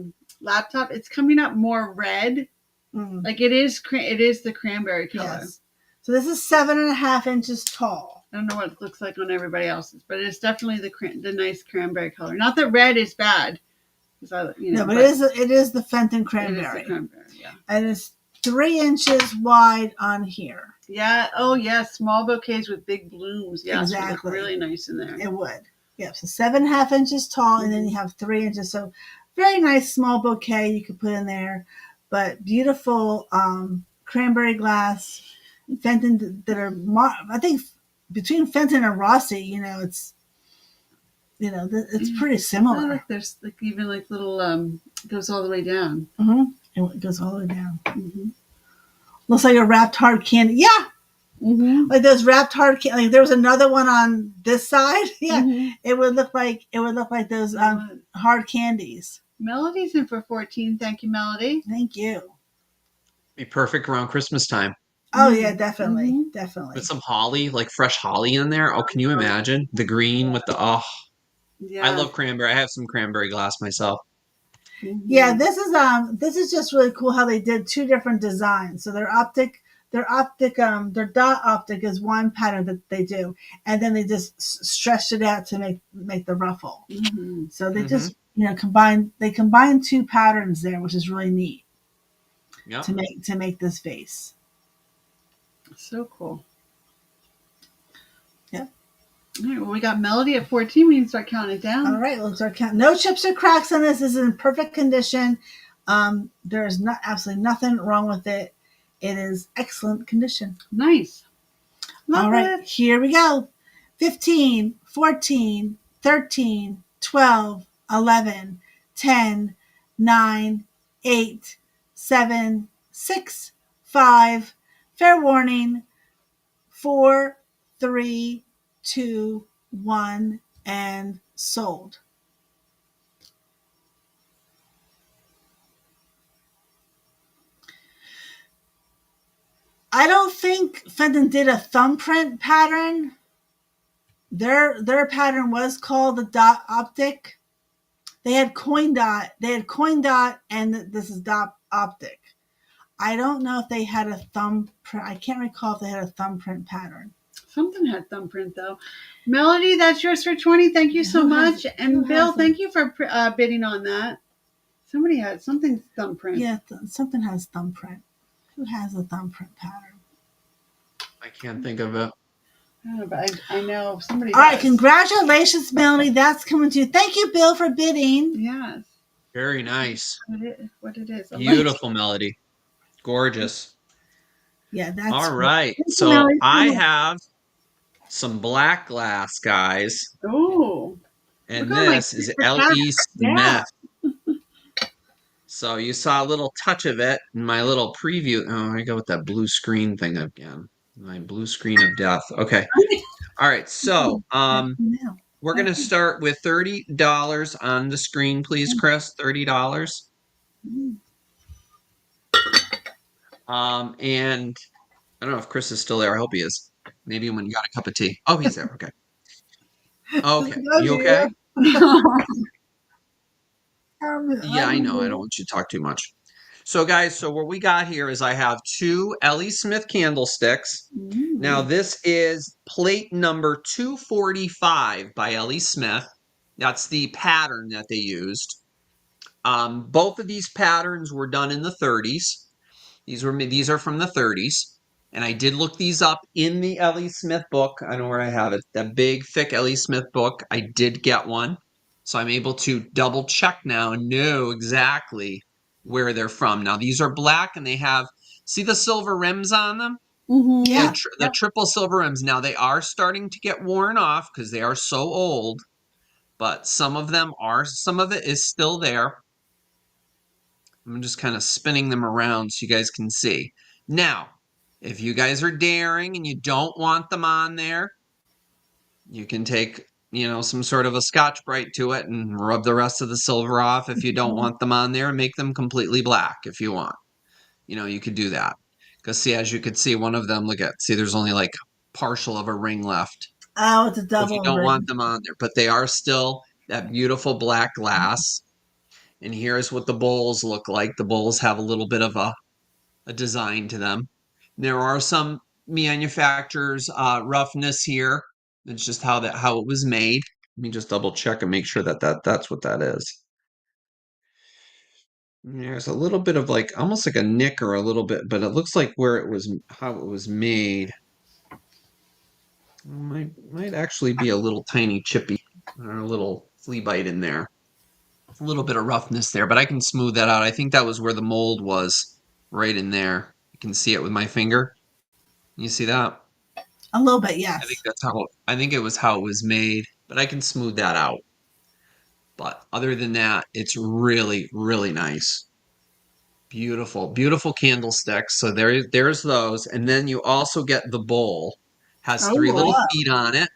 laptop. It's coming up more red. Mm. Like it is the cranberry color. Yes. So this is 7.5 inches tall. I don't know what it looks like on everybody else's, but it's definitely the nice cranberry color. Not that red is bad, because No, but it is the Fenton cranberry. It is the cranberry, yeah. And it's 3 inches wide on here. Yeah. Oh, yeah. Small bouquets with big blooms. Yeah, Exactly. It would look really nice in there. It would. Yep. So 7.5 inches tall, and then you have 3 inches. So very nice small bouquet you could put in there. But beautiful cranberry glass. Fenton that are, I think, between Fenton and Rossi, it's pretty similar. Like there's like even like little goes all the way down. Mm-hmm. It goes all the way down. Mm-hmm. Looks like a wrapped hard candy. Yeah. Mm-hmm. Like those wrapped hard candy. Like there was another one on this side. Yeah. Mm-hmm. It would look like those hard candies. Melody's in for 14. Thank you, Melody. Thank you. Be perfect around Christmas time. Oh yeah, definitely. Mm-hmm. Definitely. With some holly, like fresh holly in there. Oh, can you imagine? The green with the Yeah. I love cranberry. I have some cranberry glass myself. Mm-hmm. Yeah, this is just really cool how they did two different designs. So their dot optic is one pattern that they do, and then they just stretched it out to make the ruffle. Mm-hmm. So they just combine two patterns there, which is really neat. Yep. To make this vase. So cool. Yeah. All right, well, we got Melody at 14. We can start counting it down. All right, let's start counting. No chips or cracks on this. This is in perfect condition. There is absolutely nothing wrong with it. It is excellent condition. Nice. Love All right, it. here we go. 15, 14, 13, 12, 11, 10, 9, 8, 7, 6, 5. Fair warning. 4, 3, 2, 1, and sold. I don't think Fenton did a thumbprint pattern. Their pattern was called the dot optic. They had coin dot, and this is dot optic. I don't know if they had a thumbprint. I can't recall if they had a thumbprint pattern. Something had thumbprint though. Melody, that's yours for 20. Thank you so much. And Bill, thank you for bidding on that. Somebody had something thumbprint. Yeah, something has thumbprint. Who has a thumbprint pattern? I can't think of it. don't know, but I know somebody. All right, does. congratulations, Melanie. That's coming to you. Thank you, Bill, for bidding. Yes. Very nice. What it is. Beautiful melody. Gorgeous. Yeah, that's All great. right. Thank you, So Melanie. I have some black glass, guys. Oh, we're And going like this is for cat. L.E. Yeah. Smith. So you saw a little touch of it in my little preview. Oh, I go with that blue screen thing again. My blue screen of death. Okay. All right. So Now. we're going to start with $30 on the screen, please, Chris. $30. And I don't know if Chris is still there. I hope he is. Maybe when you got a cup of tea. Oh, he's there. Okay. Okay. Love You you. okay? Yeah, I know. I don't you. want you to talk too much. So, guys, so what we got here is I have two L.E. Smith candlesticks. Now, this is plate number 245 by L.E. Smith. That's the pattern that they used. Both of these patterns were done in the 30s. These are from the 30s. And I did look these up in the L.E. Smith book. I know where I have it. That big, thick L.E. Smith book. I did get one. So I'm able to double check now and know exactly where they're from. Now, these are black and they have, see the silver rims on them? Yeah. The triple silver rims. Now, they are starting to get worn off because they are so old. But some of it is still there. I'm just kind of spinning them around so you guys can see. Now, if you guys are daring and you don't want them on there, you can take, some sort of a Scotch-Brite to it and rub the rest of the silver off if you don't want them on there and make them completely black if you want. You could do that. Because see, as you could see, one of them, there's only like partial of a ring left. Oh, it's a If you double don't ring. want them on there, but they are still that beautiful black glass. And here's what the bowls look like. The bowls have a little bit of a design to them. There are some manufacturer's roughness here. It's just how it was made. Let me just double check and make sure that's what that is. There's a little bit of almost like a nick or a little bit, but it looks like how it was made. Might actually be a little tiny chippy or a little flea bite in there. A little bit of roughness there, but I can smooth that out. I think that was where the mold was, right in there. You can see it with my finger. You see that? A little bit, yes. I think it was how it was made, but I can smooth that out. But other than that, it's really, really nice. Beautiful, beautiful candlesticks. So there's those. And then you also get the bowl. Has three little feet on it,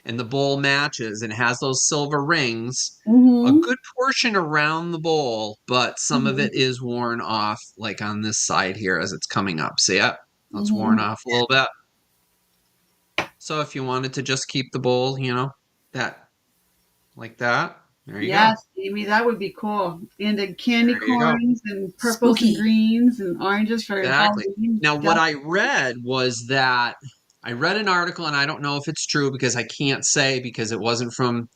and the bowl matches and has those silver rings. A good portion around the bowl, but some of it is worn off, like on this side here as it's coming up. See it? It's worn off a little bit. So if you wanted to just keep the bowl, that like that, there you go. Yes, Amy, that would be cool. And the candy There you go. corns and purples Spooky. and greens and oranges for Exactly. Halloween. Now, what I read was that I read an article, and I don't know if it's true because I can't say because it wasn't from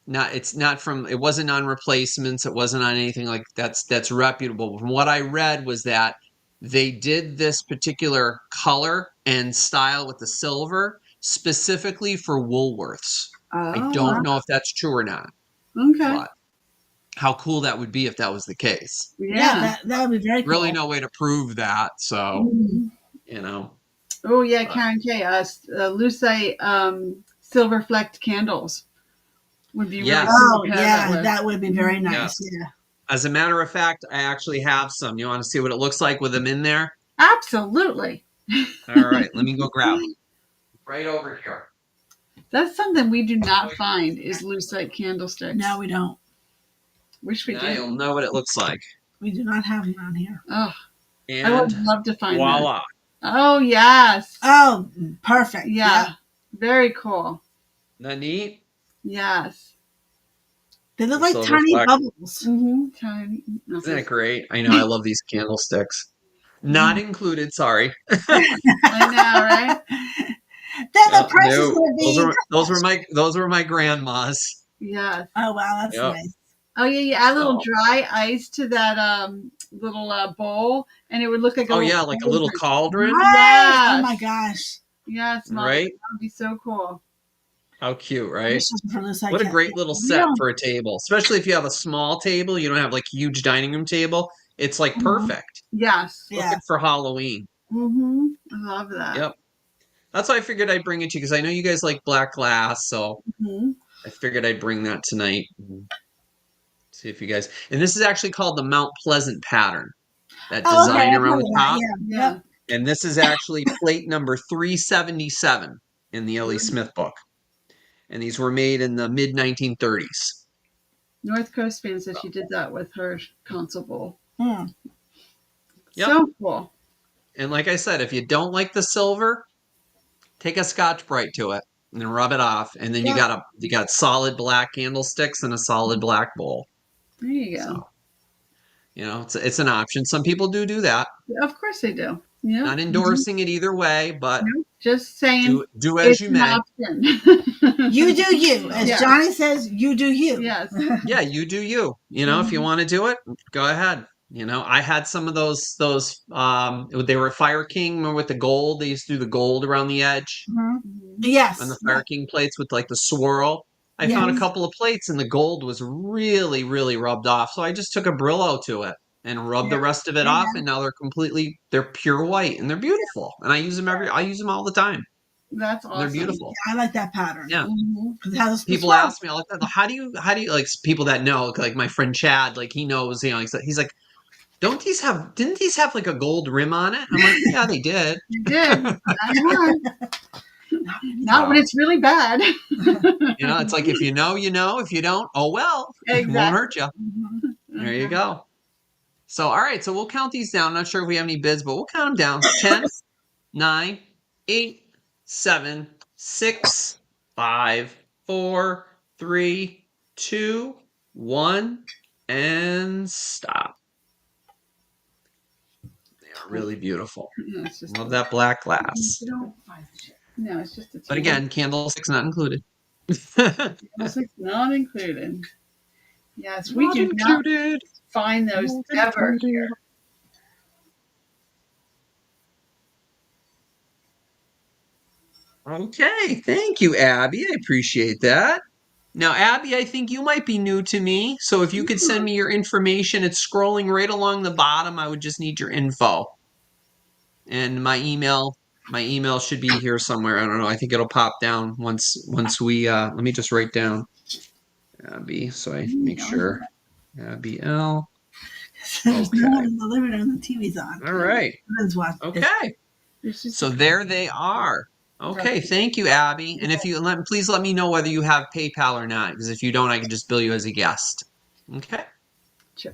it wasn't on replacements, it wasn't on anything like that's reputable. From what I read was that they did this particular color and style with the silver specifically for Woolworths. I don't know if that's true or not. Okay. But how cool that would be if that was the case. Yeah, that would be very cool. Really no way to prove that, so Oh yeah, Karen K. Lucite silver flecked candles would be really cool. Oh yeah, that would be very nice. Yes. Yeah. As a matter of fact, I actually have some. You want to see what it looks like with them in there? Absolutely. All right, let me go grab them. Right over here. That's something we do not find is lucite candlesticks. No, we don't. Wish we now did. You'll know what it looks like. We do not have them around here. Oh, and I would love to find voila. that. Oh yes. Oh, perfect. Yeah. Very cool. Isn't that neat? Yes. They look like tiny bubbles. Tiny. Isn't that great? I know. I love these candlesticks. Not included. Sorry. I know, right? Then the price is going to be. Those were my grandma's. Yes. Oh wow, that's nice. Oh yeah, you add a little dry ice to that little bowl, and it would look like like a little cauldron. Right. Yes. Oh my gosh. Yes, Mom. Right? That would be so cool. How cute, right? This is from this What a great little set Yeah. for a table, especially if you have a small table. You don't have like a huge dining room table. It's like perfect. Yes. Yeah. Perfect for Halloween. Mm-hmm. I love that. Yep. That's why I figured I'd bring it to you because I know you guys like black glass, so Mm-hmm. I figured I'd bring that tonight. See if you guys. And this is actually called the Mount Pleasant pattern. That Oh, okay. design I've around heard the of that. top. Yeah. Yep. And this is actually plate number 377 in the L.E. Smith book. And these were made in the mid 1930s. North Coast fan said she did that with her console bowl. Hmm. Yep. So cool. And like I said, if you don't like the silver, take a Scotch Brite to it and then rub it off. And then you got solid black candlesticks and a solid black bowl. There you go. So, you know, it's an option. Some people do that. Yeah, of course they do. Yeah. Not endorsing it either way, but No, just saying do as it's you an may. option. You do you. As Yes. Johnny says, you do you. Yes. Yeah, you do you. You know, if you want to do it, go ahead. You know, I had some of those they were Fire King, remember with the gold? They used to do the gold around the edge Yes. on the Fire King plates with like the swirl. I found a couple of plates and the gold was really, really rubbed off. So I just took a Brillo to it and rubbed the rest of it off, and now they're pure white and they're beautiful. And I use them all the time. That's awesome. They're beautiful. I like that pattern. Yeah. It has People ask me all the time, how do you like people that know, like my friend Chad, like he knows, you know, he's like, didn't these have like a gold rim on it? I'm like, yeah, they did. You did. Not when it's really bad. You know, it's like if you know, you know. If you don't, oh well. Exactly. It won't hurt you. There you go. So, all right. So we'll count these down. I'm not sure if we have any bids, but we'll count them down. 10, 9, 8, 7, 6, 5, 4, 3, 2, 1, and stop. They are really beautiful. Yeah, it's just Love that black glass. No, it's just a But again, candlesticks not included. Candlesticks not included. Yes, we do not find those ever here. Okay, thank you, Abby. I appreciate that. Now, Abby, I think you might be new to me, so if you could send me your information, it's scrolling right along the bottom. I would just need your info. And my email should be here somewhere. I don't know. I think it'll pop down once we let me just write down Abby so I make sure. Abby L. There's no one in the living room. The TV's on. All right. Okay. So there they are. Okay, thank you, Abby. And if you please let me know whether you have PayPal or not, because if you don't, I can just bill you as a guest. Okay. Sure.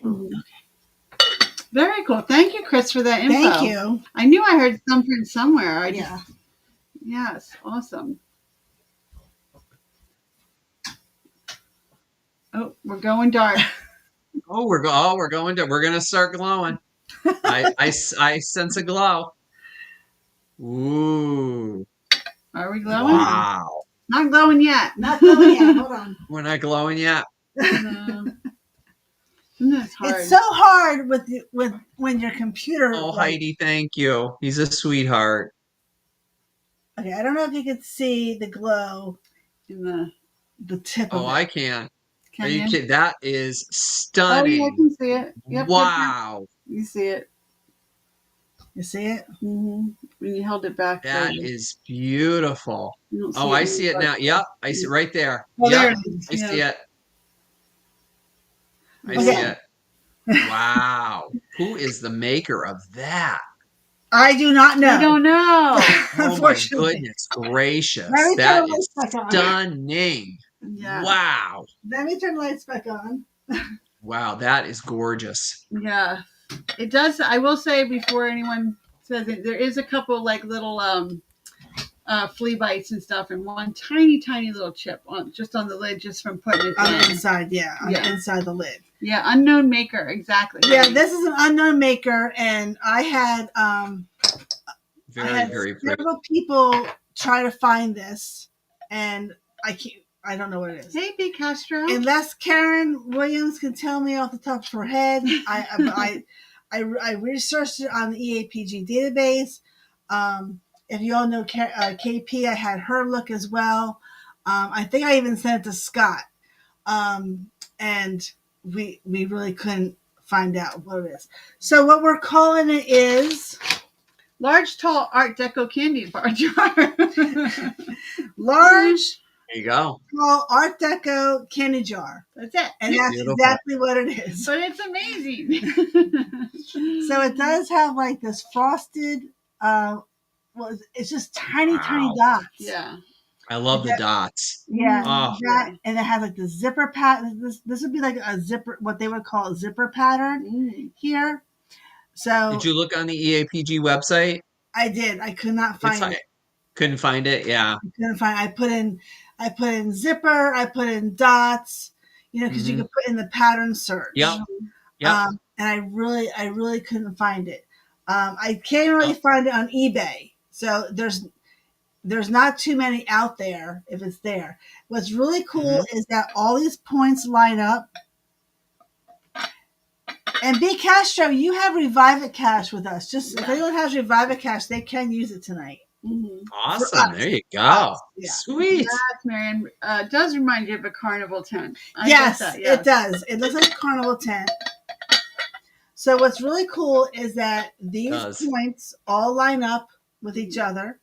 Oh. Very cool. Thank you, Chris, for that info. Thank you. I knew I heard something somewhere. Yeah. Yes, awesome. Oh, we're going dark. We're gonna start glowing. I sense a glow. Ooh. Are we glowing? Wow. Not glowing yet. Not glowing yet. Hold on. We're not glowing yet. No. It's hard. It's so hard when your computer. Oh, Heidi, thank you. He's a sweetheart. Okay, I don't know if you can see the glow in the tip of it. Oh, I can. Can Are you you? kidding? That is stunning. Oh, yeah, I can see it. Yep, wow. You see it. You see it? Mm-hmm. When you held it back. That is beautiful. Oh, I see it now. Yep. I see it right there. Oh, yep. there it is. I see it. I Okay. see it. Wow. Who is the maker of that? I do not know. I don't know. Oh my Unfortunately. goodness gracious. Let me turn That the is lights back on. stunning. Yeah. Wow. Let me turn the lights back on. Wow, that is gorgeous. Yeah. It does. I will say before anyone says it, there is a couple like little flea bites and stuff, and one tiny little chip just on the lid, just from putting it On in. the inside, yeah. On the inside the lid. Yeah, unknown maker, exactly. Yeah, this is an unknown maker, and I had Very pretty. several people try to find this, and I don't know what it is. Hey, Big Castro. Unless Karen Williams can tell me off the top of her head, I researched it on the EAPG database. If you all know KP, I had her look as well. I think I even sent it to Scott, and we really couldn't find out what it is. So what we're calling it is large, tall Art Deco candy bar jar. large. There you go. Tall Art Deco candy jar. That's it. And that's Beautiful. exactly what it is. But it's amazing. So it does have like this frosted, it's just tiny dots. Yeah. I love the dots. Yeah. Oh. And it has like the zipper pattern. This would be like a zipper, what they would call a zipper pattern here. So Did you look on the EAPG website? I did. I could not find it. Couldn't find it. Yeah. I couldn't find. I put in zipper. I put in dots. Because you could put in the pattern search. Yep. And I really couldn't find it. I can't really find it on eBay. So there's not too many out there if it's there. What's really cool is that all these points line up. And B. Castro, you have Revive It Cash with us. Just if anyone has Revive It Cash, they can use it tonight. Awesome. There you go. Yeah. Sweet. That, Marion, does remind you of a carnival tent. Yes, it does. It looks like a carnival tent. So what's really cool is that these points all line up with each other.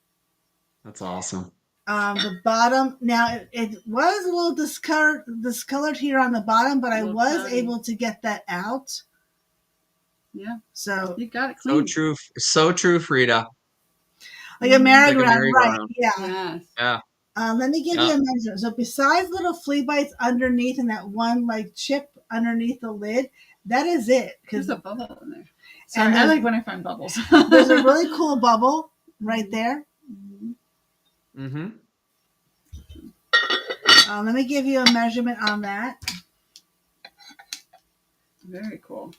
That's awesome. The bottom, now it was a little discolored here on the bottom, but I was able to get that out. Yeah. So you got it clean. So true, Frida. Like a merry-go-round, right? Yeah. Yes. Yeah. Let me give you a measure. So besides little flea bites underneath and that one like chip underneath the lid, that is it. There's a bubble in there. Sorry, I like when I find bubbles. There's a really cool bubble right there. Mm-hmm. Let me give you a measurement on that. Very cool.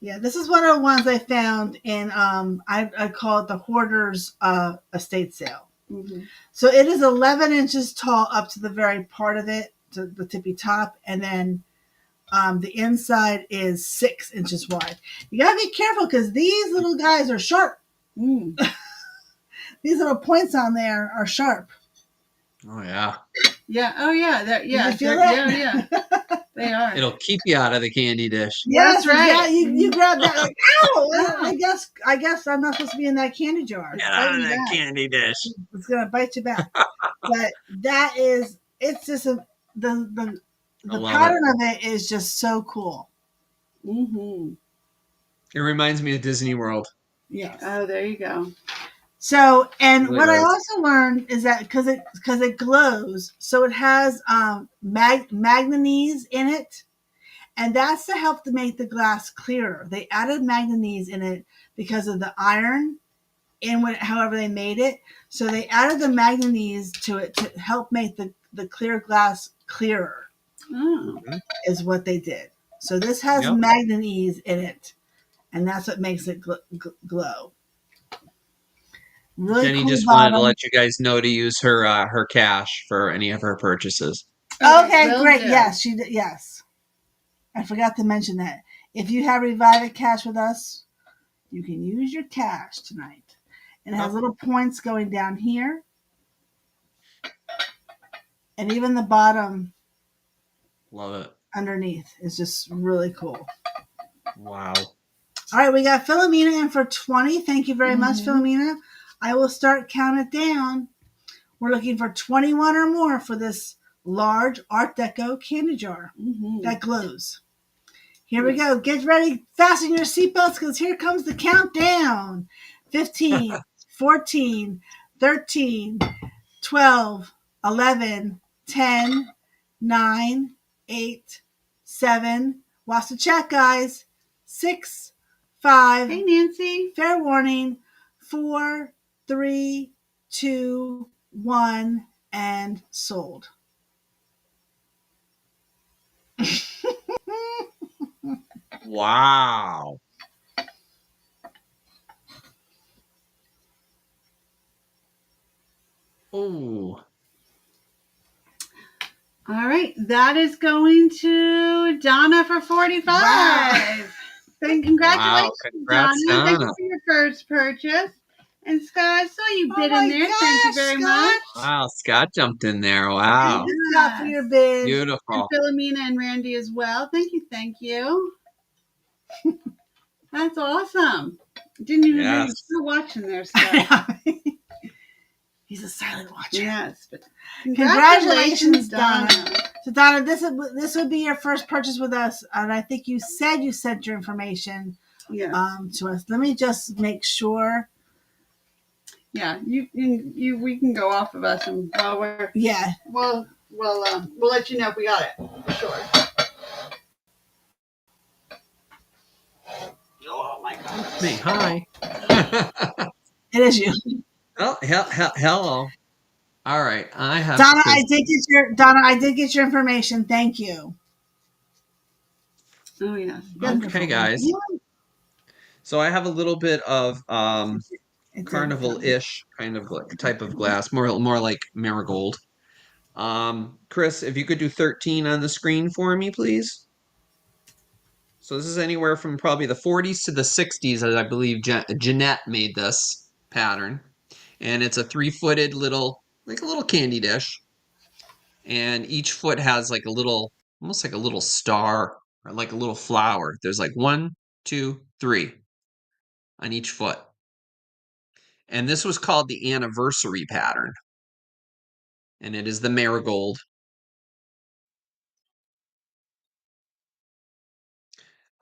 Yeah, this is one of the ones I found in, I call it the Hoarder's estate sale. So it is 11 inches tall up to the very part of it, to the tippy top, and then the inside is 6 inches wide. You gotta be careful because these little guys are sharp. These little points on there are sharp. Oh yeah. Yeah. Oh yeah. You feel that? Yeah. They are. It'll keep you out of the candy dish. Yeah, that's right. You grab that like, ow! I guess I'm not supposed to be in that candy jar. Get out of that candy dish. It's gonna bite you back. But it's just the pattern of it is just so cool. It reminds me of Disney World. Yes. Oh, there you go. So, and what I also learned is that because it glows, so it has manganese in it, and that's to help to make the glass clearer. They added manganese in it because of the iron in however they made it. So they added the manganese to it to help make the clear glass clearer. Is what they did. So this has manganese in it, and that's what makes it glow. Really Jenny cool just wanted to let you guys know to use her cash for any of her purchases. Okay, great. Yes, she did. Yes, I forgot to mention that. If you have Revive It Cash with us, you can use your cash tonight. And it has little points going down here, and even the bottom. Love it. Underneath is just really cool. Wow. All right, we got Philomena in for 20. Thank you very much, Philomena. I will start counting it down. We're looking for 21 or more for this large Art Deco candy jar that glows. Here we go. Get ready. Fasten your seatbelts because here comes the countdown. 15, 14, 13, 12, 11, 10, 9, 8, 7. Watch the chat, guys. 6, 5. Hey, Nancy. Fair warning. 4, 3, 2, 1, and sold. Wow. Oh. All right, that is going to Donna for 45. Wow. Congratulations, Wow, congrats, Donna. Thank Donna. you for your first purchase. And Scott, I saw you bid my in there. Thank you gosh, very Scott. much. Wow, Scott jumped in there. Wow. Thank you, Scott, for your bid. And Beautiful. Philomena and Randy as well. Thank you. Thank you. That's awesome. Didn't even know you were watching there, Scott. He's a silent watcher. Yes. But Congratulations, Donna. So, Donna, this would be your first purchase with us, and I think you said you sent your information to us. Let me just make sure. Yeah, we can go off of us, and while we're we'll let you know if we got it for sure. Oh my God! Me, hi. It is you. Oh, hello. All right, I have. Donna, I did get your information. Thank you. Oh yeah. Okay, guys. So I have a little bit of carnival-ish kind of type of glass, more like marigold. Chris, if you could do 13 on the screen for me, please. So this is anywhere from probably the 40s to the 60s, as I believe Jeanette made this pattern. And it's a 3-footed little, like a little candy dish. And each foot has like a little, almost like a little star or like a little flower. There's like 1, 2, 3 on each foot. And this was called the anniversary pattern. And it is the marigold.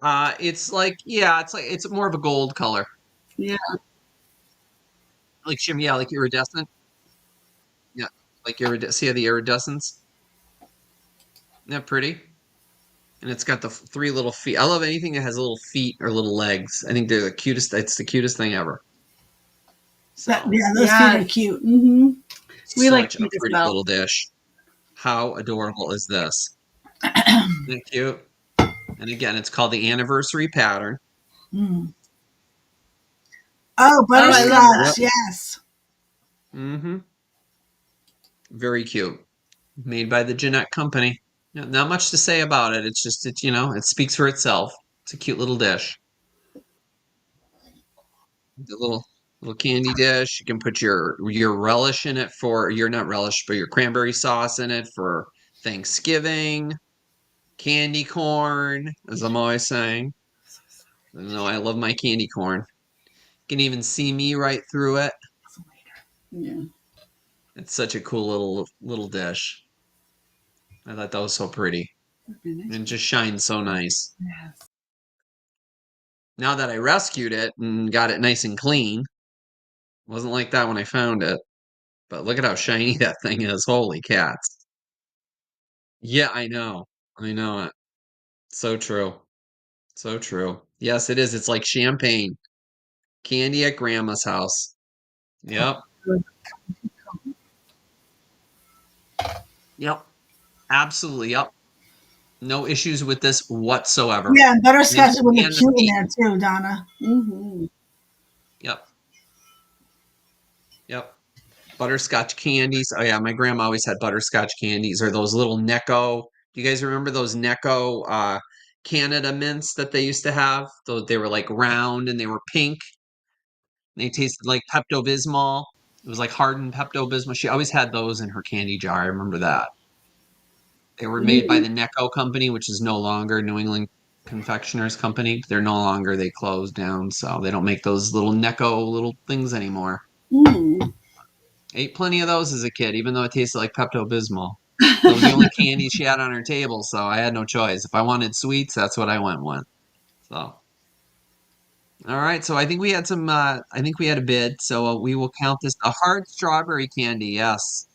It's like, it's more of a gold color. Yeah. Like shimmy, like iridescent. Yeah, like see the iridescence? Isn't that pretty? And it's got the 3 little feet. I love anything that has little feet or little legs. I think they're the cutest. It's the cutest thing ever. So, those feet are cute. Mm-hmm. We like such a pretty little dish. How adorable is this? Isn't it cute? And again, it's called the anniversary pattern. Mm. Oh, butterscotch, yes. Mm-hmm. Very cute. Made by the Jeanette Company. Not much to say about it. It's just, it speaks for itself. It's a cute little dish. The little candy dish. You can put your relish in it for not relish, but your cranberry sauce in it for Thanksgiving. Candy corn, as I'm always saying. I love my candy corn. You can even see me right through it. Yeah. It's such a cool little dish. I thought that was so pretty. And it just shines so nice. Yes. Now that I rescued it and got it nice and clean, wasn't like that when I found it. But look at how shiny that thing is. Holy cats. Yeah, I know. I know it. So true. So true. Yes, it is. It's like champagne. Candy at grandma's house. Yep. Yep. Absolutely. Yep. No issues with this whatsoever. Yeah, and butterscotch would look cute in there too, Donna. Mm-hmm. Yep. Yep. Butterscotch candies. Oh yeah, my grandma always had butterscotch candies or those little Necco. Do you guys remember those Necco Canada mints that they used to have? They were like round and they were pink. They tasted like Pepto-Bismol. It was like hardened Pepto-Bismol. She always had those in her candy jar. I remember that. They were made by the Necco Company, which is no longer New England Confectioners Company. They're no longer, they closed down, so they don't make those little Necco little things anymore. Ate plenty of those as a kid, even though it tasted like Pepto-Bismol. That was the only candy she had on her table, so I had no choice. If I wanted sweets, that's what I went with. So, All right, so I think we had some. I think we had a bid, so we will count this a hard strawberry candy. Yes.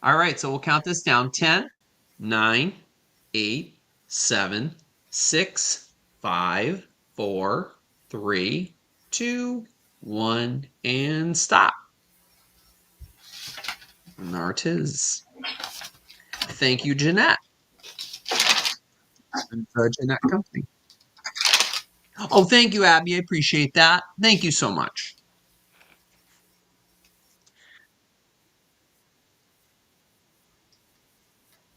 All right, so we'll count this down: 10, 9, 8, 7, 6, 5, 4, 3, 2, 1, and stop. And there it is. Thank you, Jeanette. And the Jeanette Company. Oh, thank you, Abby. I appreciate that. Thank you so much.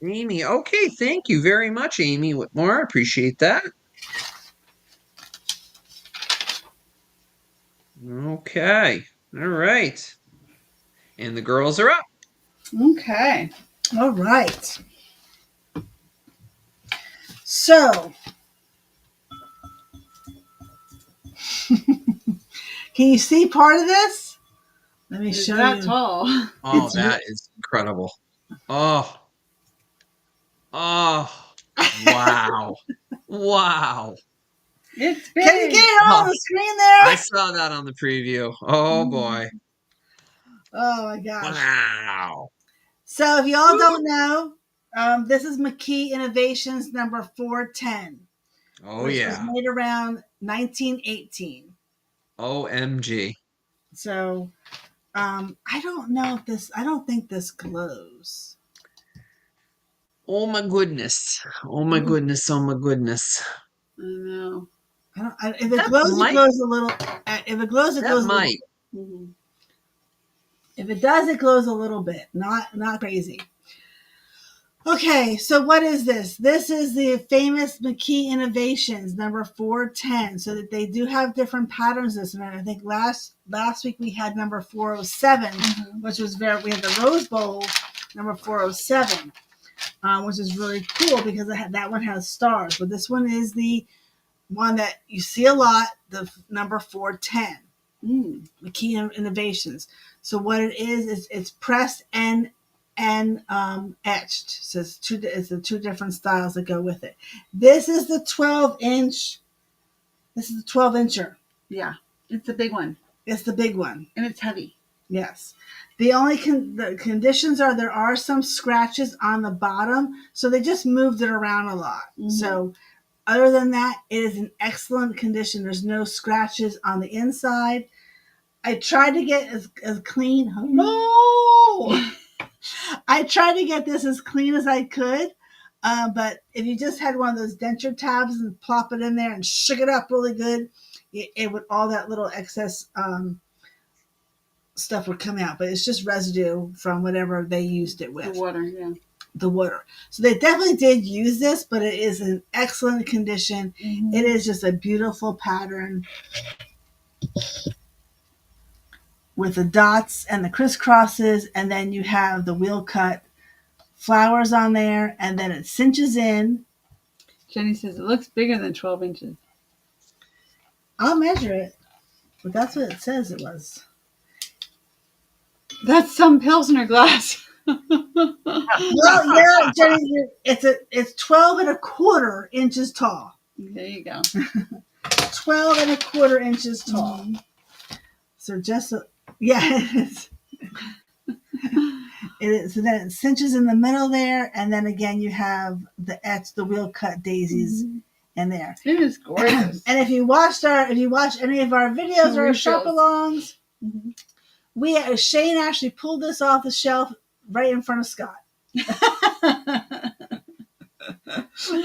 Amy, okay, thank you very much, Amy Whitmore. I appreciate that. Okay, all right. And the girls are up. Okay. All right. So, can you see part of this? Let me It's show that you. tall. Oh, It's that is incredible. Oh, oh, wow. Wow. It's big. Can you get it on the screen there? I saw that on the preview. Oh, boy. Oh my gosh. Wow. So if y'all don't know, this is McKee Innovations number 410, Oh, which was yeah. made around 1918. OMG. So I don't think this glows. Oh, my goodness. Oh, my goodness. Oh, my goodness. I know. If it That glows, might- it glows a little. If it glows, it That glows a little. might. Mhm. If it does, it glows a little bit. Not crazy. Okay, so what is this? This is the famous McKee Innovations number 410. So that they do have different patterns this one. I think last week we had number 407, which was we had the Rose Bowl number 407, which is really cool because that one has stars. But this one is the one that you see a lot, the number 410. McKee Innovations. So what it is it's pressed and etched. So it's the two different styles that go with it. This is the 12-inch. This is the 12-incher. Yeah, it's a big one. It's the big one. And it's heavy. Yes. The only the conditions are there are some scratches on the bottom, so they just moved it around a lot. So other than that, it is in excellent condition. There's no scratches on the inside. I tried to get as clean. No! I tried to get this as clean as I could. But if you just had one of those denture tabs and plop it in there and shook it up really good, it would, all that little excess stuff would come out. But it's just residue from whatever they used it with. The water, yeah. The water. So they definitely did use this, but it is in excellent condition. It is just a beautiful pattern with the dots and the crisscrosses, and then you have the wheel cut flowers on there, and then it cinches in. Jenny says it looks bigger than 12 inches. I'll measure it, but that's what it says it was. That's some Pilsner glass. Well, yeah, Jenny, it's 12 1/4 inches tall. There you go. 12 1/4 inches tall. So just it is. So then it cinches in the middle there, and then again you have the wheel cut daisies in there. It is gorgeous. And if you watch any of our videos or our shop alongs, Shane actually pulled this off the shelf right in front of Scott. So,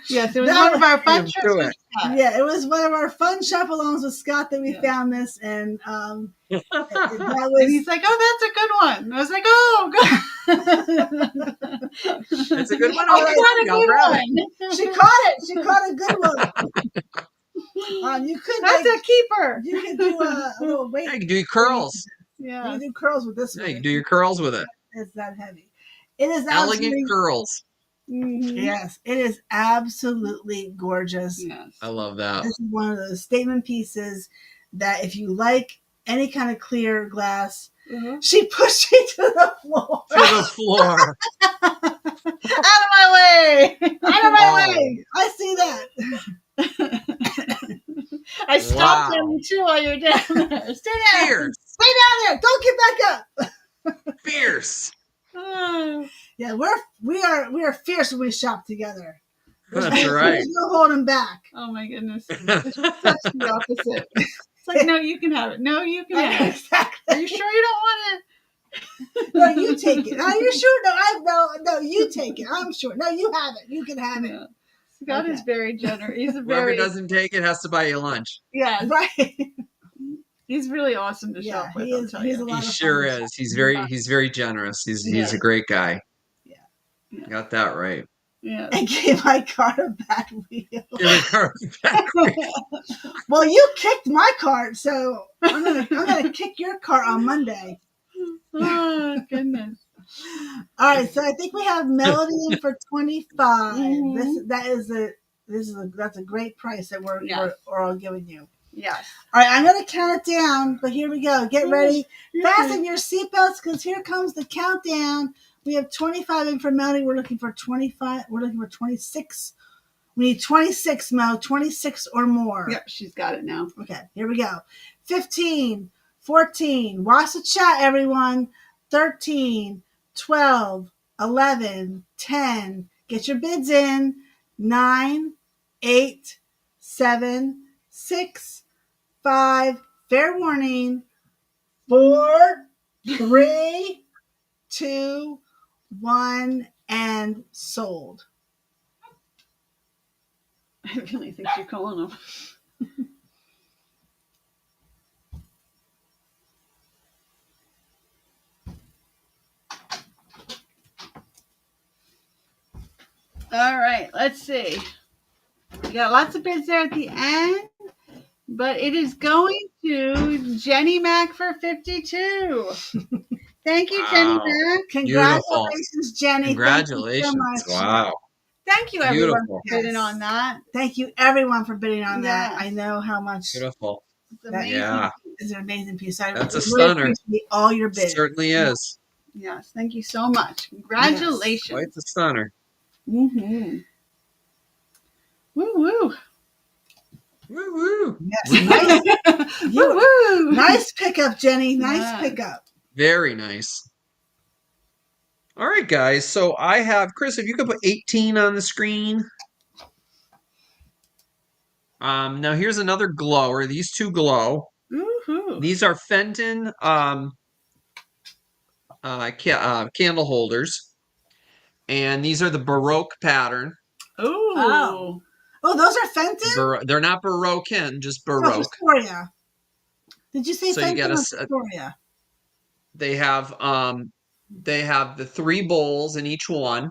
yes, it was one of our fun trips with Scott. Yeah, it was one of our fun shop alongs with Scott that we found this, and that was. And he's like, "Oh, that's a good one." I was like, "Oh, good." It's a good one. Oh, that's a good one. She caught it. She caught a good one. You could. That's a keeper. You could do a little weight. Yeah, you can do your curls. Yeah, you can do curls with this Yeah, one. you can do your curls with it. It's that heavy. It is Elegant curls. Yes, it is absolutely gorgeous. Yes. I love that. This is one of those statement pieces that if you like any kind of clear glass, she pushed me to the floor. To the floor. Out of my way! Out of my way! I see that. shocked Wow. at you too while you're down there. Stay down. Fierce. Stay down there. Don't get back up. Fierce. Oh, Yeah, we are fierce when we shop together. That's right. There's no holding back. oh my goodness. It's such the opposite. It's like, no, you can have it. No, you can have it. Exactly. Are you sure you don't want it? No, you take it. Are you sure? No, you take it. I'm sure. No, you have it. You can have it. Yeah. Scott is very generous. He's a Whoever very doesn't take it has to buy you lunch. yeah. Right. He's really awesome to Yeah, shop with. he I'll is. tell He's you. a lot He of sure fun. is. He's very generous. He's a great guy. Yeah. Yeah. Got that right. Yeah. And gave my cart a bad wheel. Give it her back. Well, you kicked my cart, so I'm gonna kick your cart on Monday. Oh goodness. All right, so I think we have Melody in for 25. Mhm. That's a great price that we're all giving you. Yes. All right, I'm gonna count it down, but here we go. Get ready. Fasten your seatbelts because here comes the countdown. We have 25 in for Melody. We're looking for 25. We're looking for 26. We need 26, Mel. 26 or more. Yep, she's got it now. Okay, here we go. 15, 14. Watch the chat, everyone. 13, 12, 11, 10. Get your bids in. 9, 8, 7, 6, 5. Fair warning. 4, 3, 2, 1, and sold. I really think you're calling them. All right, let's see. We got lots of bids there at the end, but it is going to Jenny Mac for 52. Thank you, Jenny Wow. Mac. Congratulations, Jenny. Congratulations. Thank you so much. Wow. Thank you, everyone, Beautiful. for bidding on that. Thank you, everyone, for bidding on that. Yes. I know how much Beautiful. It's amazing. Yeah. is an amazing piece. I That's a really stunner. appreciate all your bids. Certainly is. Yes, thank you so much. Congratulations. Quite the stunner. Mm-hmm. Woo woo. Woo woo. Yes. Woo woo. Nice pickup, Jenny. Nice Yes. pickup. Very nice. All right, guys. So I have, Chris, if you could put 18 on the screen. Now here's another glower. These two glow. Woo-hoo. These are Fenton candle holders. And these are the Baroque pattern. Ooh. Oh, those are Fenton? They're not Baroque, just Oh, Baroque. Victoria. Did you say So you Fenton get or Victoria? They have the 3 bowls in each one.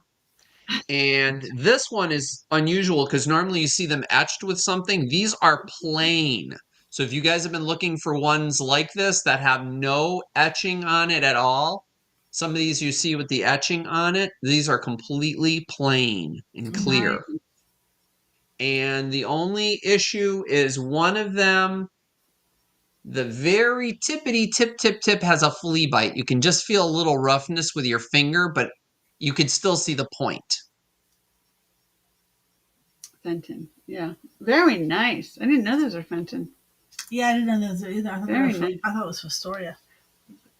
And this one is unusual because normally you see them etched with something. These are plain. So if you guys have been looking for ones like this that have no etching on it at all, some of these you see with the etching on it, these are completely plain and clear. Nice. And the only issue is one of them, the very tippity tip has a flea bite. You can just feel a little roughness with your finger, but you can still see the point. Fenton. Yeah. Very nice. I didn't know those are Fenton. Yeah, I didn't know those either. I Very nice. thought it was Fostoria.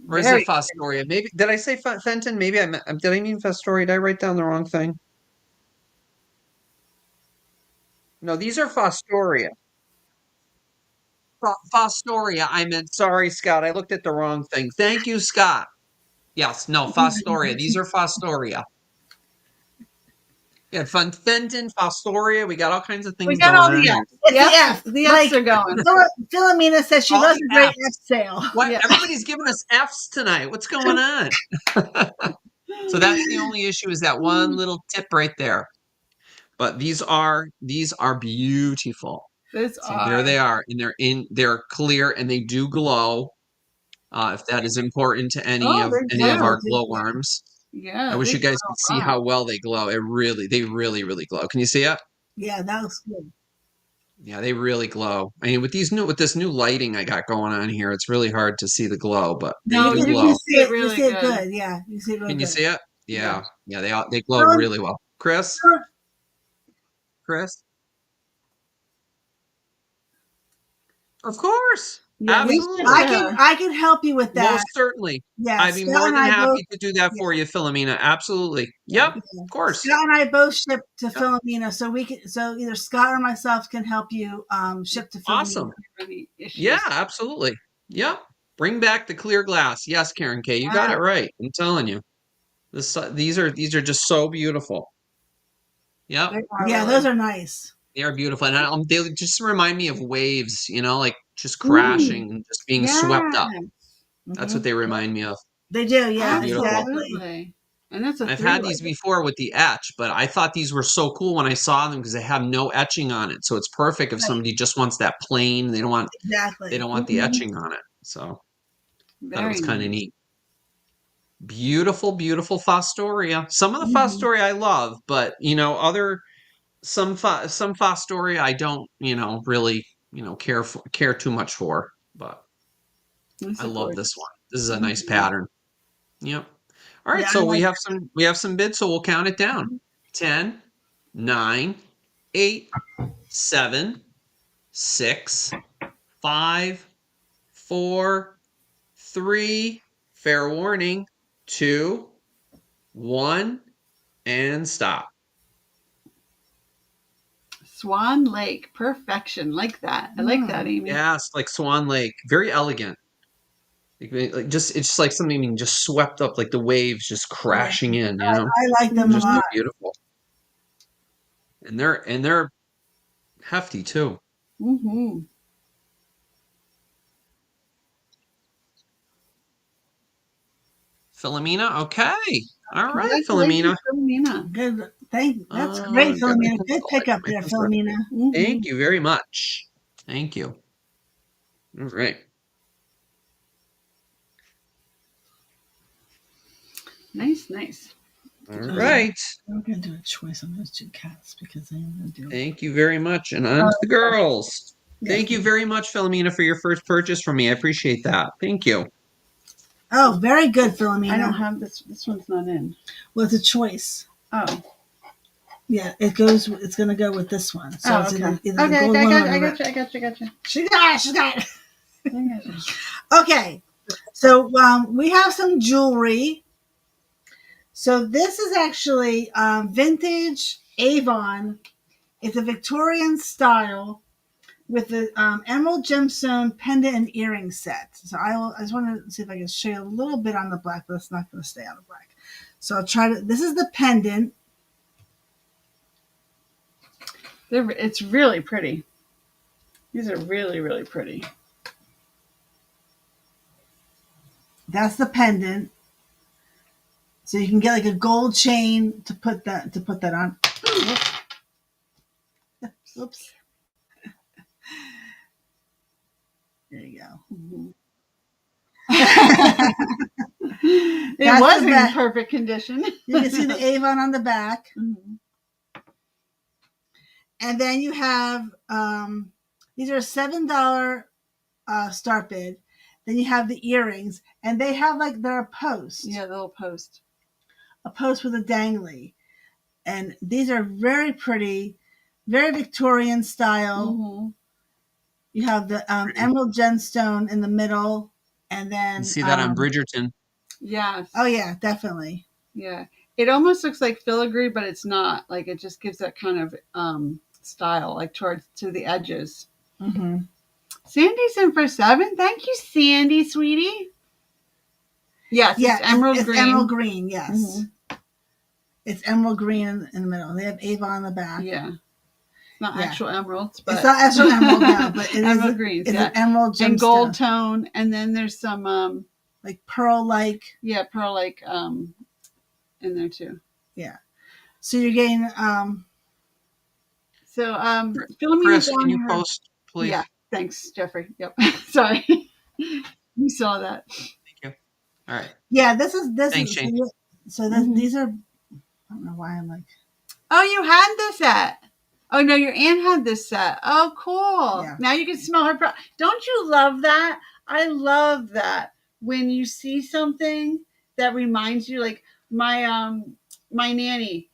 Or is it Fostoria? Maybe did I say Fenton? Maybe did I mean Fostoria? Did I write down the wrong thing? No, these are Fostoria. Fostoria. I meant, sorry, Scott. I looked at the wrong thing. Thank you, Scott. Yes, no, Fostoria. These are Fostoria. Yeah, Fenton, Fostoria. We got all kinds of things We got going all on the here. F's. It's the F. The F's are going. Philomena says she All loves the a great F Fs. sale. What? Yeah. Everybody's giving us Fs tonight. What's going on? So that's the only issue, is that one little tip right there. But these are beautiful. So there they are, and they're clear and they do glow. If that is important to any of our glowworms. Yeah. I wish you guys could see how well they glow. They really glow. Can you see it? Yeah, that looks good. Yeah, they really glow. I mean, with this new lighting I got going on here, it's really hard to see the glow, but they No, do you glow. can see it really you see it good. good. Yeah, you see it really Can you good. see it? Yeah. They glow really well. Chris? Of course. Yeah, Absolutely. I can help you with that. Most certainly. Yeah, I'd be Scott more and than I both. happy to do that for you, Philomena. Absolutely. Yeah. Yep. Of course. Scott and I both ship to Yep. Philomena, so we can. So either Scott or myself can help you ship to Philomena. Awesome. Any issues. Yeah, absolutely. Yep. Bring back the clear glass. Yes, Karen K. You got it right. I'm telling you. These are just so beautiful. Yep. Yeah, those are nice. They are beautiful. And they just remind me of waves, like just Mm. crashing and just being swept up. Yes. That's what they remind me of. They do, yeah, Beautiful. exactly. Absolutely. And that's a I've three-way. had these before with the etch, but I thought these were so cool when I saw them because they have no etching on it. So it's perfect if Right. somebody just wants that plain. They don't want Exactly. the etching on it. So I thought it was Very kind of nice. neat. Beautiful, beautiful Fostoria. Some of the Fostoria I love, but some Fostoria I don't, really, care too much for. But That's I a love gorgeous. this one. This is a nice pattern. Yep. All right, Yeah, so I like we have some bids, so we'll count it down. 10, 9, 8, 7, 6, 5, 4, 3, fair warning, 2, 1, and stop. Swan Lake, perfection, like that. I like that, Amy. Yes, like Swan Lake, very elegant. Like just it's just like something being just swept up, like the waves just crashing in. I like them a Just so lot. beautiful. And they're hefty too. Mm-hmm. Philomena, okay. All right, Congratulations, Philomena. Philomena. Good. That's great, Got my Philomena. Good pencil. I got pickup my there, pencil. Philomena. Thank you very much. Thank you. All right. Nice, nice. All right. I'm going to do a choice on those two cats because I'm going to do. Thank you very much. And on to the girls. Yeah. Thank you very much, Philomena, for your first purchase from me. I appreciate that. Thank you. Oh, very good, Philomena. I don't have this. This one's not in. Well, it's a choice. Oh. Yeah, it goes. It's going to go with this one. So it's okay. either Okay, the gold one or I the got you. I got you. I got you. She got it. She got it. I got you. Okay, so we have some jewelry. So this is actually vintage Avon. It's a Victorian style with the emerald gemstone pendant and earring set. So I just want to see if I can show you a little bit on the black, but it's not going to stay on the black. So I'll try to. This is the pendant. It's really pretty. These are really, really pretty. That's the pendant. So you can get like a gold chain to put that on. Oops. There you go. It was in perfect condition. You can see the Avon on the back. Mm-hmm. And then you have these are $7 start bid. Then you have the earrings, and they have like they're a post. Yeah, the little post. A post with a dangly. And these are very pretty, very Victorian style. Mm-hmm. You have the emerald gemstone in the middle, and then You see that on Bridgerton. Yes. Oh yeah, definitely. Yeah. It almost looks like filigree, but it's not. Like it just gives that kind of style, like to the edges. Mm-hmm. Sandy's in for 7. Thank you, Sandy, sweetie. Yes, yeah, it's emerald it's green. Emerald green, yes. Mm-hmm. It's emerald green in the middle. They have Avon on the back. Yeah. Not actual emeralds, but it's not actual emerald now, but it emerald is greens. It's Yeah. an emerald gemstone. And gold tone, and then there's some like pearl-like. Yeah, pearl-like in there too. Yeah. So you're getting Philomena, Chris, can you post, please? Yeah, thanks, Jeffrey. Yep. Sorry. You saw that. Thank you. All right. Yeah, this Thanks, is Shane. so these are I don't know why I'm like. Oh, you had this set. Oh no, your aunt had this set. Oh, cool. Yeah. Now you can smell her. Don't you love that? I love that when you see something that reminds you. Like my nanny,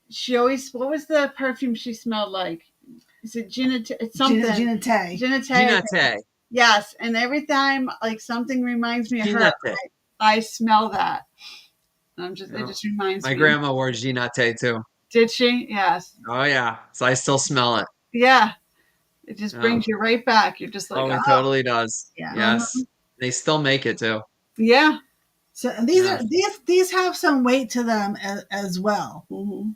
she always. What was the perfume she smelled like? Is it Ginate? It's something. Ginate. Ginate. Yes, and every time like something reminds me of her, Ginate. I smell that. It just reminds me. My grandma wore Ginate too. Did she? Yes. Oh yeah, so I still smell it. Yeah. It just brings you right back. You're just like, oh, it totally does. Yeah. Yes, they still make it too. Yeah. So these have some weight to them as well. Mm-hmm.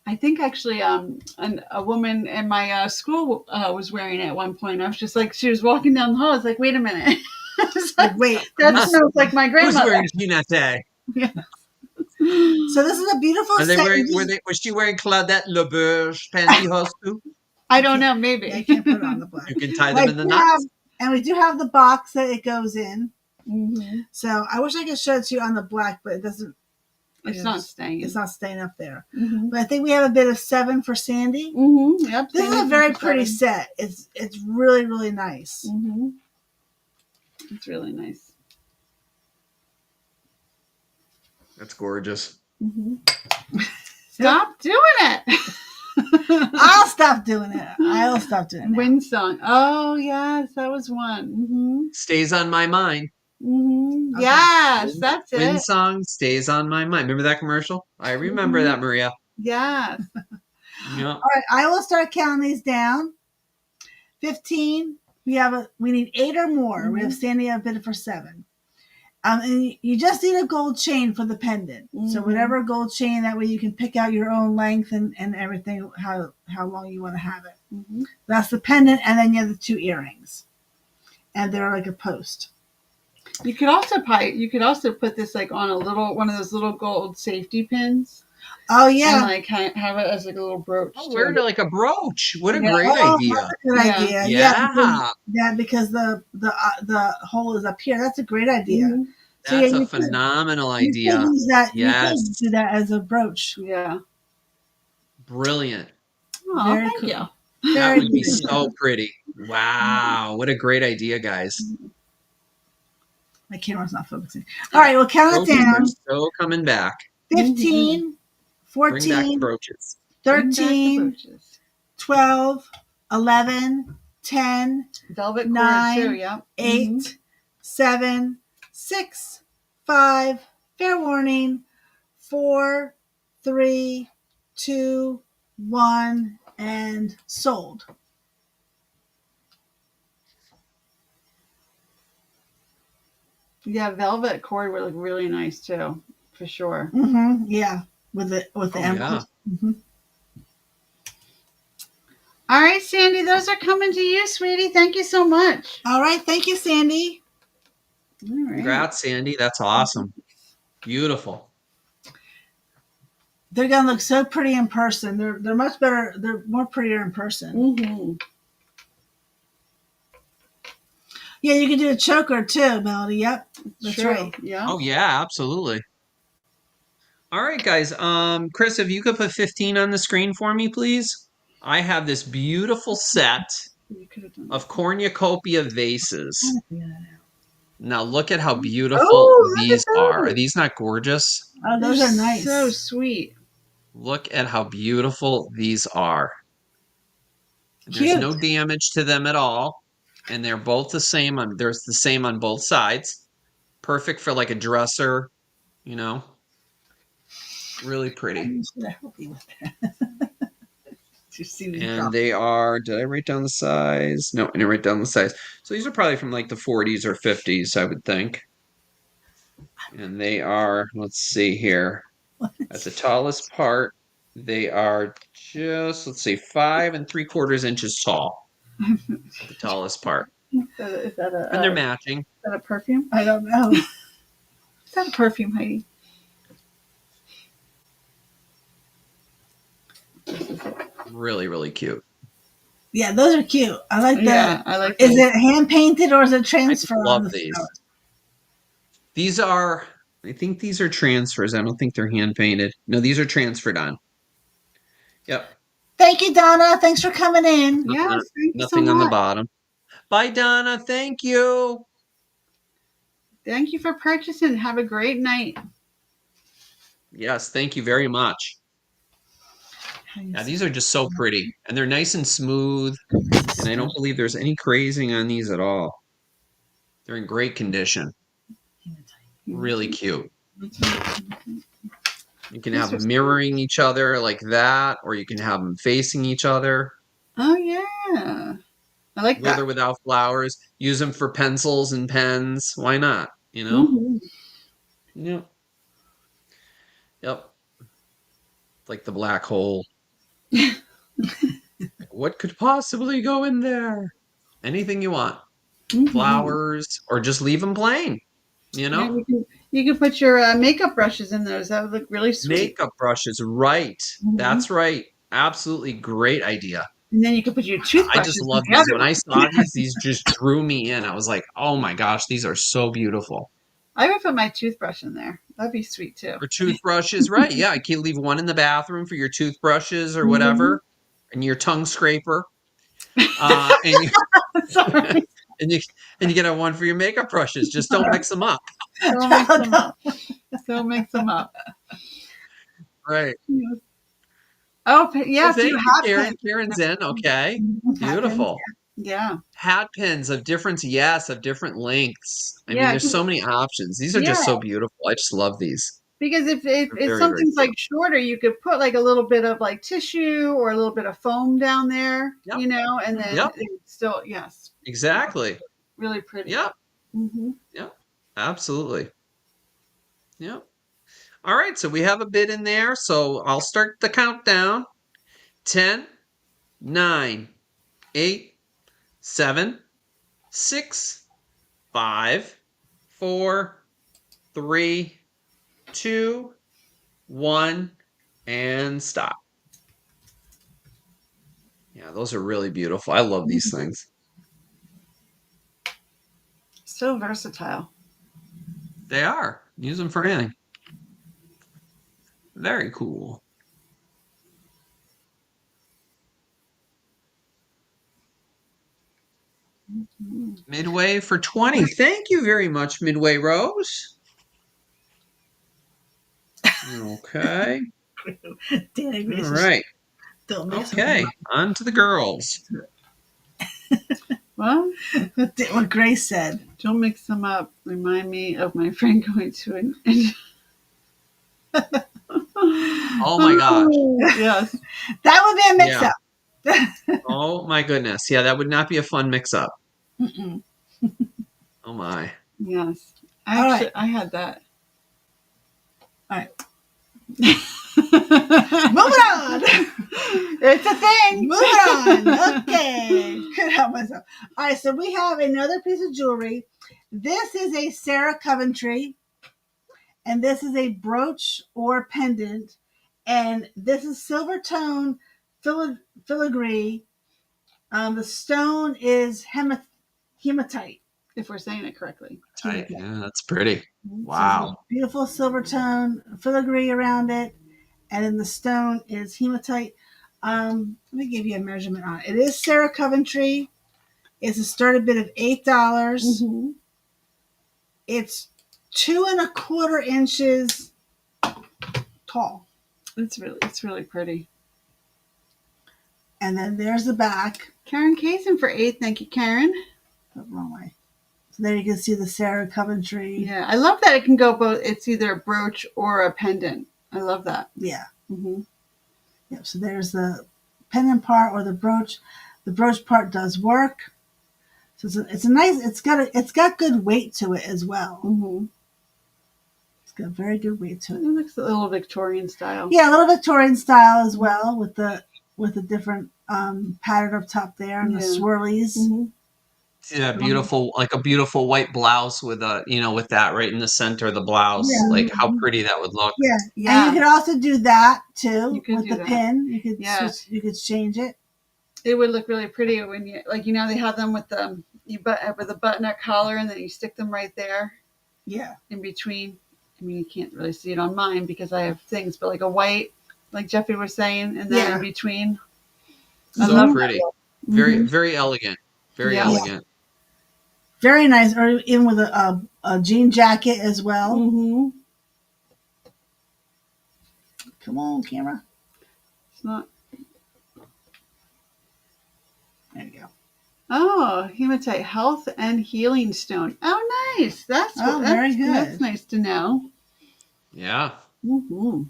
I think actually, a woman in my school was wearing it at one point. I was just like, she was walking down the hall. I was like, wait a minute. Like, wait, that smells like my grandmother. Who's wearing Ginate? Yeah. So this is a beautiful. Are they wearing? Was she wearing Claudette LeBurge pantyhose too? I don't know. Maybe I can't put it on the black. You can tie them in the knots. And we do have the box that it goes in. Mm-hmm. So I wish I could show it to you on the black, but it doesn't. It's not staying. It's not staying up there. Mm-hmm. But I think we have a bit of 7 for Sandy. Mm-hmm. Yep. This is a very pretty set. It's really, really nice. Mm-hmm. It's really nice. That's gorgeous. Mm-hmm. Stop doing it. I'll stop doing it. I'll stop doing it. Wind song. Oh yes, that was one. Mm-hmm. Stays on my mind. Mm-hmm. Okay. Yes, that's it. Wind song stays on my mind. Remember that commercial? I remember that, Maria. Yes. Yeah. All right, I will start counting these down. 15. We need 8 or more. Mm-hmm. We have Sandy a bid for 7. And you just need a gold chain for the pendant. Mm-hmm. So whatever gold chain, that way you can pick out your own length and everything, how long you want to have it. Mm-hmm. That's the pendant, and then you have the 2 earrings, and they're like a post. You could also put this like on one of those little gold safety pins. Oh yeah, and like have it as like a little brooch. Oh, wear it like a brooch. What a great idea! That's a good idea. Yeah, because the hole is up here. That's a great idea. Mm-hmm. That's a phenomenal idea. You could use that. Yes, you could do that as a brooch. Yeah, brilliant. Oh, Very thank cool. you. That would be so pretty. Wow, what a great idea, guys. My camera's not focusing. All right, we'll count it down. So coming back. 15, 14, Bring back the brooches. 13, 12, 11, 10, velvet 9, cord too, yeah. 8, 7, 6, 5, fair warning, 4, 3, 2, 1, and sold. Yeah, velvet cord would look really nice too, for sure. Mm-hmm. Yeah, with the emerald. Yeah. Mm-hmm. All right, Sandy, those are coming to you, sweetie. Thank you so much. All right, thank you, Sandy. All right. Congrats, Sandy. That's awesome. Beautiful. They're gonna look so pretty in person. They're much better. They're more prettier in person. Mm-hmm. Yeah, you can do a choker too, Melody. Yep, that's True. right. Yeah. Oh yeah, absolutely. All right, guys. Chris, if you could put 15 on the screen for me, please. I have this beautiful set of cornucopia vases. Now look at how beautiful these are. Are these not gorgeous? Oh, those are nice. So sweet. Look at how beautiful these are. There's no damage to them at all. And they're both the same there's the same on both sides. Perfect for like a dresser, you know. Really pretty. And they are, did I write down the size? No, I didn't write down the size. So these are probably from like the 40s or 50s, I would think. And they are, let's see here. At the tallest part, they are just, let's see, 5 3/4 inches tall. At the tallest part. Is that a, and they're matching. Is that a perfume? I don't know. Is that a perfume, Heidi? Really, really cute. Yeah, those are cute. I like that. Yeah, I like. Is it hand painted or is it transfer? I love these. These are, I think these are transfers. I don't think they're hand painted. No, these are transferred on. Yep. Thank you, Donna. Thanks for coming in. Yes, thank you Nothing so on the much. bottom. Bye, Donna. Thank you. Thank you for purchasing. Have a great night. Yes, thank you very much. Yeah, these are just so pretty, and they're nice and smooth, and I don't believe there's any crazing on these at all. They're in great condition. Really cute. You can have them mirroring each other like that, or you can have them facing each other. Oh, yeah. I like With that. or without flowers. Use them for pencils and pens. Why not? You know? Mhm. Yep. Yep. Like the black hole. What could possibly go in there? Anything you want. Mhm. Flowers, or just leave them plain. You Yeah, know? you can put your makeup brushes in those. That would look really sweet. Makeup brushes, right. Mhm. That's right. Absolutely great idea. And then you can put your I just toothbrushes love these. together. When I saw these just drew me in. I was like, oh my gosh, these are so beautiful. I would put my toothbrush in there. That'd be sweet too. For toothbrushes, right? Yeah, I can leave one in the bathroom for your toothbrushes or Mhm. whatever, and your tongue scraper, and you Sorry. and you and you get a one for your makeup brushes. Just don't mix them up, Don't mix them up. Don't mix them up. right? Oh, Well, yes, you thank you, have Karen. pins. Karen's in. Okay, Hat pins. beautiful. Yeah. Hat pins of different, of different lengths. I mean, Yeah. there's so many options. These are Yeah. just so beautiful. I just love these. Because They're if very, very something's like cute. shorter, you could put like a little bit of like tissue or a little bit of foam down there, Yep. you know, and then Yep. it's still, yes, Exactly. really pretty. Yep. Mm-hmm. Yep. Absolutely. Yep. All right, so we have a bit in there. So I'll start the countdown. 10, 9, 8, 7, 6, 5, 4, 3, 2, 1, and stop. Yeah, those are really beautiful. I love these things. So versatile. They are. Use them for anything. Very cool. Midway for 20. Thank you very much, Midway Rose. Okay. Danny All Grace. right. Don't mix Okay. On to the girls. Well, what Grace said. don't mix them up. Remind me of my friend going to an. Oh my gosh. Yes. That would be a mix Yeah. up. Oh my goodness. Yeah, that would not be a fun mix up. Mm-mm. Oh my. Yes. All right. I had that. All right. Moving on. It's a thing. Moving on. Okay. Could help myself. All right. So we have another piece of jewelry. This is a Sarah Coventry, and this is a brooch or pendant, and this is silver tone filigree. The stone is hematite. If we're saying it correctly. Tight. Yeah, that's pretty. So Wow. beautiful silver tone filigree around it, and then the stone is hematite. Let me give you a measurement on it. It is Sarah Coventry. It's a starter bid of $8. Mm-hmm. It's 2¼ inches tall. It's really pretty. And then there's the back. Karen Kaysen for 8. Thank you, Karen. The wrong way. So there you can see the Sarah Coventry. Yeah, I love that it can go both. It's either a brooch or a pendant. I love that. Yeah. Mm-hmm. Yep. So there's the pendant part or the brooch. The brooch part does work. So it's a nice. It's got good weight to it as well. Mm-hmm. It's got very good weight to It it. looks a little Victorian style. Yeah, a little Victorian style as well with the different pattern up top there and the swirlies. Mm-hmm. Yeah, beautiful, like a beautiful white blouse with with that right in the center of the blouse. Yeah. Like how pretty that would look. Yeah. Yeah. And you could also do that too You could with do the that. pin. You could Yes. you could change it. It would look really pretty when you they have them with the with a button-up collar and then you stick them right there. Yeah. In between. I mean, you can't really see it on mine because I have things, but like a white, like Jeffy was saying, and then in between. So I love pretty. that. Very, Mm-hmm. very elegant. Very Yeah. elegant. Very nice, or even with a jean jacket as well. Mm-hmm. Come on, camera. It's not. Oh, hematite health and healing stone. Oh, nice. That's very good. That's nice to know. Yeah. Mm-hmm.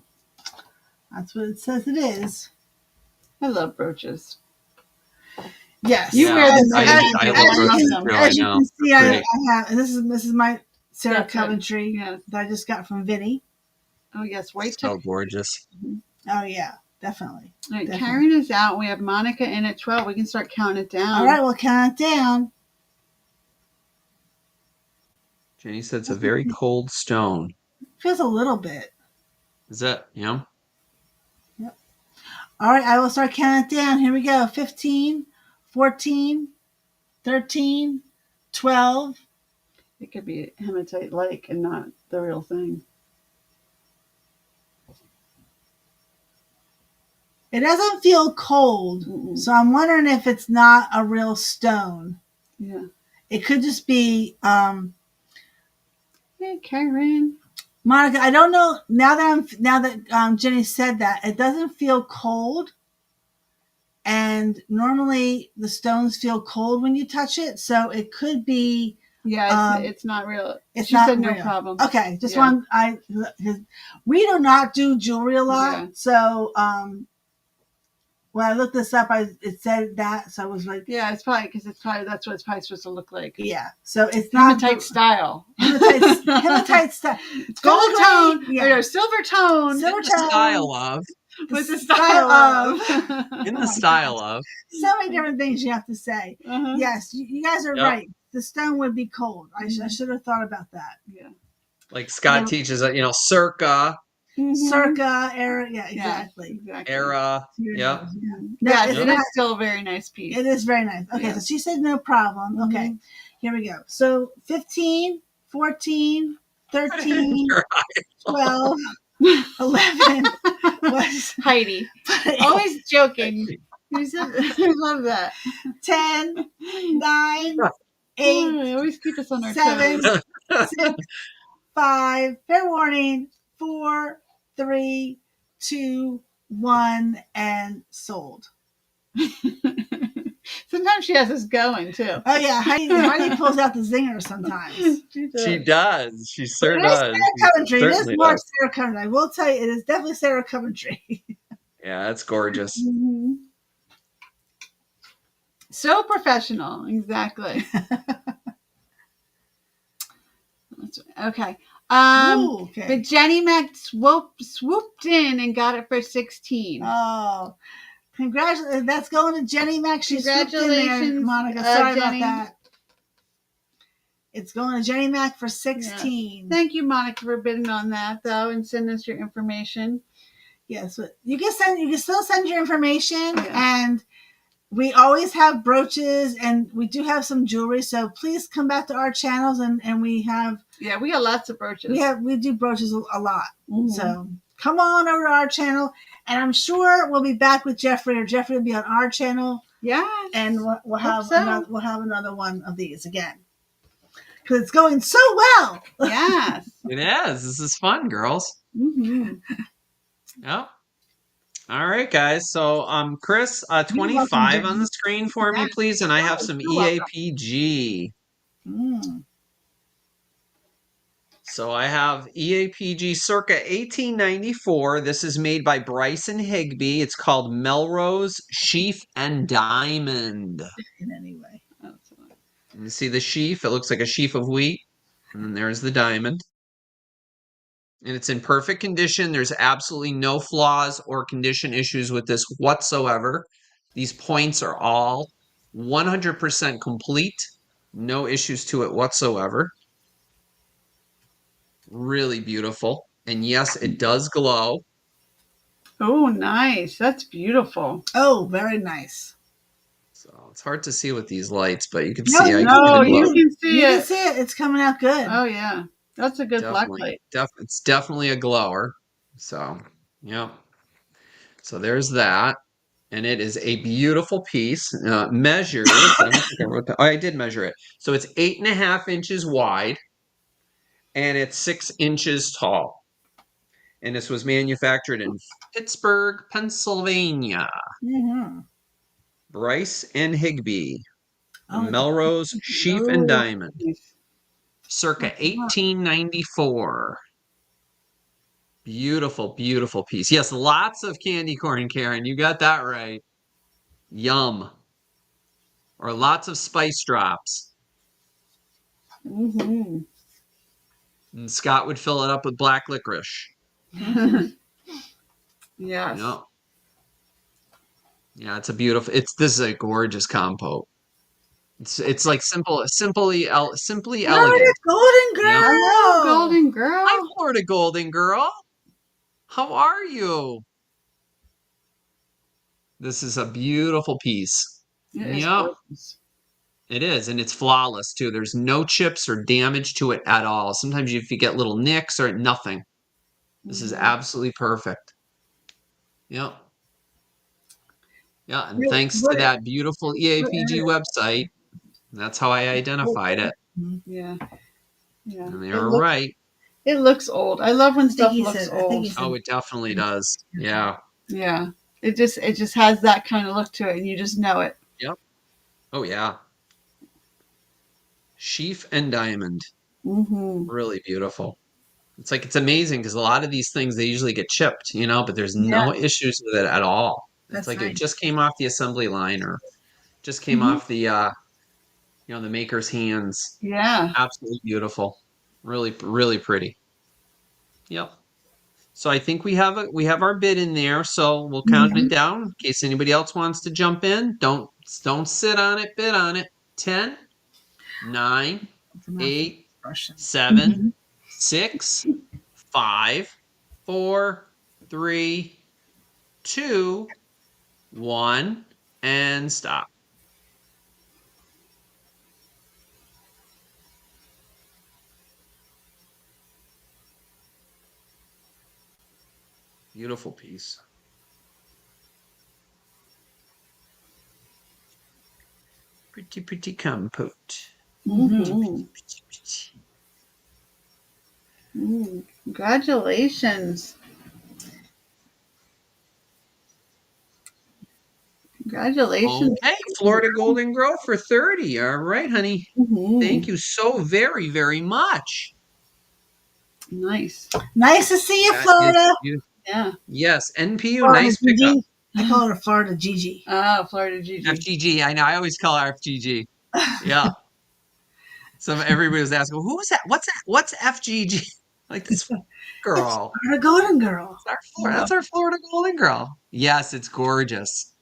That's what it says it is. I love brooches. Yes. You wear them I love brooches too. I as you know. can see, They're I have, and this is my Sarah That's right. Coventry Yes. that I just got from Vinny. Oh, yes. White so gorgeous. Oh yeah, definitely. All right, Definitely. Karen is out. We have Monica in at 12. We can start counting it down. All right, we'll count it down. Jenny said it's a very cold stone. Feels a little bit. Is that, yeah? Yep. All right, I will start counting it down. Here we go. 15, 14, 13, 12. It could be hematite-like and not the real thing. It doesn't feel cold, so I'm wondering if it's not a real stone. Yeah. It could just be. Hey, Karen. Monica, I don't know. Now that Jenny said that, it doesn't feel cold, and normally the stones feel cold when you touch it, so it could be. Yeah, it's not real. She said no real. problem. Okay, just one. We do not do jewelry a lot, so when I looked this up, it said that, so I was like, yeah, it's probably because that's what it's probably supposed to look like. Yeah, so it's not hematite style. Hematite style. It's gold tone, yeah. Or silver tone. Silver tone. Style of. With the style of. In the style of. So many different things you have to say. Yes, you guys are right. The stone would be cold. I should have thought about that. Yeah. Like Scott teaches that, circa. Circa era, yeah, exactly. Era, yeah. No, it is still a very nice piece. It is very nice. Okay, so she said no problem. Okay, here we go. So 15, 14, 13, 12, 11 was Heidi. Always joking. I love that. 10, 9, 8, always keep us on our 7, toes. 6, 5, fair warning, 4, 3, 2, 1, and sold. Sometimes she has us going too. Oh yeah, Heidi pulls out the zinger sometimes. She does. She certainly does. Sarah Coventry. It is more Sarah Coventry. I will tell you, it is definitely Sarah Coventry. Yeah, that's gorgeous. So professional, exactly. Okay. Okay. But Jenny Mac swooped in and got it for 16. Oh, congratulations! That's going to Jenny Mac. Congratulations, there, Monica. Sorry Jenny. about that. It's going to Jenny Mac for 16. Yeah. Thank you, Monica, for bidding on that, though, and send us your information. Yes, you can still send your information, and we always have brooches, and we do have some jewelry. So please come back to our channels, and we have we got lots of brooches. We do brooches a lot. So come on over to our channel, and I'm sure we'll be back with Jeffrey, or Jeffrey will be on our channel. Yeah, and we'll have another one of these again. Because it's going so well. Yes. It is. This is fun, girls. Yep. All right, guys. So, Chris, 25 on the screen for me, please. And I have some EAPG. So I have EAPG circa 1894. This is made by Bryson Higbee. It's called Melrose Sheaf and Diamond. In any way. You see the sheaf? It looks like a sheaf of wheat. And then there's the diamond. And it's in perfect condition. There's absolutely no flaws or condition issues with this whatsoever. These points are all 100% complete. No issues to it whatsoever. Really beautiful. And yes, it does glow. Oh, nice. That's beautiful. Oh, very nice. So it's hard to see with these lights, but you can No, see. you can see you it. can see it. It's coming out good. Oh yeah, that's a good black light. It's definitely a glower. So, yep. So there's that, and it is a beautiful piece. Measured. I don't think I wrote that. Oh, I did measure it. So it's 8.5 inches wide, and it's 6 inches tall. And this was manufactured in Pittsburgh, Pennsylvania. Bryce and Higbee. Oh, Melrose Sheaf and Oh, Diamond, nice. circa 1894. Beautiful, beautiful piece. Yes, lots of candy corn, Karen. You got that right. Yum. Or lots of spice drops. Mm-hmm. And Scott would fill it up with black licorice. Yes. Yeah. Yeah, it's a beautiful. This is a gorgeous compote. It's like simply Florida elegant. Golden Yeah. Hello, Girl. Golden Girl. Hi, Florida Golden Girl. How are you? This is a beautiful piece. It is Yeah, gorgeous. it is, and it's flawless too. There's no chips or damage to it at all. Sometimes if you get little nicks or nothing. This is Mhm. absolutely perfect. Yeah. Yeah, and What, thanks to what, that beautiful What EAPG area? website, that's how I identified it. Yeah. Yeah. And they It were looks right. it looks old. I love when stuff he looks said, I think old. he said, Oh, it definitely does. Yeah. Yeah. It just has that kind of look to it and you just know it. Yep. Oh, yeah. Sheaf and Diamond. Mm-hmm. Really beautiful. It's amazing because a lot of these things they usually get chipped, but there's yeah, no issues with it at all. It's that's like it nice. just came off the assembly line or just came Mm-hmm. off the maker's hands. Yeah. Absolutely beautiful. Really, really pretty. Yep. So I think we have our bid in there, so we'll count it Mhm. down in case anybody else wants to jump in. Don't sit on it, bid on it. 10, 9, It's a mouthful. 8, Russian. 7, 6, 5, 4, 3, 2, 1, and stop. Beautiful piece. Pretty, pretty compote. Mm-hmm. Mm. Congratulations. Congratulations. Okay, Florida Golden Girl for 30. All right, honey. Mm-hmm. Thank you so very, very much. Nice. Nice to see you, That is Florida. beautiful. Yeah. Yes, NPU, Florida nice pickup. Gigi. I call her Florida Gigi. Ah, Florida Gigi. FGG, I know. I always call her FGG. Yeah. So everybody was asking, who is that? What's that? What's FGG? Like this It's girl. Florida Golden Girl. That's our Florida Golden Girl. Yes, it's gorgeous.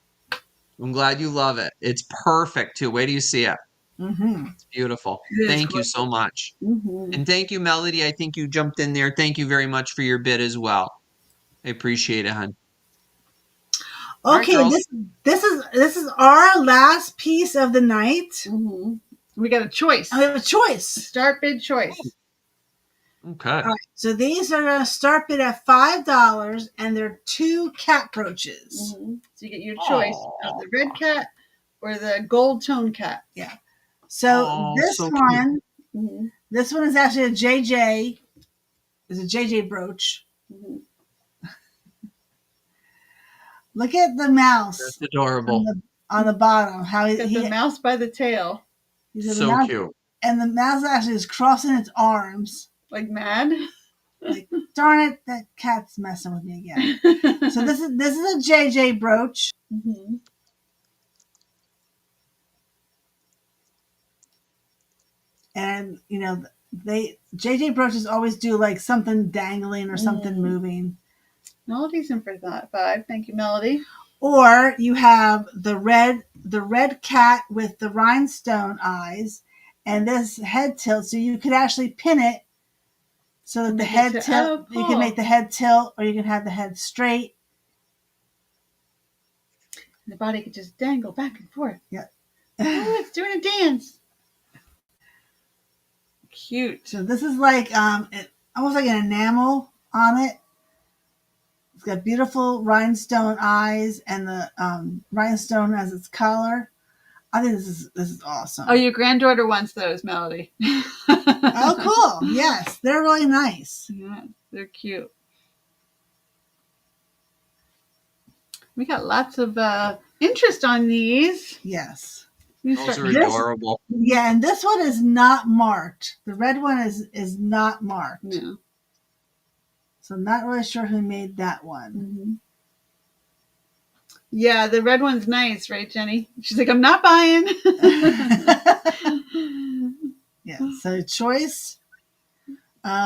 I'm glad you love it. It's perfect too. Wait till you see it. Mm-hmm. It's beautiful. It is Thank you gorgeous. so much. Mm-hmm. And thank you, Melody. I think you jumped in there. Thank you very much for your bid as well. I appreciate it, hon. All right, Okay, girls. this is our last piece of the night. Mm-hmm. We got a choice. I have a choice. Start bid choice. Okay. All right, so these are going to start bid at $5, and they're 2 cat brooches. Mm-hmm. So you get your choice of the red cat or the gold tone cat. So Oh, this so one, Mm-hmm. this one is actually a JJ. It's a JJ brooch. Mm-hmm. Look at the mouse That's adorable. on the bottom. How Got the mouse by the tail, he's got the So mouse, cute. and the mouse actually is crossing its arms. like mad. Like, darn it, that cat's messing with me again. So this is a JJ brooch. Mm-hmm. And they JJ brooches always do like something dangling or something moving. Melody's in for that 5. Thank you, Melody. Or you have the red cat with the rhinestone eyes and this head tilt, so you could actually pin it so that the head tilt. You can make the head tilt, or you can have the head straight. The body could just dangle back and forth. Yeah. Oh, it's doing a dance. Cute. So this is like almost like an enamel on it. It's got beautiful rhinestone eyes, and the rhinestone as its color. I think this is awesome. Oh, your granddaughter wants those, Melody. Oh, cool. Yes, they're really nice. Yeah, they're cute. We got lots of interest on these. Yes. Those are adorable. Yeah, and this one is not marked. The red one is not marked. No. So I'm not really sure who made that one. Mm-hmm. Yeah, the red one's nice, right, Jenny? She's like, I'm not buying. Yeah, so choice.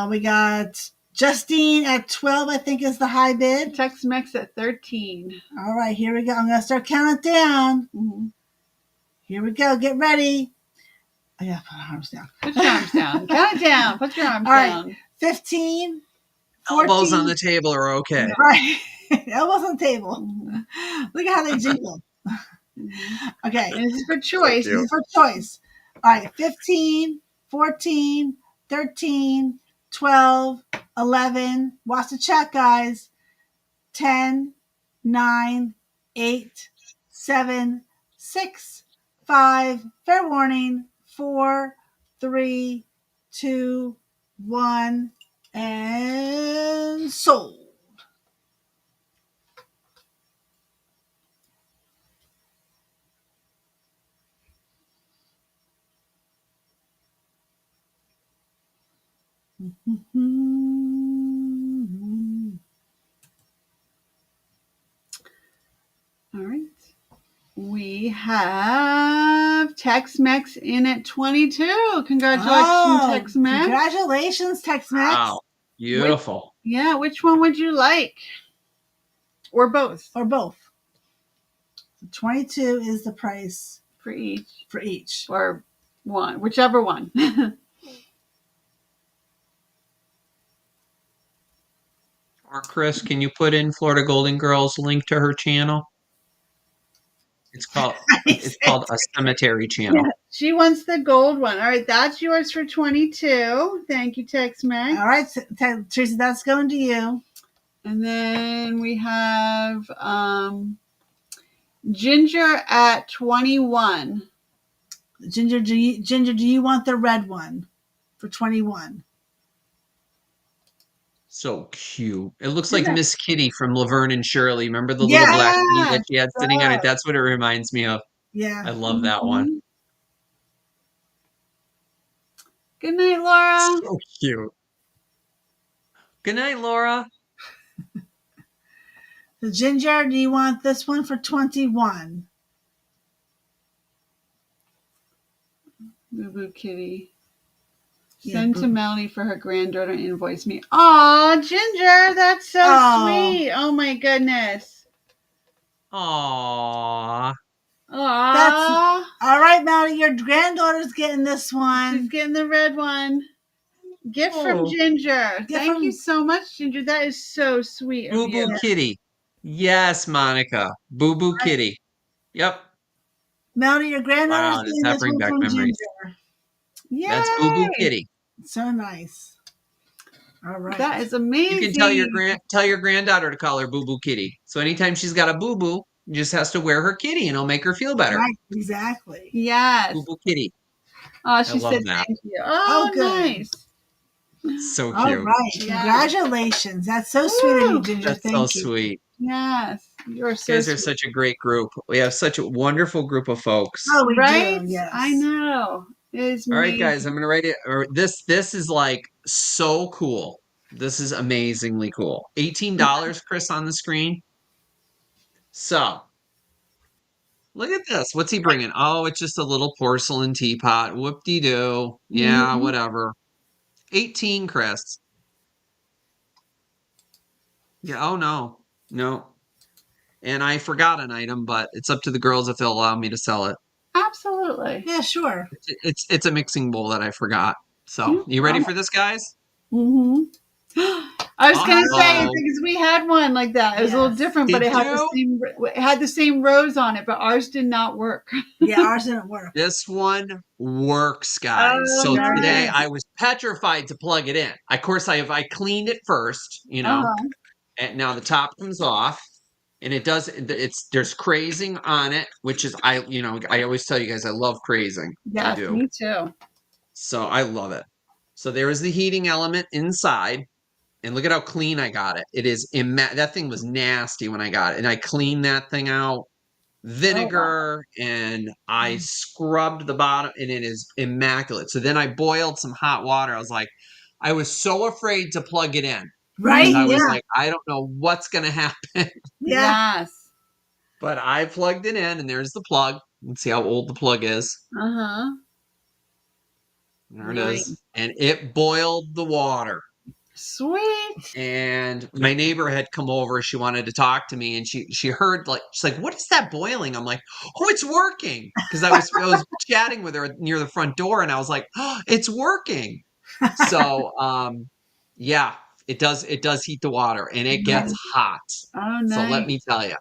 We got Justine at 12, I think is the high bid. Tex-Mex at 13. All right, here we go. I'm going to start counting down. Mm-hmm. Here we go. Get ready. I got to put my arms down. Put your arms down. Count it down. Put your arms down. Right. 15. 14. Elbows on the table are okay. Right. Elbows on the table. Mm-hmm. Look at how they jingle. Mm-hmm. Okay. And this is for choice. This is for choice. All right. 15, 14, 13, 12, 11. Watch the chat, guys. 10, 9, 8, 7, 6, 5. Fair warning. 4, 3, 2, 1. And sold. All right. We have Tex-Mex in at 22. Congratulations, Tex-Mex. Congratulations, Tex-Mex. Wow. Beautiful. Which one would you like? Or both? Or both. 22 is the price for each. Or one, whichever one. Or Chris, can you put in Florida Golden Girls link to her channel? It's called a cemetery channel. Yeah, she wants the gold one. All right, that's yours for 22. Thank you, Tex-Mex. All right, Teresa, that's going to you. And then we have Ginger at 21. Ginger, do you want the red one for 21? So cute. It looks like Miss Kitty from Laverne and Shirley. Remember the little black bee that she had sitting on it? That's what it reminds me of. Yeah. I love that one. Good night, Laura. So cute. Good night, Laura. So Ginger, do you want this one for 21? Boo Boo Kitty. Send to Melanie for her granddaughter invoice me. Aw, Ginger, that's so sweet. Oh my goodness. Aww. Aww. All right, Melanie, your granddaughter's getting this one. She's getting the red one. Gift from Ginger. Thank you so much, Ginger. That is so sweet. Boo Boo Kitty. Yes, Monica. Boo Boo Kitty. Yep. Melanie, your granddaughter's getting this one from memories. Ginger. Yay. That's Boo Boo Kitty. So nice. All right. That is amazing. You can tell your granddaughter to call her Boo Boo Kitty. So anytime she's got a boo boo, just has to wear her kitty and it'll make her feel better. Right, exactly. Yes. Boo Boo Kitty. Oh, she said that. Thank you. Oh, good. Nice. So cute. All right. Yeah. Congratulations. That's so sweet of you, Ginger. That's so sweet. Yes. You're so You guys are such a great group. We have such a wonderful group of folks. Oh, we do. Yes. I know. It's all right, guys, I'm going to write it. This is like so cool. This is amazingly cool. $18, Chris, on the screen. So, look at this. What's he bringing? Oh, it's just a little porcelain teapot. Whoop-de-doo. Yeah, whatever. 18, Chris. Yeah, oh, no. No. And I forgot an item, but it's up to the girls if they'll allow me to sell it. Absolutely. Yeah, sure. It's a mixing bowl that I forgot. So, you ready for this, guys? Mm-hmm. I was going to say, because we had one like that. It was a little different, but it had the same rows on it, but ours did not work. Yeah, ours didn't work. This one works, guys. So today I was petrified to plug it in. Of course, I cleaned it first, and now the top comes off. And it does. There's crazing on it, which is I always tell you guys I love crazing. Yeah, I do. Me too. So I love it. So there is the heating element inside, and look at how clean I got it. It is that thing was nasty when I got it, and I cleaned that thing out. vinegar, and I scrubbed the bottom, and it is immaculate. So then I boiled some hot water. I was so afraid to plug it in because Right? I was Yeah. like, I don't know what's going to happen. Yeah. Yes. But I plugged it in, and there's the plug. Let's see how old the plug is. Uh-huh. There it Nice. is. And it boiled the water. Sweet. And my neighbor had come over. She wanted to talk to me, and she heard, like, she's like, "What is that boiling?" I'm like, "Oh, it's working." Because I was chatting with her near the front door, and I was like, "Oh, it's working." So yeah, it does heat the water, and it gets Nice. hot. Oh, So let nice. me tell you.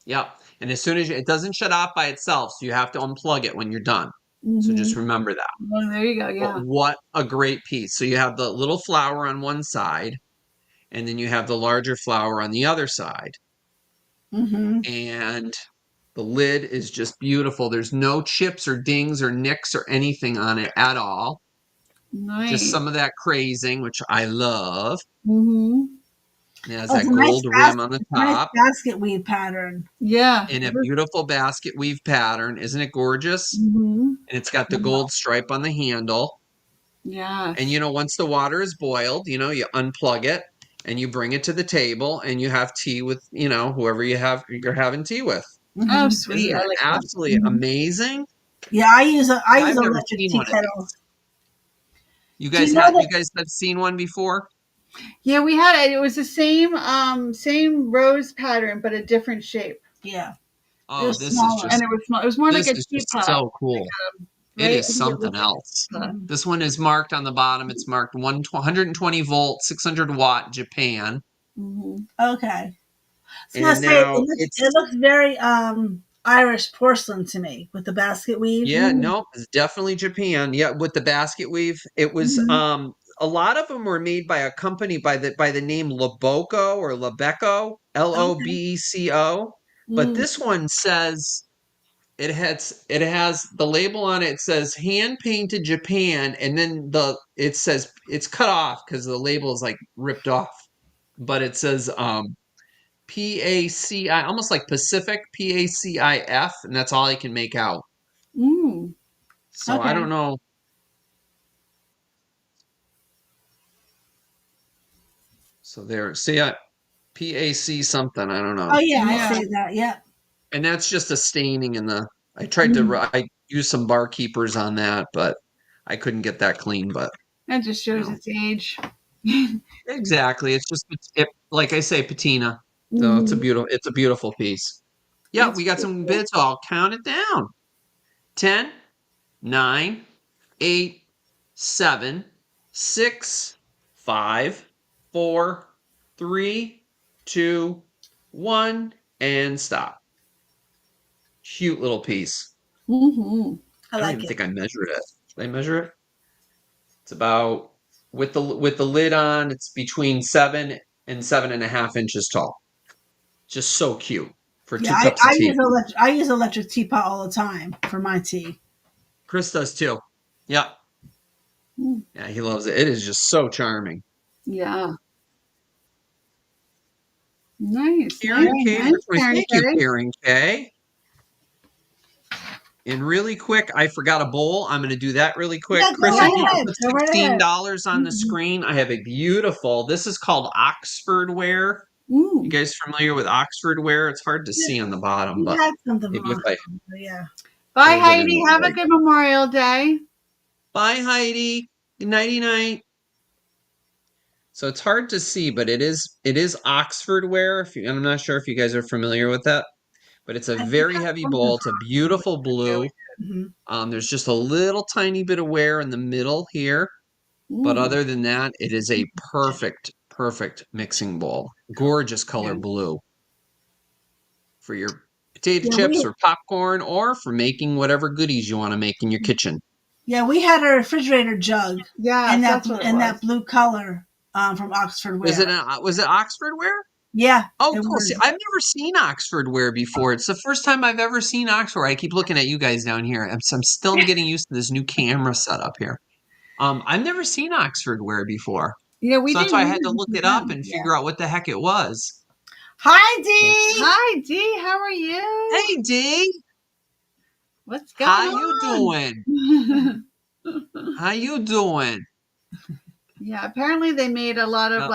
Yep. And as soon as it doesn't shut off by itself, so you have to unplug it when you're done. So Mm-hmm. just remember that. Well, there you go. But Yeah. what a great piece. So you have the little flower on one side, and then you have the larger flower on the other side. Mm-hmm. And the lid is just beautiful. There's no chips or dings or nicks or anything on it at all. Just Nice. some of that crazing, which I love. Mm-hmm. It has Oh, it's that a nice gold rim on basket. the It's a nice top basket weave pattern. Yeah. in a beautiful basket weave pattern. Isn't it gorgeous? Mm-hmm. And it's got the gold stripe on the handle. And Yes. once the water is boiled, you unplug it and you bring it to the table and you have tea with, whoever you're having tea with. Oh, Mm-hmm. sweet. Isn't I it like that. absolutely Mhm. amazing? Yeah, I use Yeah, I've an never electric seen tea one of kettle. these. You Do guys you know have that? you guys have seen one before? Yeah, we had it. It was the same rose pattern, but a different shape. Yeah, it Oh, was this is smaller. And just it was small. It was more like this a is just teapot, so cool. It right? I is think it something looked like else. a teapot. This one is marked on the bottom. It's marked 120 volt, 600 watt, Japan. Mm-hmm. Okay. I was gonna And say it now looks it's very Irish porcelain to me with the basket weave. Yeah, no, it's definitely Japan. Yeah, with the basket weave, it was Mm-hmm. a lot of them were made by a company by the name Loboco or Lobeco, Okay. Lobeco. But Mm. this one says it has the label on it. It says hand painted Japan, and then it says it's cut off because the label is like ripped off. But it says PACI, almost like Pacific PACIF, and that's all I can make out. Mm. So I Okay. don't know. So there, see, PAC something, I don't Oh know. yeah, I Yeah. say that. Yeah. And that's just a staining in the. I tried to. Mhm. I used some barkeepers on that, but I couldn't get that clean. But That just you shows know, its age. exactly. It's just like I say, patina. So Mm-hmm. it's a beautiful piece. Yeah, It's we got pretty some cool. bits. I'll count it down. 10, 9, 8, 7, 6, 5, 4, 3, 2, 1, and stop. Cute little piece. Mm-hmm. I I don't like even it. think I measured it. Did I measure it? It's about with the lid on. It's between 7 and 7.5 inches tall. Just so cute for Yeah, two cups of tea. I use electric teapot all the time for my tea. Chris does too. Yeah, Mm. yeah, he loves it. It is just so charming. Yeah. Nice. Nice. Karen Very K. nice. Karen Thank you, K. Karen K. And really quick, I forgot a bowl. I'm going to do that really quick. Yeah, go Chris, Yeah. if you right could ahead. put Go right ahead. $16 on the Mhm. screen, I have a beautiful. This is called Oxford ware. You Mm. guys familiar with Oxford ware? It's hard to see on the bottom, We but had something from maybe if I Oxford, but yeah. Bye, hold it in Heidi. the Have a light. good Memorial Day. Bye, Heidi. Good nighty night. So it's hard to see, but it is Oxford ware. I'm not sure if you guys are familiar with that, but it's a I think very that's heavy something bowl. It's from a Oxford. beautiful blue. Mm-hmm. There's just a little tiny bit of wear in the middle here. But Mm. other than that, it is a perfect mixing bowl. Gorgeous color Yeah. blue for your potato Yeah, chips or popcorn or for making whatever goodies you want to make in your kitchen. we had a refrigerator jug Yes, that's what it in was. that blue color from Oxford Was Ware. it Oxford ware? Yeah, Oh, it cool. See, was. I've never seen Oxford ware before. It's the first time I've ever seen Oxford. I keep looking at you guys down here. I'm still getting used to this new camera setup here. I've never seen Oxford ware before. Yeah, we So that's didn't why I we had to didn't look for it up them. and Yeah. figure out what the heck it was. Hi, Dee. Hi, Dee. How are you? Hey, Dee. What's going How on? you doing? How you doing? Yeah, apparently they made a lot of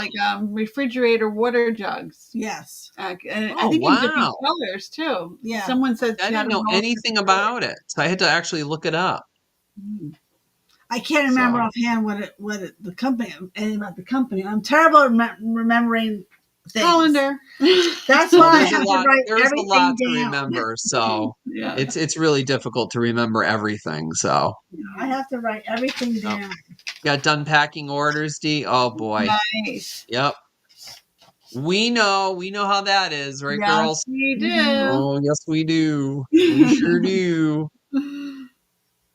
refrigerator water jugs. Yes. And Oh, I think in different wow. colors too. Yeah. Someone said I she had didn't them know all anything different colors. about it, so I had to actually look it up. I can't remember offhand the company, anything about the company. I'm terrible at remembering things. Calendar. That's Well, why I there's a have to lot. write There's a everything lot to down. remember, so Yeah. it's really difficult to remember everything. So I have to write everything down. got done packing orders, Dee. Oh boy. Nice. Yep. We know how that is, right, Yes, girls? we do. Oh, yes, we do. We sure do. Yep.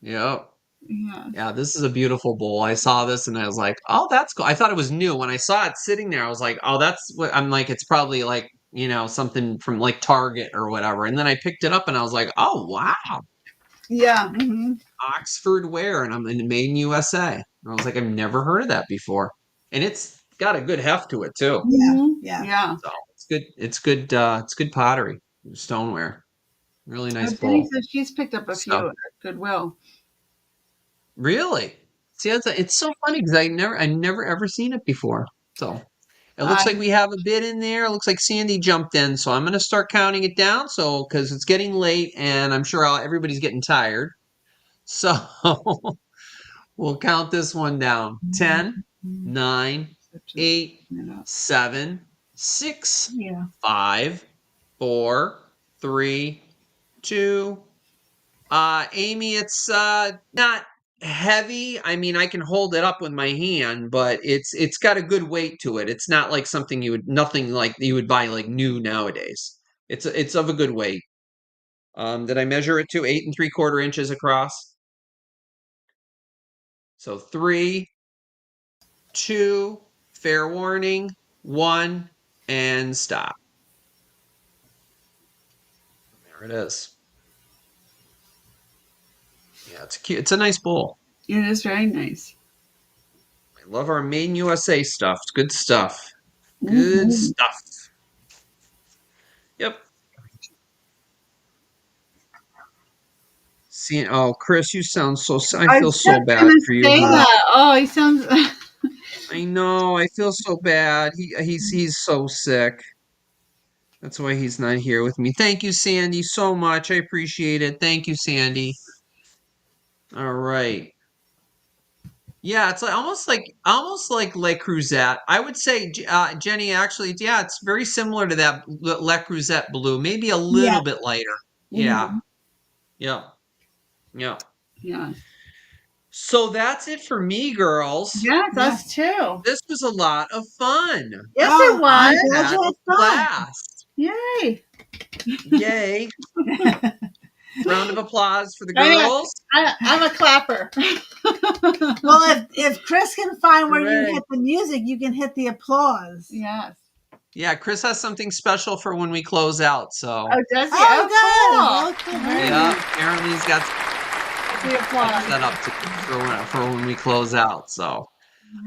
Yeah. Yeah, this is a beautiful bowl. I saw this and I was like, oh, that's cool. I thought it was new. When I saw it sitting there, I was like, oh, that's what I'm like, it's probably like, something from like Target or whatever. And then I picked it up and I was like, oh, wow. Yeah. Mm-hmm. Oxford ware, and I'm in made in USA. And I was like, I've never heard of that before. And it's got a good heft to it too. Yeah. So it's good. It's good pottery, stoneware. Really nice Jenny bowl. says she's picked up a few at Goodwill. Really? See, it's so funny because I never ever seen it before. So it looks like we have a bid in there. It looks like Sandy jumped in, so I'm gonna start counting it down. So because it's getting late and I'm sure everybody's getting tired. So we'll count this one down. 10, 9, 8, 7, 6, 5, 4, 3, 2. Amy, it's not heavy. I mean, I can hold it up with my hand, but it's got a good weight to it. It's not like nothing like you would buy like new nowadays. It's of a good weight. Did I measure it to 8 3/4 inches across? So 3, 2, fair warning, 1, and stop. There it is. Yeah, it's cute. It's a nice bowl. It is very nice. I love our Made in USA stuff. It's good stuff. Good stuff. Yep. See, oh, Chris, you sound so. I feel so bad for you, Say honey. that. Oh, he sounds. I know. I feel so bad. He's so sick. That's why he's not here with me. Thank you, Sandy, so much. I appreciate it. Thank you, Sandy. All right. Yeah, it's like almost like Le Creuset. I would say, Jenny, actually, yeah, it's very similar to that Le Creuset blue, maybe a little bit lighter. Yeah. Yeah. Yeah. Yeah. So that's it for me, girls. Yes, us too. This was a lot of fun. Yes, it was. I had a blast. Yay. Yay. Round of applause for the girls. I'm a clapper. Well, if Chris can find where Hooray. you hit the music, you can hit the applause. Yes. Yeah, Chris has something special for when we close out. So Oh, does he? Oh, good. Cool. Okay. yeah, apparently he's got The applause. set up for when we close out. So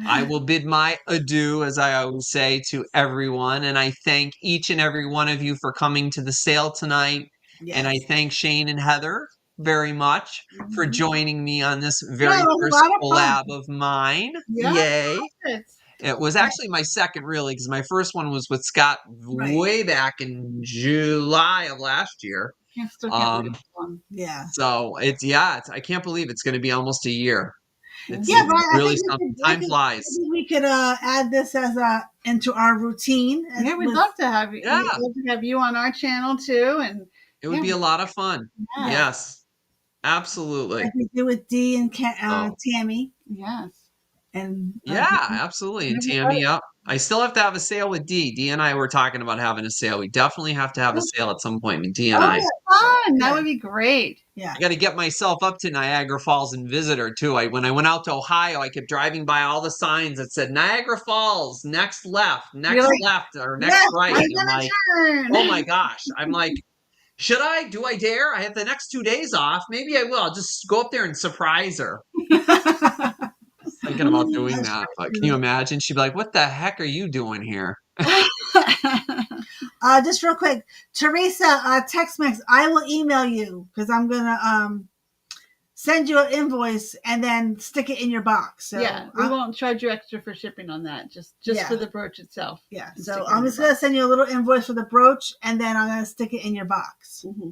I will bid my adieu, as I always say, to everyone. And I thank each and every one of you for coming to the sale tonight. Yes. And I thank Shane and Heather very much for joining me on this Yeah, very it was a first lot of collab fun. of mine. Yeah. Yay. It was actually my second, really, because my first one was with Scott way back in July of last year. Still can't believe one. Yeah. So I can't believe it's going to be almost a year. It's Yeah, but I really think something. Time flies. I think we could add this as into our routine. Yeah, we'd love to have you. Yeah. We'd love to have you on our channel too, and It would be a lot of fun. Yeah. Yes, absolutely. Like we do with Dee and Tammy. Yes. And Yeah, absolutely. And Tammy, up. I still have to have a sale with Dee. Dee and I were talking about having a sale. We definitely have to have a sale at some point with Dee and I. Fun. That would be great. Yeah. I got to get myself up to Niagara Falls and visit her too. When I went out to Ohio, I kept driving by all the signs that said Niagara Falls, next left, next left, or next right. I'm like, oh my gosh. I'm like, should I? Do I dare? I have the next 2 days off. Maybe I will. I'll just go up there and surprise her. Thinking about doing that, but can you imagine? She'd be like, "What the heck are you doing here?" Just real quick, Teresa, text mix. I will email you because I'm gonna send you an invoice and then stick it in your box. So yeah, we won't charge you extra for shipping on that. Just for the brooch itself. Yeah. So I'm just gonna send you a little invoice for the brooch, and then I'm gonna stick it in your box. Mm-hmm.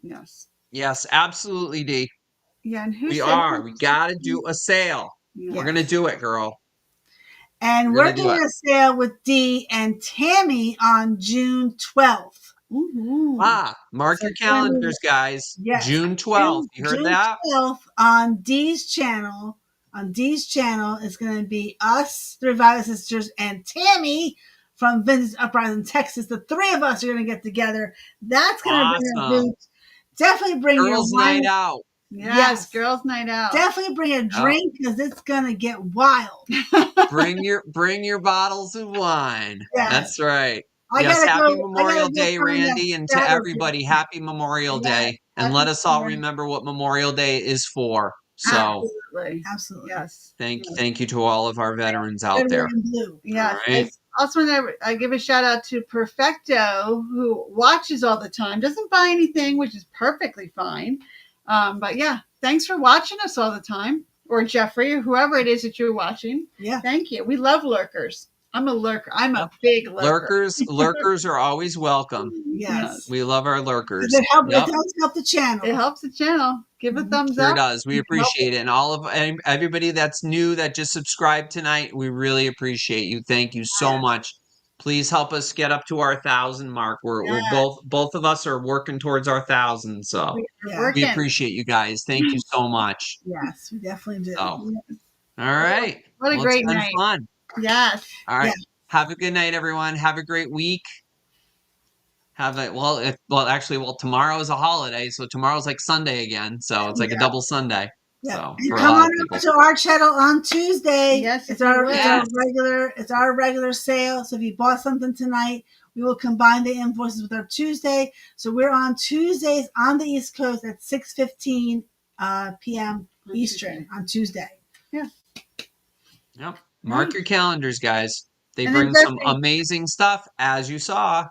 Yes. Yes, absolutely, D. Yeah, and who We said are. We got to do a sale. Yeah. We're going to do it, girl. And we're doing a sale with Dee and Tammy on June 12th. Mm-hmm. Mark your calendars, guys. Yes. June 12th. You heard that? June 12th on Dee's channel. On Dee's channel is going to be us, the Reviveitsisters, and Tammy from Vintage Uprising, Texas. The three of us are going to get together. That's going to bring a booth. Definitely bring Girls' your wine. night out. Yes, girls' night out. Definitely bring a drink because it's going to get wild. Bring your bottles of wine. Yes. That's right. I yes, gotta happy go, Memorial Day, Randy, and to everybody, happy Memorial Day. And let us all remember what Memorial Day is for. So, absolutely, yes. Thank you to all of our veterans out there. Yes. Right. Also, I give a shout out to Perfecto, who watches all the time, doesn't buy anything, which is perfectly fine. But yeah, thanks for watching us all the time, or Jeffrey, or whoever it is that you're watching. Yeah, thank you. We love lurkers. I'm a lurker. I'm a big lurker. Lurkers are always welcome. Yes. We love our lurkers. It does help the channel. It helps the channel. Give a thumbs up. Sure does. We appreciate it. And all of everybody that's new that just subscribed tonight, we really appreciate you. Thank you so much. Please help us get up to our 1,000 mark. We're both of us are working towards our 1,000. So we appreciate you guys. Thank you so much. Yes, we definitely do. So, all right. What a great night. Fun. Yes. All right. Have a good night, everyone. Have a great week. Tomorrow is a holiday, so tomorrow's like Sunday again. So it's like a double Sunday. Yeah. So and come on over to our channel on Tuesday. Yes, it's our regular sale. So if you bought something tonight, we will combine the invoices with our Tuesday. So we're on Tuesdays on the East Coast at 6:15 p.m. Eastern on Tuesday. Yeah. Yep. Mark your calendars, guys. They bring some amazing stuff, as you saw.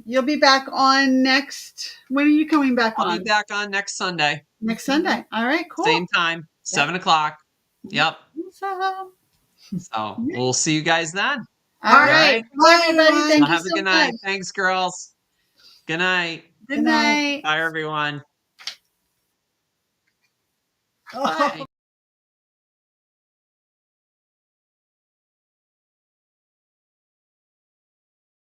You'll be back on next. When are you coming back on? I'll be back on next Sunday. Next Sunday. All right, cool. Same time, 7 o'clock. Yep. So we'll see you guys then. All right. Bye, everybody. Thank you have a good night. Thanks, girls. Good night. Good night. Bye, everyone. Bye.